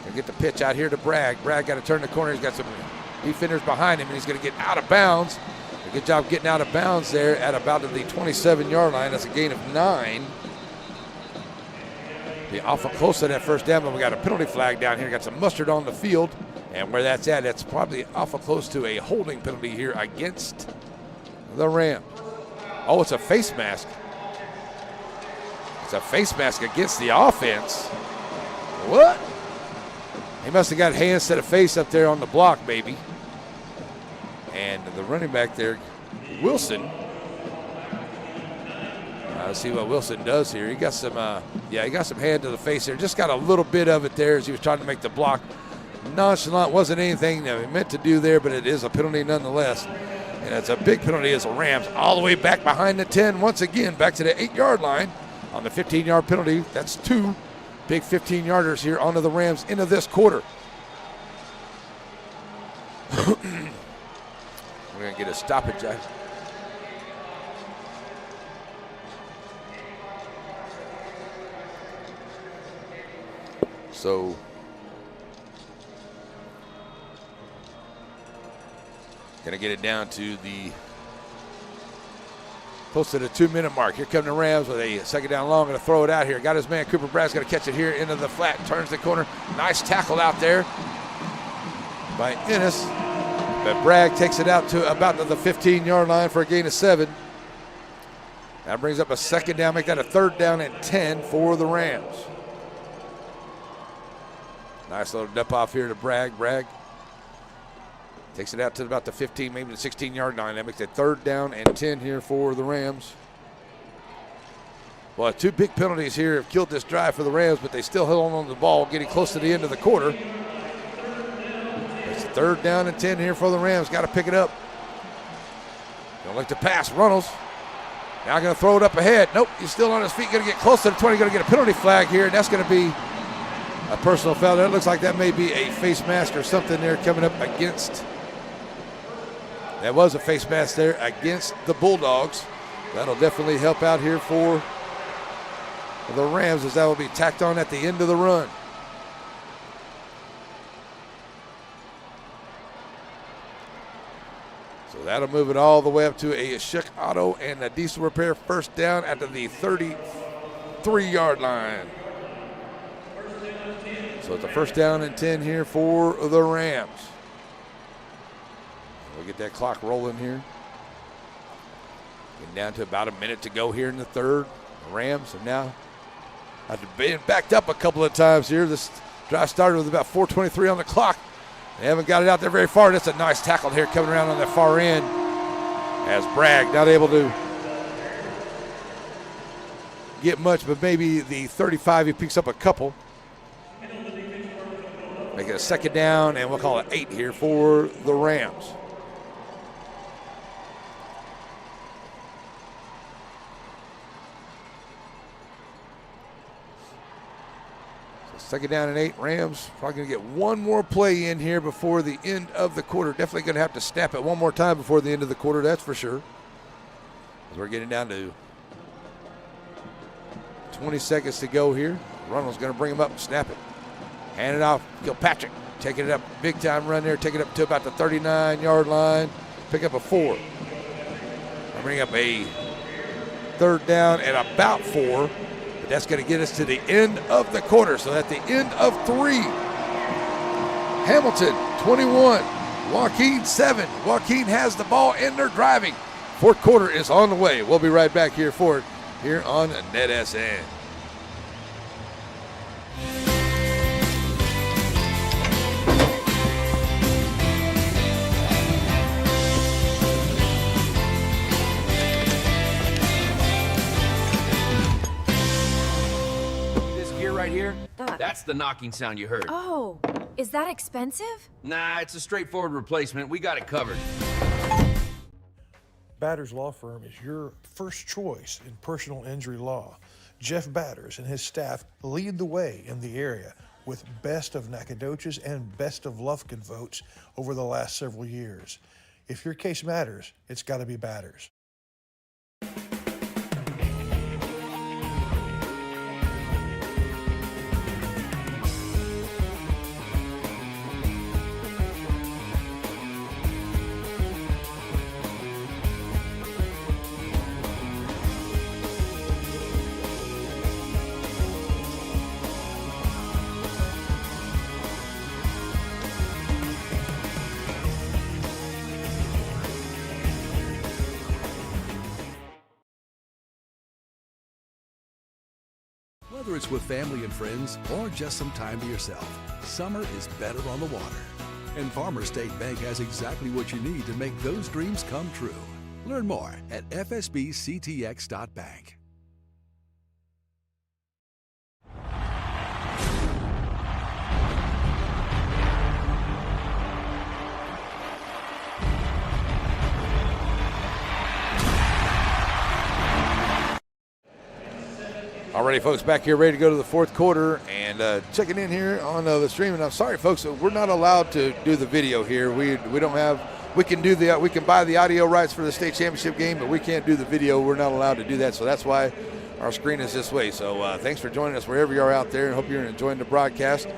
Gonna get the pitch out here to Bragg. Bragg got to turn the corner. He's got some defenders behind him, and he's going to get out of bounds. A good job getting out of bounds there at about the 27-yard line. That's a gain of 9. Be awful close to that first down, but we got a penalty flag down here. Got some mustard on the field, and where that's at, that's probably awful close to a holding penalty here against the Rams. Oh, it's a face mask. It's a face mask against the offense. What? He must have got hand instead of face up there on the block, maybe. And the running back there, Wilson. Let's see what Wilson does here. He got some, he got some hand to the face there. Just got a little bit of it there as he was trying to make the block. Nonchalant, wasn't anything that he meant to do there, but it is a penalty nonetheless. And it's a big penalty as the Rams all the way back behind the 10 once again, back to the 8-yard line on the 15-yard penalty. That's 2 big 15-yarders here onto the Rams into this quarter. We're going to get a stoppage. So going to get it down to the close to the 2-minute mark. Here come the Rams with a second down long. Going to throw it out here. Got his man Cooper Bragg's going to catch it here into the flat. Turns the corner. Nice tackle out there by Ennis. But Bragg takes it out to about the 15-yard line for a gain of 7. That brings up a second down. Make that a 3rd down and 10 for the Rams. Nice little dump off here to Bragg. Bragg takes it out to about the 15, maybe the 16-yard line. That makes it 3rd down and 10 here for the Rams. Well, 2 big penalties here have killed this drive for the Rams, but they still held on to the ball, getting close to the end of the quarter. It's 3rd down and 10 here for the Rams. Got to pick it up. Don't like to pass. Runnels. Now going to throw it up ahead. Nope, he's still on his feet. Going to get close to the 20. Going to get a penalty flag here, and that's going to be a personal foul. That looks like that may be a face mask or something there coming up against. That was a face mask there against the Bulldogs. That'll definitely help out here for the Rams, as that will be tacked on at the end of the run. So that'll move it all the way up to a Shook Auto and a diesel repair first down at the 33-yard line. So it's a 1st down and 10 here for the Rams. We'll get that clock rolling here. Getting down to about a minute to go here in the 3rd. The Rams have now been backed up a couple of times here. This drive started with about 4:23 on the clock. They haven't got it out there very far. That's a nice tackle here coming around on that far end as Bragg not able to get much, but maybe the 35 he picks up a couple. Make it a 2nd down, and we'll call it 8 here for the Rams. So 2nd down and 8. Rams probably going to get one more play in here before the end of the quarter. Definitely going to have to snap it one more time before the end of the quarter, that's for sure. As we're getting down to 20 seconds to go here. Ronald's going to bring him up and snap it. Hand it off, Kilpatrick, taking it up, big time run there, taking it up to about the 39-yard line, pick up a 4. I'll bring up a 3rd down and about 4. That's going to get us to the end of the quarter. So at the end of 3, Hamilton 21, Joaquin 7. Joaquin has the ball and they're driving. Fourth quarter is on the way. We'll be right back here for it here on NETSN. This gear right here, that's the knocking sound you heard. Oh, is that expensive? Nah, it's a straightforward replacement. We got it covered. Batters Law Firm is your first choice in personal injury law. Jeff Batters and his staff lead the way in the area with best of Nacogdoches and best of Lufkin votes over the last several years. If your case matters, it's got to be Batters. Whether it's with family and friends or just some time to yourself, summer is better on the water. And Farmers State Bank has exactly what you need to make those dreams come true. Learn more at fsbctx.bank. Alrighty, folks, back here ready to go to the fourth quarter and checking in here on the stream. And I'm sorry, folks, we're not allowed to do the video here. We don't have. We can buy the audio rights for the state championship game, but we can't do the video. We're not allowed to do that, so that's why our screen is this way. So thanks for joining us wherever you are out there, and hope you're enjoying the broadcast.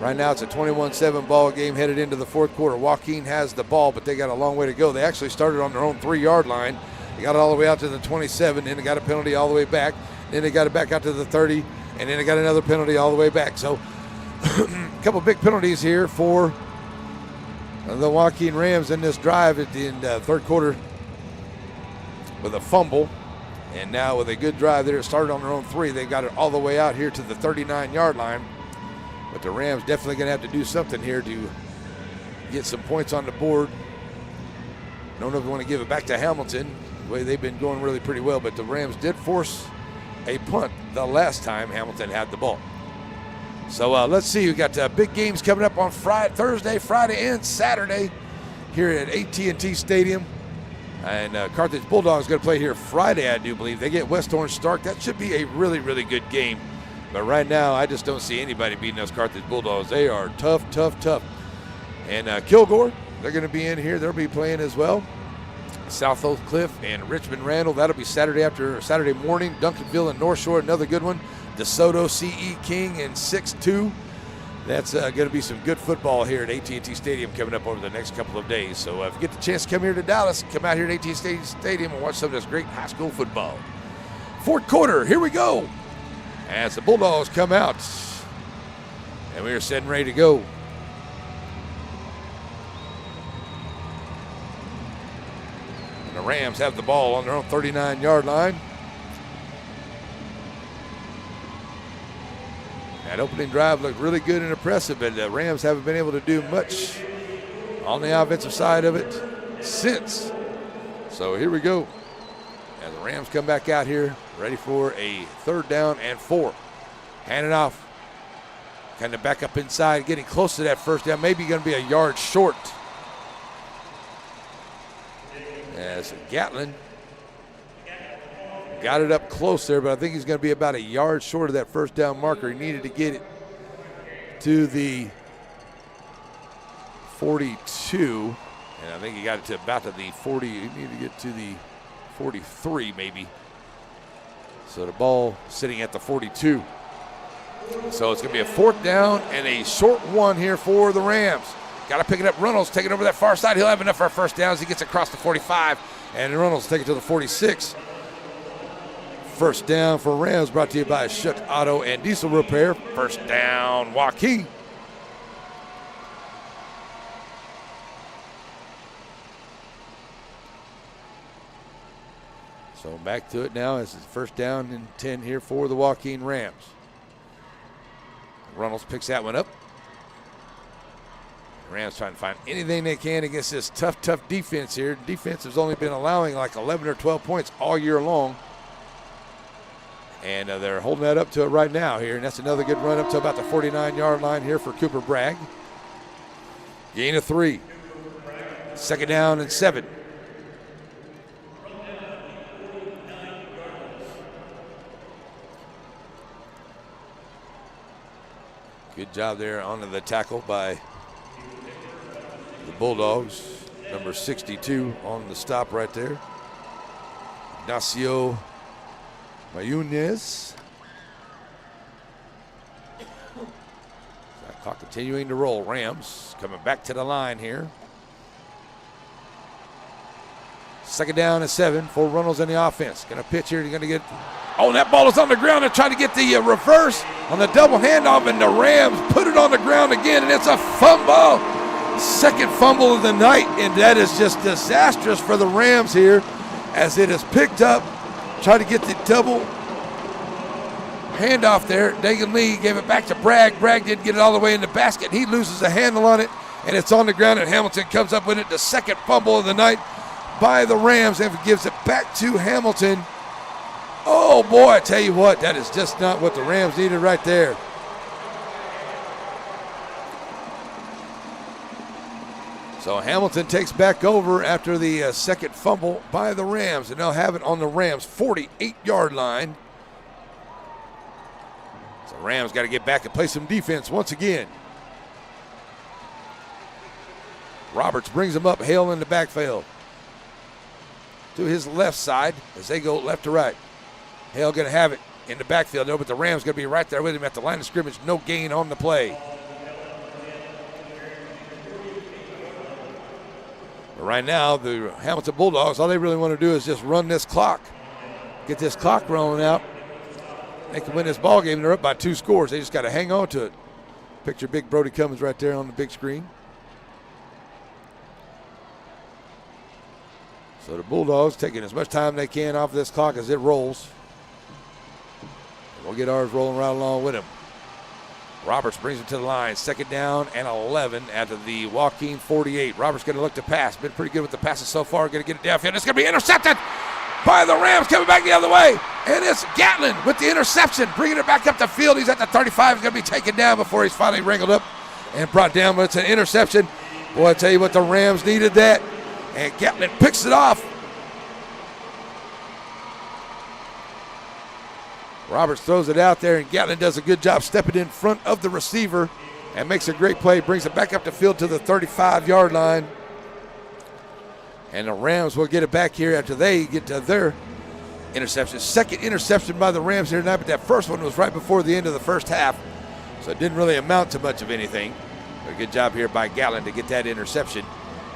Right now, it's a 21-7 ball game headed into the fourth quarter. Joaquin has the ball, but they got a long way to go. They actually started on their own 3-yard line. They got it all the way out to the 27, then they got a penalty all the way back. Then they got it back out to the 30, and then they got another penalty all the way back. So a couple big penalties here for the Joaquin Rams in this drive at the third quarter with a fumble. And now with a good drive there, it started on their own 3. They got it all the way out here to the 39-yard line. But the Rams definitely going to have to do something here to get some points on the board. I don't know if we want to give it back to Hamilton. The way they've been going really pretty well, but the Rams did force a punt the last time Hamilton had the ball. So let's see. We got big games coming up on Thursday, Friday, and Saturday here at AT&T Stadium. And Carthage Bulldogs going to play here Friday, I do believe. They get West Orange Stark. That should be a really, really good game. But right now, I just don't see anybody beating those Carthage Bulldogs. They are tough, tough, tough. And Kilgore, they're going to be in here. They'll be playing as well. South Oak Cliff and Richmond Randall. That'll be Saturday morning. Duncanville and North Shore, another good one. DeSoto, C.E. King, and 6-2. That's going to be some good football here at AT&T Stadium coming up over the next couple of days. So if you get the chance to come here to Dallas, come out here at AT&T Stadium and watch some of this great high school football. Fourth quarter, here we go. As the Bulldogs come out. And we are setting ready to go. The Rams have the ball on their own 39-yard line. That opening drive looked really good and impressive, but the Rams haven't been able to do much on the offensive side of it since. So here we go. As the Rams come back out here, ready for a 3rd down and 4. Hand it off. Kind of back up inside, getting close to that first down. Maybe going to be a yard short. As Gatlin got it up close there, but I think he's going to be about a yard short of that first down marker. He needed to get it to the 42, and I think he got it to about to the 40. He needed to get to the 43 maybe. So the ball sitting at the 42. So it's going to be a 4th down and a short one here for the Rams. Got to pick it up. Reynolds taking over that far side. He'll have enough for a first down as he gets across the 45. And Reynolds take it to the 46. first down for Rams, brought to you by Shuck Auto and Diesel Repair. First down, Joaquin. So back to it now as it's first down and 10 here for the Joaquin Rams. Reynolds picks that one up. Rams trying to find anything they can against this tough defense here. Defense has only been allowing like 11 or 12 points all year long. And they're holding that up to it right now here. And that's another good run up to about the 49-yard line here for Cooper Bragg. Gain of 3. Second down and 7. Good job there onto the tackle by the Bulldogs. Number 62 on the stop right there. Ignacio Mayunez. That clock continuing to roll. Rams coming back to the line here. Second down and 7 for Reynolds in the offense. Going to pitch here. He's going to get. Oh, and that ball is on the ground. They're trying to get the reverse on the double handoff, and the Rams put it on the ground again, and it's a fumble. Second fumble of the night, and that is just disastrous for the Rams here as it is picked up. Tried to get the double handoff there. Dagan Lee gave it back to Bragg. Bragg didn't get it all the way in the basket. He loses a handle on it, and it's on the ground, and Hamilton comes up with it. The second fumble of the night by the Rams, and gives it back to Hamilton. Oh, boy, I tell you what, that is just not what the Rams needed right there. So Hamilton takes back over after the second fumble by the Rams, and they'll have it on the Rams' 48-yard line. So Rams got to get back and play some defense once again. Roberts brings him up, Hale in the backfield to his left side as they go left to right. Hale going to have it in the backfield, but the Rams going to be right there with him at the line of scrimmage. No gain on the play. But right now, the Hamilton Bulldogs, all they really want to do is just run this clock. Get this clock rolling out. They can win this ball game. They're up by 2 scores. They just got to hang on to it. Picture big Brody Cummins right there on the big screen. So the Bulldogs taking as much time they can off this clock as it rolls. We'll get ours rolling right along with him. Roberts brings it to the line. Second down and 11 after the Joaquin 48. Roberts going to look to pass. Been pretty good with the passes so far. Going to get it downfield. It's going to be intercepted by the Rams, coming back the other way. And it's Gatlin with the interception, bringing it back up the field. He's at the 35. He's going to be taken down before he's finally wrangled up and brought down. But it's an interception. Boy, I tell you what, the Rams needed that. And Gatlin picks it off. Roberts throws it out there, and Gatlin does a good job stepping in front of the receiver and makes a great play, brings it back up the field to the 35-yard line. And the Rams will get it back here after they get to their interception. Second interception by the Rams here tonight, but that first one was right before the end of the first half, so it didn't really amount to much of anything. But a good job here by Gatlin to get that interception.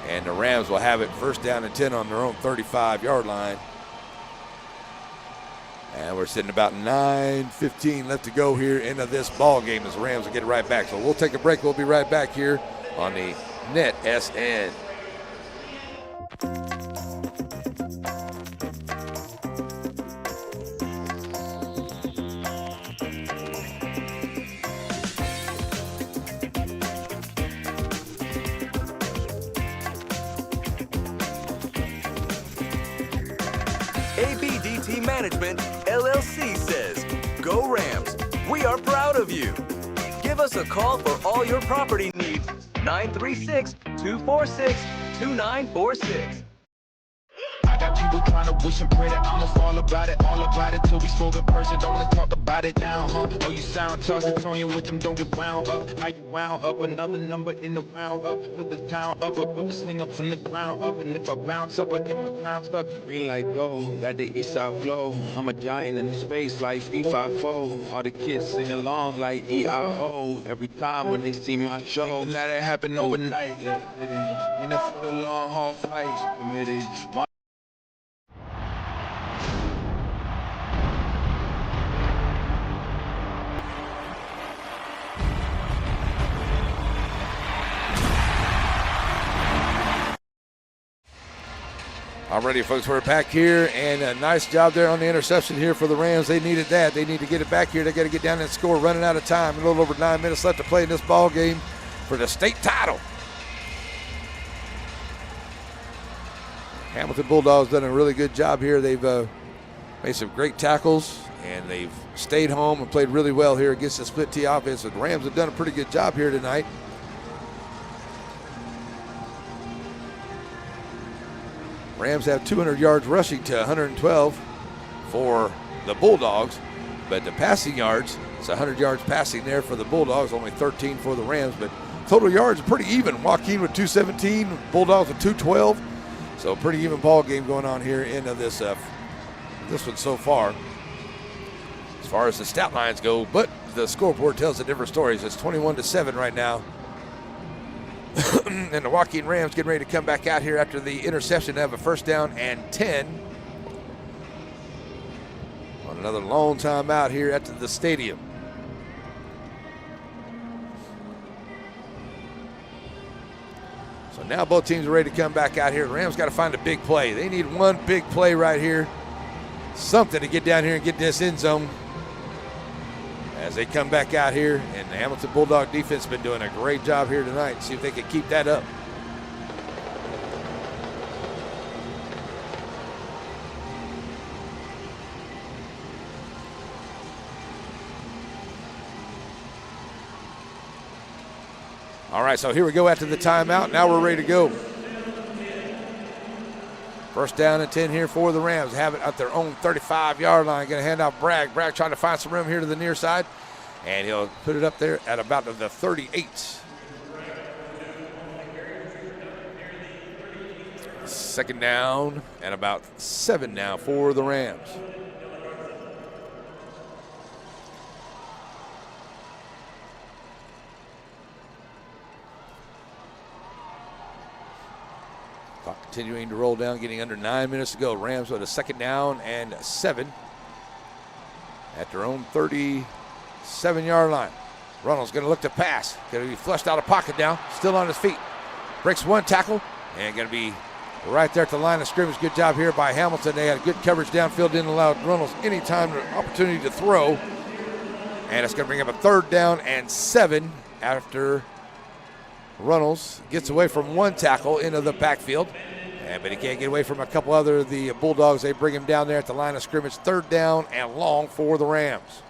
And the Rams will have it first down and 10 on their own 35-yard line. And we're sitting about 9:15 left to go here into this ball game as the Rams will get it right back. So we'll take a break. We'll be right back here on the NETSN. ABDT Management, LLC says, Go Rams, we are proud of you. Give us a call for all your property needs, 936-246-2946. I got people trying to wish and pray that I'ma fall about it, all about it till we spoke in person. Don't wanna talk about it now, huh? Oh, you sound tough, on you with them, don't get wound up. How you wound up? Another number in the round up. Put the town up, put the sling up from the ground up. And if I bounce up, I get my bounce up. Green light go, got the east side flow. I'm a giant in space like E54. All the kids sing along like E-I-O. Every time when they see my show, now that happened overnight. And for the long haul flights committed. Alrighty, folks, we're back here, and a nice job there on the interception here for the Rams. They needed that. They need to get it back here. They got to get down and score. Running out of time. A little over 9 minutes left to play in this ball game for the state title. Hamilton Bulldogs done a really good job here. They've made some great tackles, and they've stayed home and played really well here against the split T offense. The Rams have done a pretty good job here tonight. Rams have 200 yards rushing to 112 for the Bulldogs, but the passing yards, it's 100 yards passing there for the Bulldogs, only 13 for the Rams, but total yards are pretty even. Joaquin with 217, Bulldogs with 212, so pretty even ball game going on here in this one so far. As far as the stat lines go, but the scoreboard tells a different story. It's 21-7 right now. And the Joaquin Rams getting ready to come back out here after the interception to have a first down and 10. On another long time out here at the stadium. So now both teams are ready to come back out here. The Rams got to find a big play. They need one big play right here. Something to get down here and get this end zone. As they come back out here, and the Hamilton Bulldog defense has been doing a great job here tonight. See if they can keep that up. All right, so here we go after the timeout. Now we're ready to go. First down and 10 here for the Rams. Have it at their own 35-yard line. Going to hand off Bragg. Bragg trying to find some room here to the near side. And he'll put it up there at about the 38. Second down and about 7 now for the Rams. Clock continuing to roll down, getting under 9 minutes to go. Rams with a second down and 7 at their own 37-yard line. Runnels going to look to pass. Going to be flushed out of pocket now. Still on his feet. Breaks one tackle and going to be right there at the line of scrimmage. Good job here by Hamilton. They had good coverage downfield. Didn't allow Runnels any time or opportunity to throw. And it's going to bring up a third down and 7 after Runnels gets away from one tackle into the backfield. But he can't get away from a couple other of the Bulldogs. They bring him down there at the line of scrimmage. Third down and long for the Rams.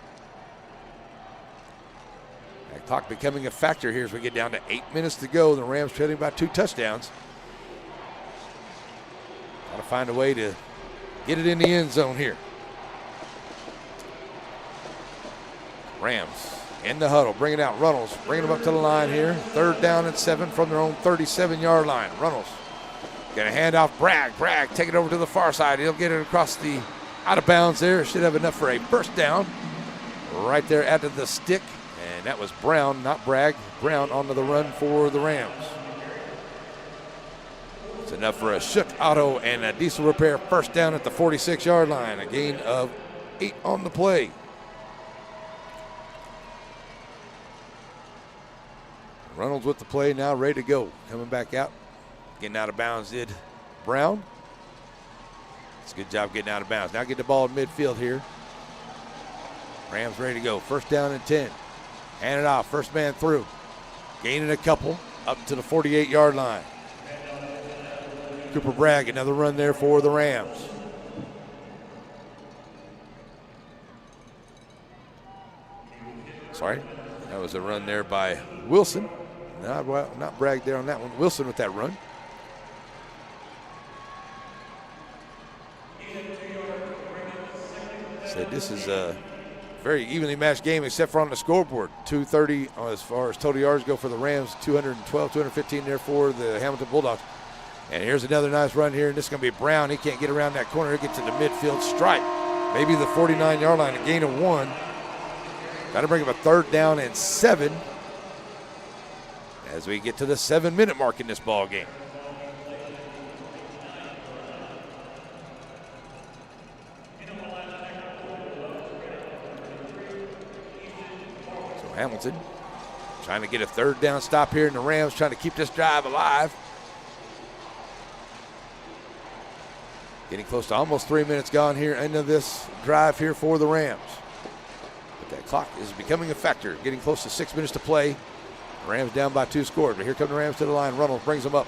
That clock becoming a factor here as we get down to 8 minutes to go. The Rams trailing by 2 touchdowns. Got to find a way to get it in the end zone here. Rams in the huddle, bringing out Runnels, bringing them up to the line here. Third down and 7 from their own 37-yard line. Runnels going to hand off Bragg. Bragg take it over to the far side. He'll get it across the out of bounds there. Should have enough for a first down. Right there at the stick. And that was Brown, not Bragg. Brown onto the run for the Rams. It's enough for a Shook Auto and a Diesel Repair first down at the 46-yard line. A gain of 8 on the play. Reynolds with the play now, ready to go. Coming back out. Getting out of bounds did Brown. It's a good job getting out of bounds. Now get the ball in midfield here. Rams ready to go. First down and 10. Hand it off. First man through. Gaining a couple up to the 48-yard line. Cooper Bragg, another run there for the Rams. Sorry, that was a run there by Wilson. Not Bragg there on that one. Wilson with that run. Said this is a very evenly matched game except for on the scoreboard. 230 as far as total yards go for the Rams. 212, 215 there for the Hamilton Bulldogs. And here's another nice run here, and this is going to be Brown. He can't get around that corner. He'll get to the midfield stripe. Maybe the 49-yard line, a gain of 1. Got to bring up a third down and 7 as we get to the 7-minute mark in this ball game. So Hamilton trying to get a third down stop here, and the Rams trying to keep this drive alive. Getting close to almost 3 minutes gone here into this drive here for the Rams. But that clock is becoming a factor. Getting close to 6 minutes to play. Rams down by 2 scores. But here come the Rams to the line. Reynolds brings them up.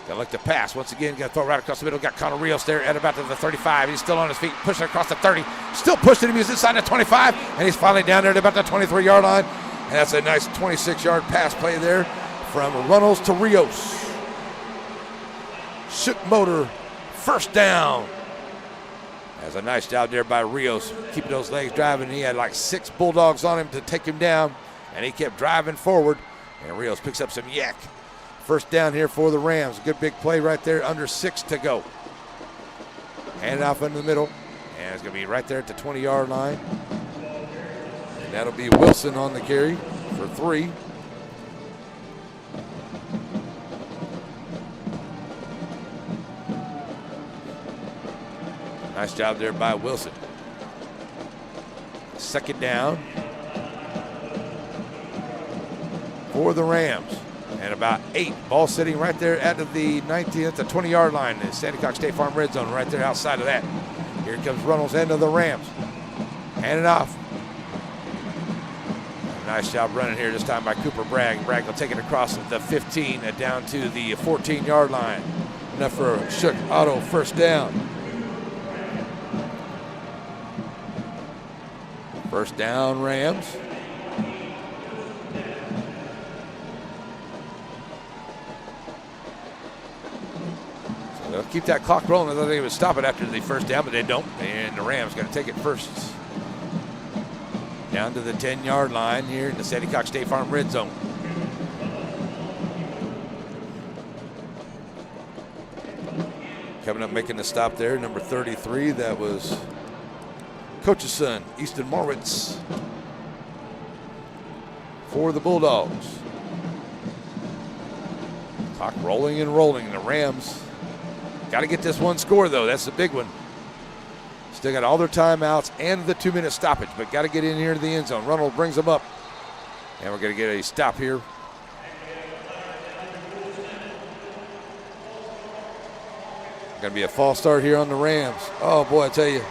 Gonna look to pass. Once again, gonna throw right across the middle. Got Connor Rios there at about to the 35. He's still on his feet, pushing across the 30. Still pushing him. He's inside the 25. And he's finally down there at about the 23-yard line. And that's a nice 26-yard pass play there from Reynolds to Rios. Shook motor. First down. That's a nice job there by Rios, keeping those legs driving. He had like 6 Bulldogs on him to take him down, and he kept driving forward, and Rios picks up some yak. First down here for the Rams. Good big play right there, under 6 to go. Hand it off into the middle, and it's going to be right there at the 20-yard line. And that'll be Wilson on the carry for 3. Nice job there by Wilson. Second down for the Rams. And about 8. Ball sitting right there at the 19th, the 20-yard line. The Sandy Cox State Farm red zone right there outside of that. Here comes Reynolds into the Rams. Hand it off. Nice job running here this time by Cooper Bragg. Bragg will take it across the 15 down to the 14-yard line. Enough for a Shook Auto first down. First down, Rams. So they'll keep that clock rolling. I thought they would stop it after the first down, but they don't. And the Rams got to take it first. Down to the 10-yard line here in the Sandy Cox State Farm red zone. Coming up making the stop there, number 33. That was Coach's son, Easton Morwitz, for the Bulldogs. Clock rolling and rolling. The Rams got to get this one score, though. That's the big one. Still got all their timeouts and the 2-minute stoppage, but got to get in here to the end zone. Reynolds brings them up, and we're going to get a stop here. Going to be a false start here on the Rams. Oh, boy, I tell you.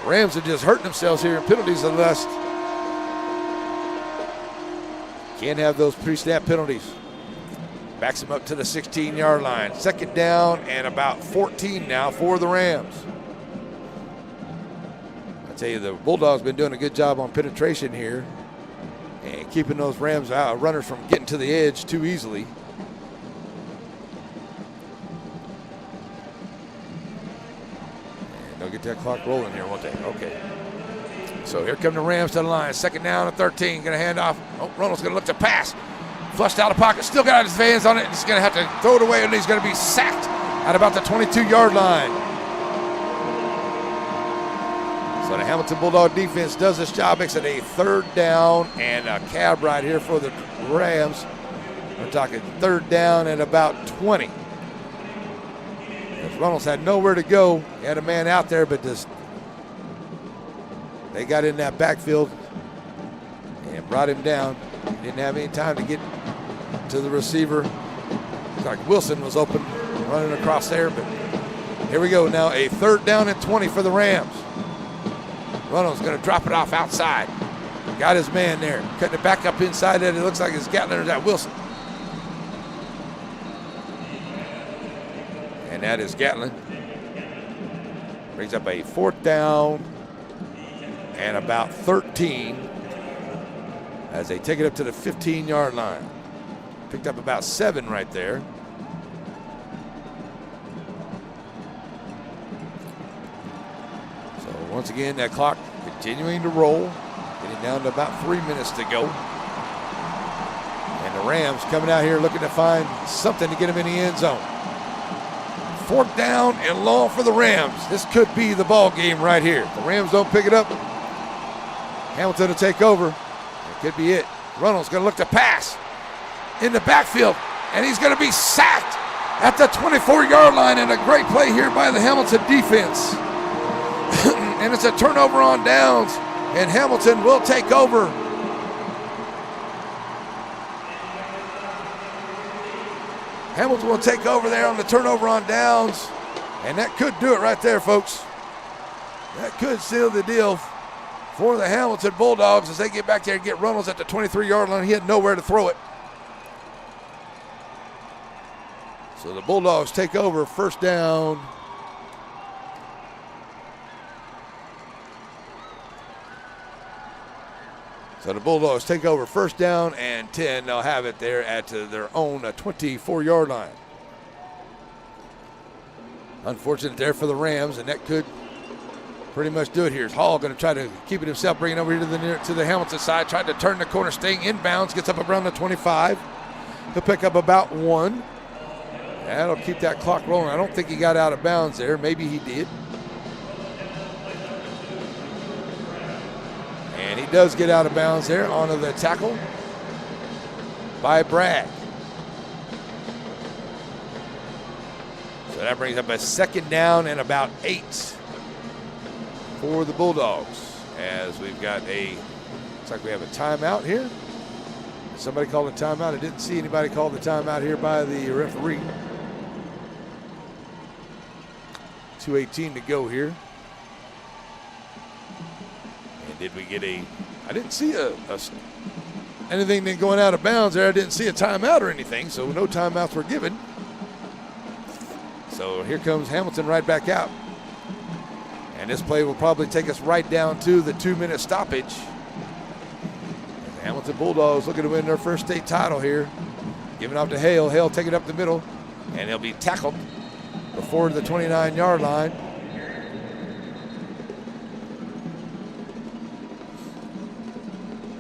Rams are just hurting themselves here in penalties of the last. Can't have those pre-snap penalties. Backs him up to the 16-yard line. Second down and about 14 now for the Rams. I tell you, the Bulldogs been doing a good job on penetration here and keeping those Rams runners from getting to the edge too easily. They'll get that clock rolling here, won't they? Okay. So here come the Rams to the line. Second down and 13. Going to hand off. Oh, Reynolds going to look to pass. Flushed out of pocket. Still got his hands on it. He's going to have to throw it away, and he's going to be sacked at about the 22-yard line. So the Hamilton Bulldog defense does this job. Makes it a third down and a cab right here for the Rams. We're talking third down and about 20. Reynolds had nowhere to go. He had a man out there, but they got in that backfield and brought him down. He didn't have any time to get to the receiver. Looks like Wilson was open running across there, but here we go now. A third down and 20 for the Rams. Reynolds going to drop it off outside. Got his man there. Cutting it back up inside it. It looks like it's Gatlin at Wilson. And that is Gatlin. Brings up a fourth down and about 13 as they take it up to the 15-yard line. Picked up about 7 right there. So once again, that clock continuing to roll. Getting down to about 3 minutes to go. And the Rams coming out here looking to find something to get them in the end zone. Fourth down and long for the Rams. This could be the ball game right here. If the Rams don't pick it up, Hamilton will take over. It could be it. Reynolds going to look to pass in the backfield, and he's going to be sacked at the 24-yard line, and a great play here by the Hamilton defense. And it's a turnover on downs, and Hamilton will take over. Hamilton will take over there on the turnover on downs. And that could do it right there, folks. That could seal the deal for the Hamilton Bulldogs as they get back there and get Runnels at the 23-yard line. He had nowhere to throw it. So the Bulldogs take over first down. So the Bulldogs take over first down and 10. They'll have it there at their own 24-yard line. Unfortunate there for the Rams, and that could pretty much do it here. Hall going to try to keep it himself, bring it over here to the Hamilton side. Tried to turn the corner, staying inbounds, gets up around the 25. He'll pick up about 1. That'll keep that clock rolling. I don't think he got out of bounds there. Maybe he did. And he does get out of bounds there onto the tackle by Bragg. So that brings up a second down and about 8 for the Bulldogs. As we've got looks like we have a timeout here. Somebody called a timeout. I didn't see anybody call the timeout here by the referee. 2:18 to go here. And did we get I didn't see anything going out of bounds there. I didn't see a timeout or anything, so no timeouts were given. So here comes Hamilton right back out. And this play will probably take us right down to the 2-minute stoppage. The Hamilton Bulldogs looking to win their first state title here. Giving off to Hale. Hale take it up the middle, and he'll be tackled before the 29-yard line.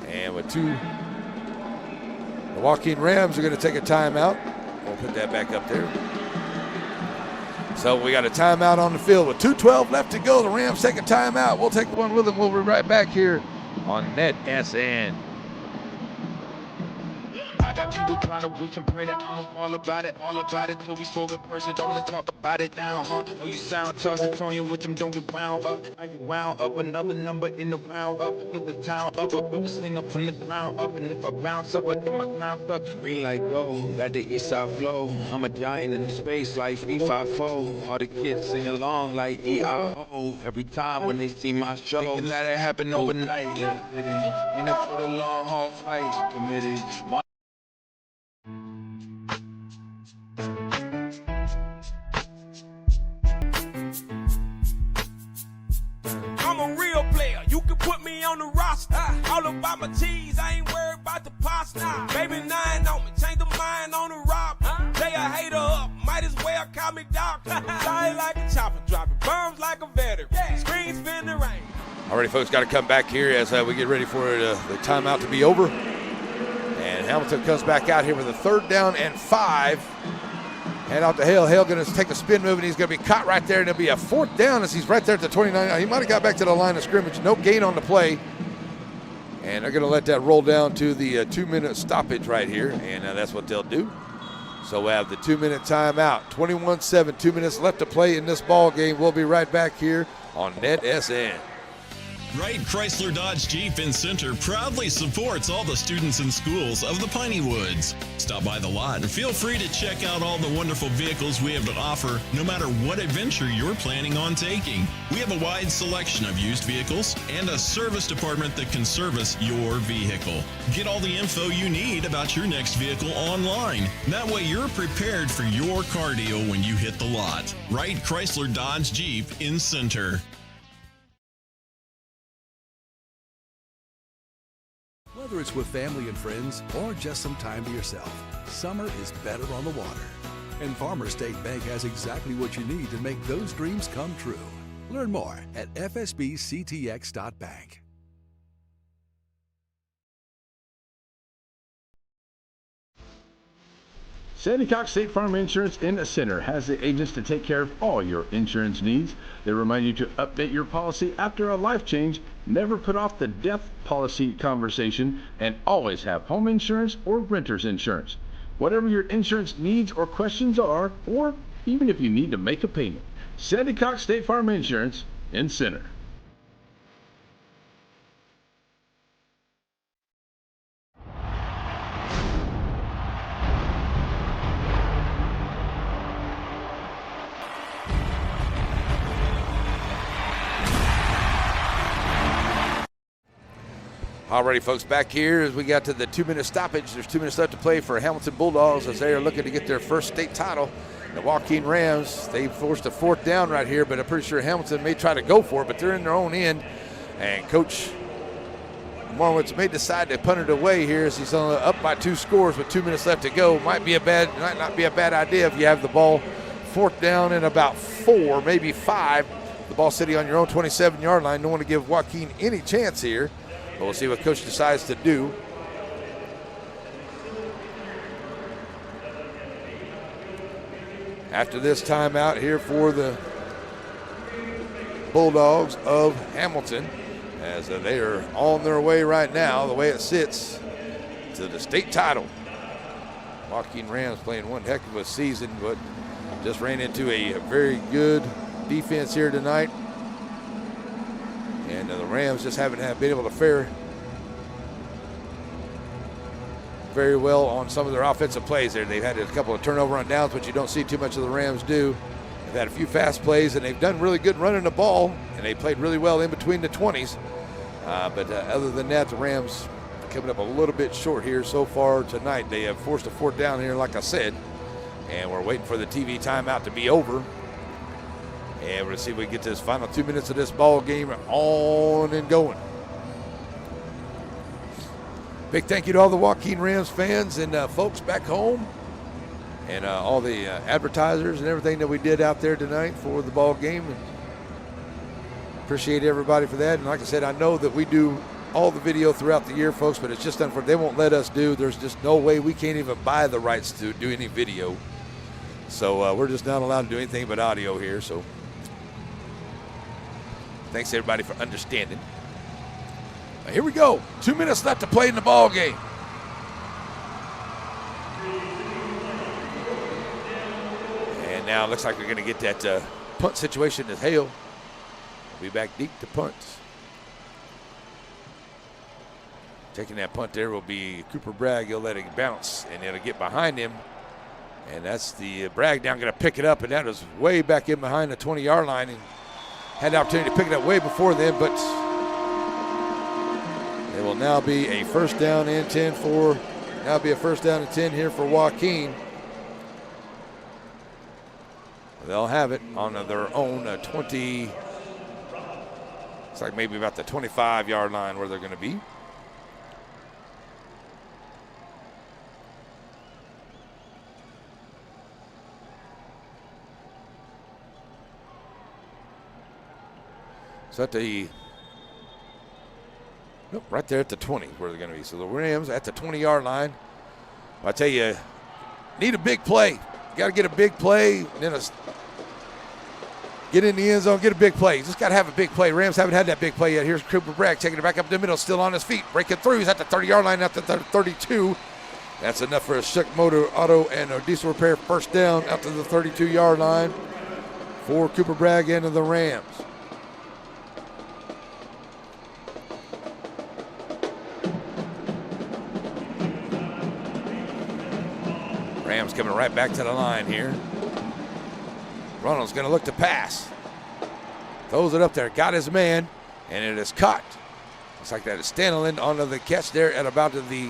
And with 2, the Joaquin Rams are going to take a timeout. We'll put that back up there. So we got a timeout on the field with 2:12 left to go. The Rams take a timeout. We'll take one with them. We'll be right back here on NETSN. I got people trying to wish and pray that I'm all about it till we spoke in person. Don't wanna talk about it down, huh? Know you sound tough, it's on you with them, don't get wound up. I get wound up, another number in the round up. Hit the town up, sing up from the ground up. And if I bounce up, I get my ground up. Green like gold, got the east side flow. I'm a giant in space like 354. All the kids sing along like E-I-O. Every time when they see my show, thinking that it happened overnight. And it for the long haul flight, committed. I'm a real player, you can put me on the roster. All about my cheese, I ain't worried about the pasta. Baby 9 on me, change the mind on the rob. They a hater up, might as well call me doctor. Fly like a chopper, dropping bombs like a veteran. Screens spin the rain. All right, folks, got to come back here as we get ready for the timeout to be over. And Hamilton comes back out here with a 3rd down and 5. Hand out to Hale. Hale going to take a spin move, and he's going to be caught right there, and it'll be a 4th down as he's right there at the 29. He might have got back to the line of scrimmage. No gain on the play. And they're going to let that roll down to the 2-minute stoppage right here, and that's what they'll do. So we have the 2-minute timeout. 21-7, 2 minutes left to play in this ball game. We'll be right back here on NETSN. Wright Chrysler Dodge Jeep in Center proudly supports all the students and schools of the Piney Woods. Stop by the lot and feel free to check out all the wonderful vehicles we have to offer, no matter what adventure you're planning on taking. We have a wide selection of used vehicles and a service department that can service your vehicle. Get all the info you need about your next vehicle online. That way you're prepared for your car deal when you hit the lot. Wright Chrysler Dodge Jeep in Center. Whether it's with family and friends or just some time to yourself, summer is better on the water. And Farmers State Bank has exactly what you need to make those dreams come true. Learn more at fsbctx.bank. Sandy Cox State Farm Insurance in the Center has the agents to take care of all your insurance needs. They remind you to update your policy after a life change, never put off the death policy conversation, and always have home insurance or renter's insurance. Whatever your insurance needs or questions are, or even if you need to make a payment, Sandy Cox State Farm Insurance in Center. Alrighty, folks, back here as we got to the 2-minute stoppage. There's 2 minutes left to play for Hamilton Bulldogs as they are looking to get their first state title. The Joaquin Rams, they forced a 4th down right here, but I'm pretty sure Hamilton may try to go for it, but they're in their own end. And Coach Marwitz may decide to punt it away here as he's only up by 2 scores with 2 minutes left to go. Might not be a bad idea if you have the ball 4th down and about 4, maybe 5. The ball sitting on your own 27-yard line. Don't want to give Joaquin any chance here. But we'll see what Coach decides to do. After this timeout here for the Bulldogs of Hamilton, as they are on their way right now, the way it sits, to the state title. Joaquin Rams playing one heck of a season, but just ran into a very good defense here tonight. And the Rams just haven't been able to fare very well on some of their offensive plays there. They've had a couple of turnover on downs, which you don't see too much of the Rams do. They've had a few fast plays, and they've done really good running the ball, and they played really well in between the 20s. But other than that, the Rams coming up a little bit short here so far tonight. They have forced a 4th down here, like I said, and we're waiting for the TV timeout to be over. And we're going to see if we can get this final 2 minutes of this ball game on and going. Big thank you to all the Joaquin Rams fans and folks back home, and all the advertisers and everything that we did out there tonight for the ball game. And appreciate everybody for that. And like I said, I know that we do all the video throughout the year, folks, but it's just unfortunate. They won't let us do. There's just no way. We can't even buy the rights to do any video. So we're just not allowed to do anything but audio here. So thanks everybody for understanding. Now, here we go. 2 minutes left to play in the ball game. And now it looks like we're going to get that punt situation as Hale. We'll be back deep to punt. Taking that punt there will be Cooper Bragg. He'll let it bounce, and it'll get behind him. And that's the Bragg now going to pick it up, and that was way back in behind the 20-yard line. And had the opportunity to pick it up way before then, but it will now be a 1st down and 10 for, now be a 1st down and 10 here for Joaquin. They'll have it on their own 20, it's like maybe about the 25-yard line where they're going to be. So at the, nope, right there at the 20 where they're going to be. So the Rams at the 20-yard line. I tell you, need a big play. You got to get a big play, then get in the end zone, get a big play. You just got to have a big play. Rams haven't had that big play yet. Here's Cooper Bragg taking it back up the middle, still on his feet, breaking through. He's at the 30-yard line, at the 32. That's enough for a Schuck Motor Auto and a diesel repair 1st down out to the 32-yard line for Cooper Bragg and the Rams. Rams coming right back to the line here. Ronald's going to look to pass. Throws it up there, got his man, and it is caught. Looks like that is Stanley onto the catch there at about the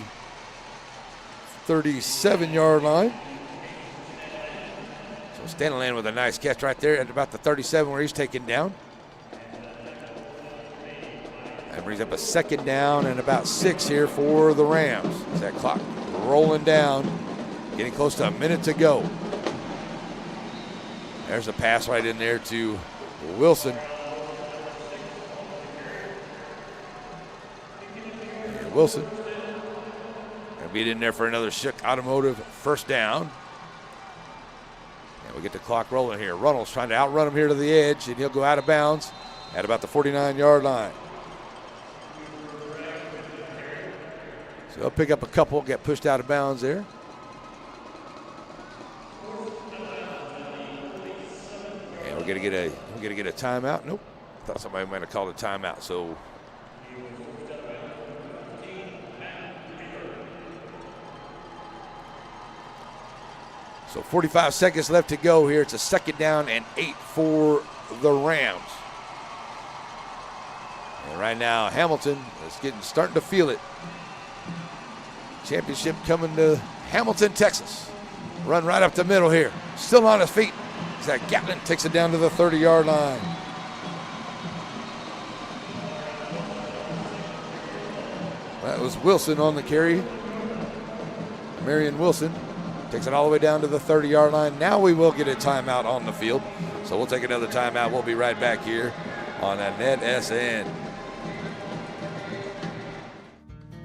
37-yard line. So Stanley with a nice catch right there at about the 37 where he's taken down. That brings up a 2nd down and about 6 here for the Rams. That clock rolling down. Getting close to a minute to go. There's a pass right in there to Wilson. And Wilson going to beat in there for another Schuck Automotive 1st down. And we get the clock rolling here. Runnels trying to outrun him here to the edge, and he'll go out of bounds at about the 49-yard line. So he'll pick up a couple, get pushed out of bounds there. We're gonna get a timeout. Nope. Thought somebody might have called a timeout. So So 45 seconds left to go here. It's a 2nd down and 8 for the Rams. And right now, Hamilton is starting to feel it. Championship coming to Hamilton, Texas. Run right up the middle here. Still on his feet. Zach Gatlin takes it down to the 30-yard line. That was Wilson on the carry. Marion Wilson takes it all the way down to the 30-yard line. Now we will get a timeout on the field. So we'll take another timeout. We'll be right back here on a NETSN.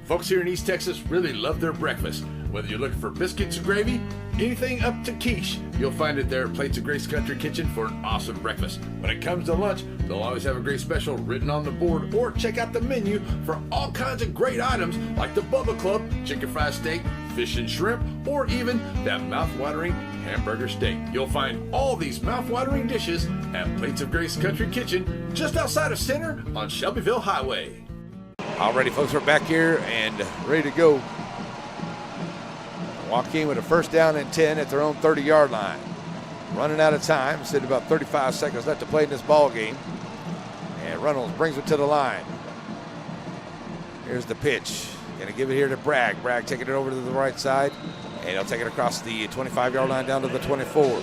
Folks here in East Texas really love their breakfast. Whether you're looking for biscuits and gravy, anything up to quiche, you'll find it there at Plates of Grace Country Kitchen for an awesome breakfast. When it comes to lunch, they'll always have a great special written on the board, or check out the menu for all kinds of great items like the Bubba Club, chicken fried steak, fish and shrimp, or even that mouth-watering hamburger steak. You'll find all these mouth-watering dishes at Plates of Grace Country Kitchen, just outside of Center on Shelbyville Highway. Alrighty, folks, we're back here and ready to go. Joaquin with a first down and 10 at their own 30-yard line. Running out of time, sitting about 35 seconds left to play in this ball game. And Reynolds brings it to the line. Here's the pitch. Gonna give it here to Bragg. Bragg taking it over to the right side, and he'll take it across the 25-yard line down to the 24.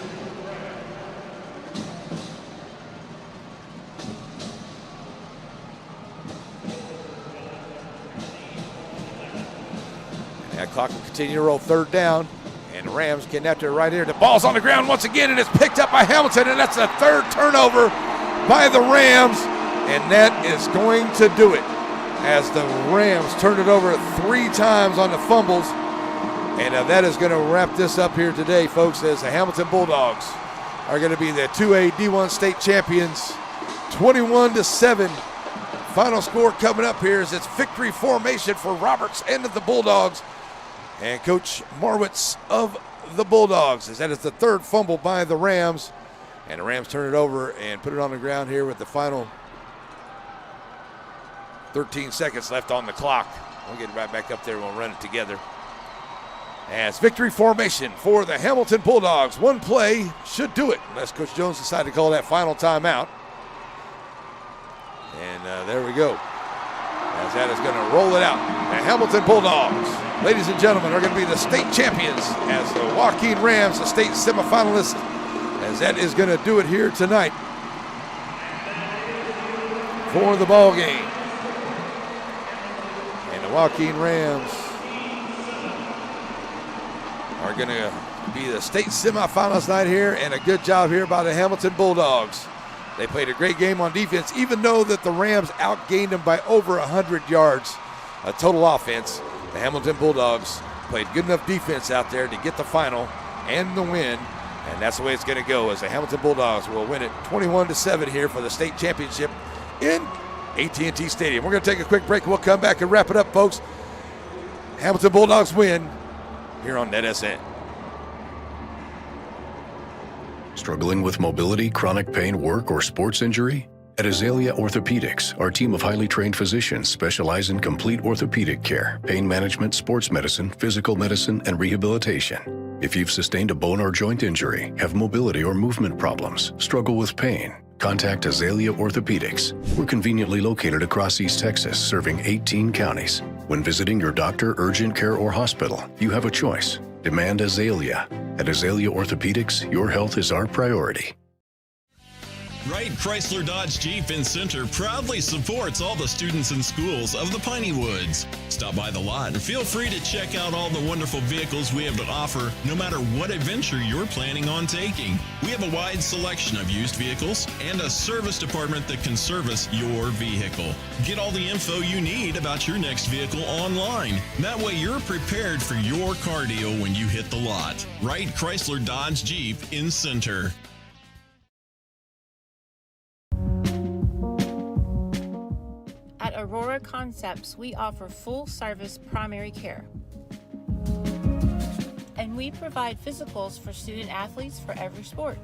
That clock will continue to roll. Third down, and the Rams getting after it right here. The ball's on the ground once again, and it's picked up by Hamilton, and that's the third turnover by the Rams, and that is going to do it as the Rams turn it over 3 times on the fumbles. And that is going to wrap this up here today, folks, as the Hamilton Bulldogs are going to be the 2A D1 state champions, 21-7. Final score coming up here is it's victory formation for Roberts and the Bulldogs. And Coach Marwitz of the Bulldogs, as that is the third fumble by the Rams. And the Rams turn it over and put it on the ground here with the final 13 seconds left on the clock. We'll get it right back up there and we'll run it together. As victory formation for the Hamilton Bulldogs. One play should do it, unless Coach Jones decided to call that final timeout. And there we go. As that is going to roll it out. The Hamilton Bulldogs, ladies and gentlemen, are going to be the state champions as the Joaquin Rams, the state semifinalists, as that is going to do it here tonight for the ball game. And the Joaquin Rams are going to be the state semifinals night here, and a good job here by the Hamilton Bulldogs. They played a great game on defense, even though that the Rams outgained them by over 100 yards of total offense. The Hamilton Bulldogs played good enough defense out there to get the final and the win, and that's the way it's going to go, as the Hamilton Bulldogs will win it 21-7 here for the state championship in AT&T Stadium. We're going to take a quick break. We'll come back and wrap it up, folks. Hamilton Bulldogs win here on NETSN. Struggling with mobility, chronic pain, work, or sports injury? At Azalea Orthopedics, our team of highly trained physicians specialize in complete orthopedic care, pain management, sports medicine, physical medicine, and rehabilitation. If you've sustained a bone or joint injury, have mobility or movement problems, struggle with pain, contact Azalea Orthopedics. We're conveniently located across East Texas, serving 18 counties. When visiting your doctor, urgent care, or hospital, you have a choice. Demand Azalea. At Azalea Orthopedics, your health is our priority. Wright Chrysler Dodge Jeep in Center proudly supports all the students and schools of the Piney Woods. Stop by the lot and feel free to check out all the wonderful vehicles we have to offer, no matter what adventure you're planning on taking. We have a wide selection of used vehicles and a service department that can service your vehicle. Get all the info you need about your next vehicle online. That way you're prepared for your car deal when you hit the lot. Wright Chrysler Dodge Jeep in Center. At Aurora Concepts, we offer full-service primary care. And we provide physicals for student athletes for every sport.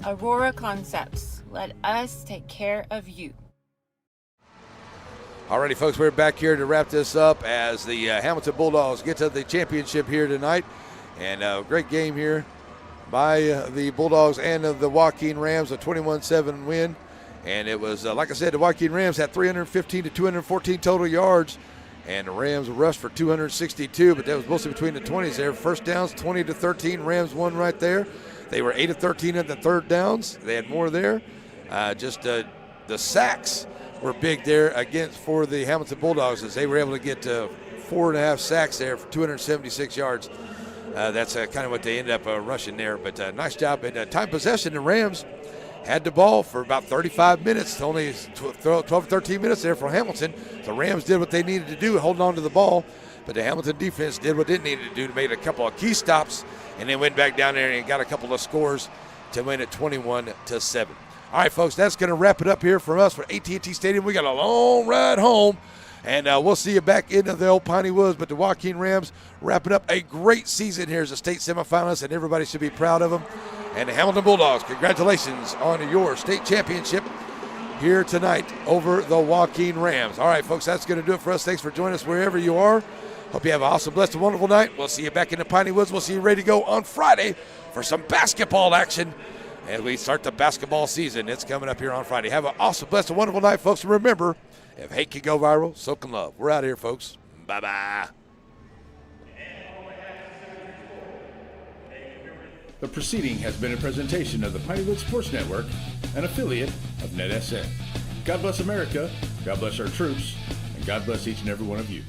Aurora Concepts, let us take care of you. Alrighty, folks, we're back here to wrap this up as the Hamilton Bulldogs get to the championship here tonight. And a great game here by the Bulldogs and the Joaquin Rams, a 21-7 win. And it was, like I said, the Joaquin Rams had 315 to 214 total yards, and the Rams rushed for 262, but that was mostly between the 20s there. First downs, 20 to 13, Rams won right there. They were 8 of 13 at the third downs. They had more there. The sacks were big there for the Hamilton Bulldogs, as they were able to get 4.5 sacks there for 276 yards. That's kind of what they ended up rushing there. But nice job. And time possession, the Rams had the ball for about 35 minutes, only 12 or 13 minutes there for Hamilton. The Rams did what they needed to do, holding on to the ball. But the Hamilton defense did what it needed to do to make a couple of key stops, and then went back down there and got a couple of scores to win it 21-7. All right, folks, that's going to wrap it up here from us for AT&T Stadium. We got a long ride home, and we'll see you back into the old Piney Woods. But the Joaquin Rams wrapping up a great season here as a state semifinalist, and everybody should be proud of them. And the Hamilton Bulldogs, congratulations on your state championship here tonight over the Joaquin Rams. All right, folks, that's going to do it for us. Thanks for joining us wherever you are. Hope you have an awesome, blessed, and wonderful night. We'll see you back in the Piney Woods. We'll see you ready to go on Friday for some basketball action as we start the basketball season. It's coming up here on Friday. Have an awesome, blessed, and wonderful night, folks. And remember, if hate can go viral, so can love. We're out of here, folks. Bye-bye. The proceeding has been a presentation of the Pineywood Sports Network, an affiliate of NETSN. God bless America, God bless our troops, and God bless each and every one of you.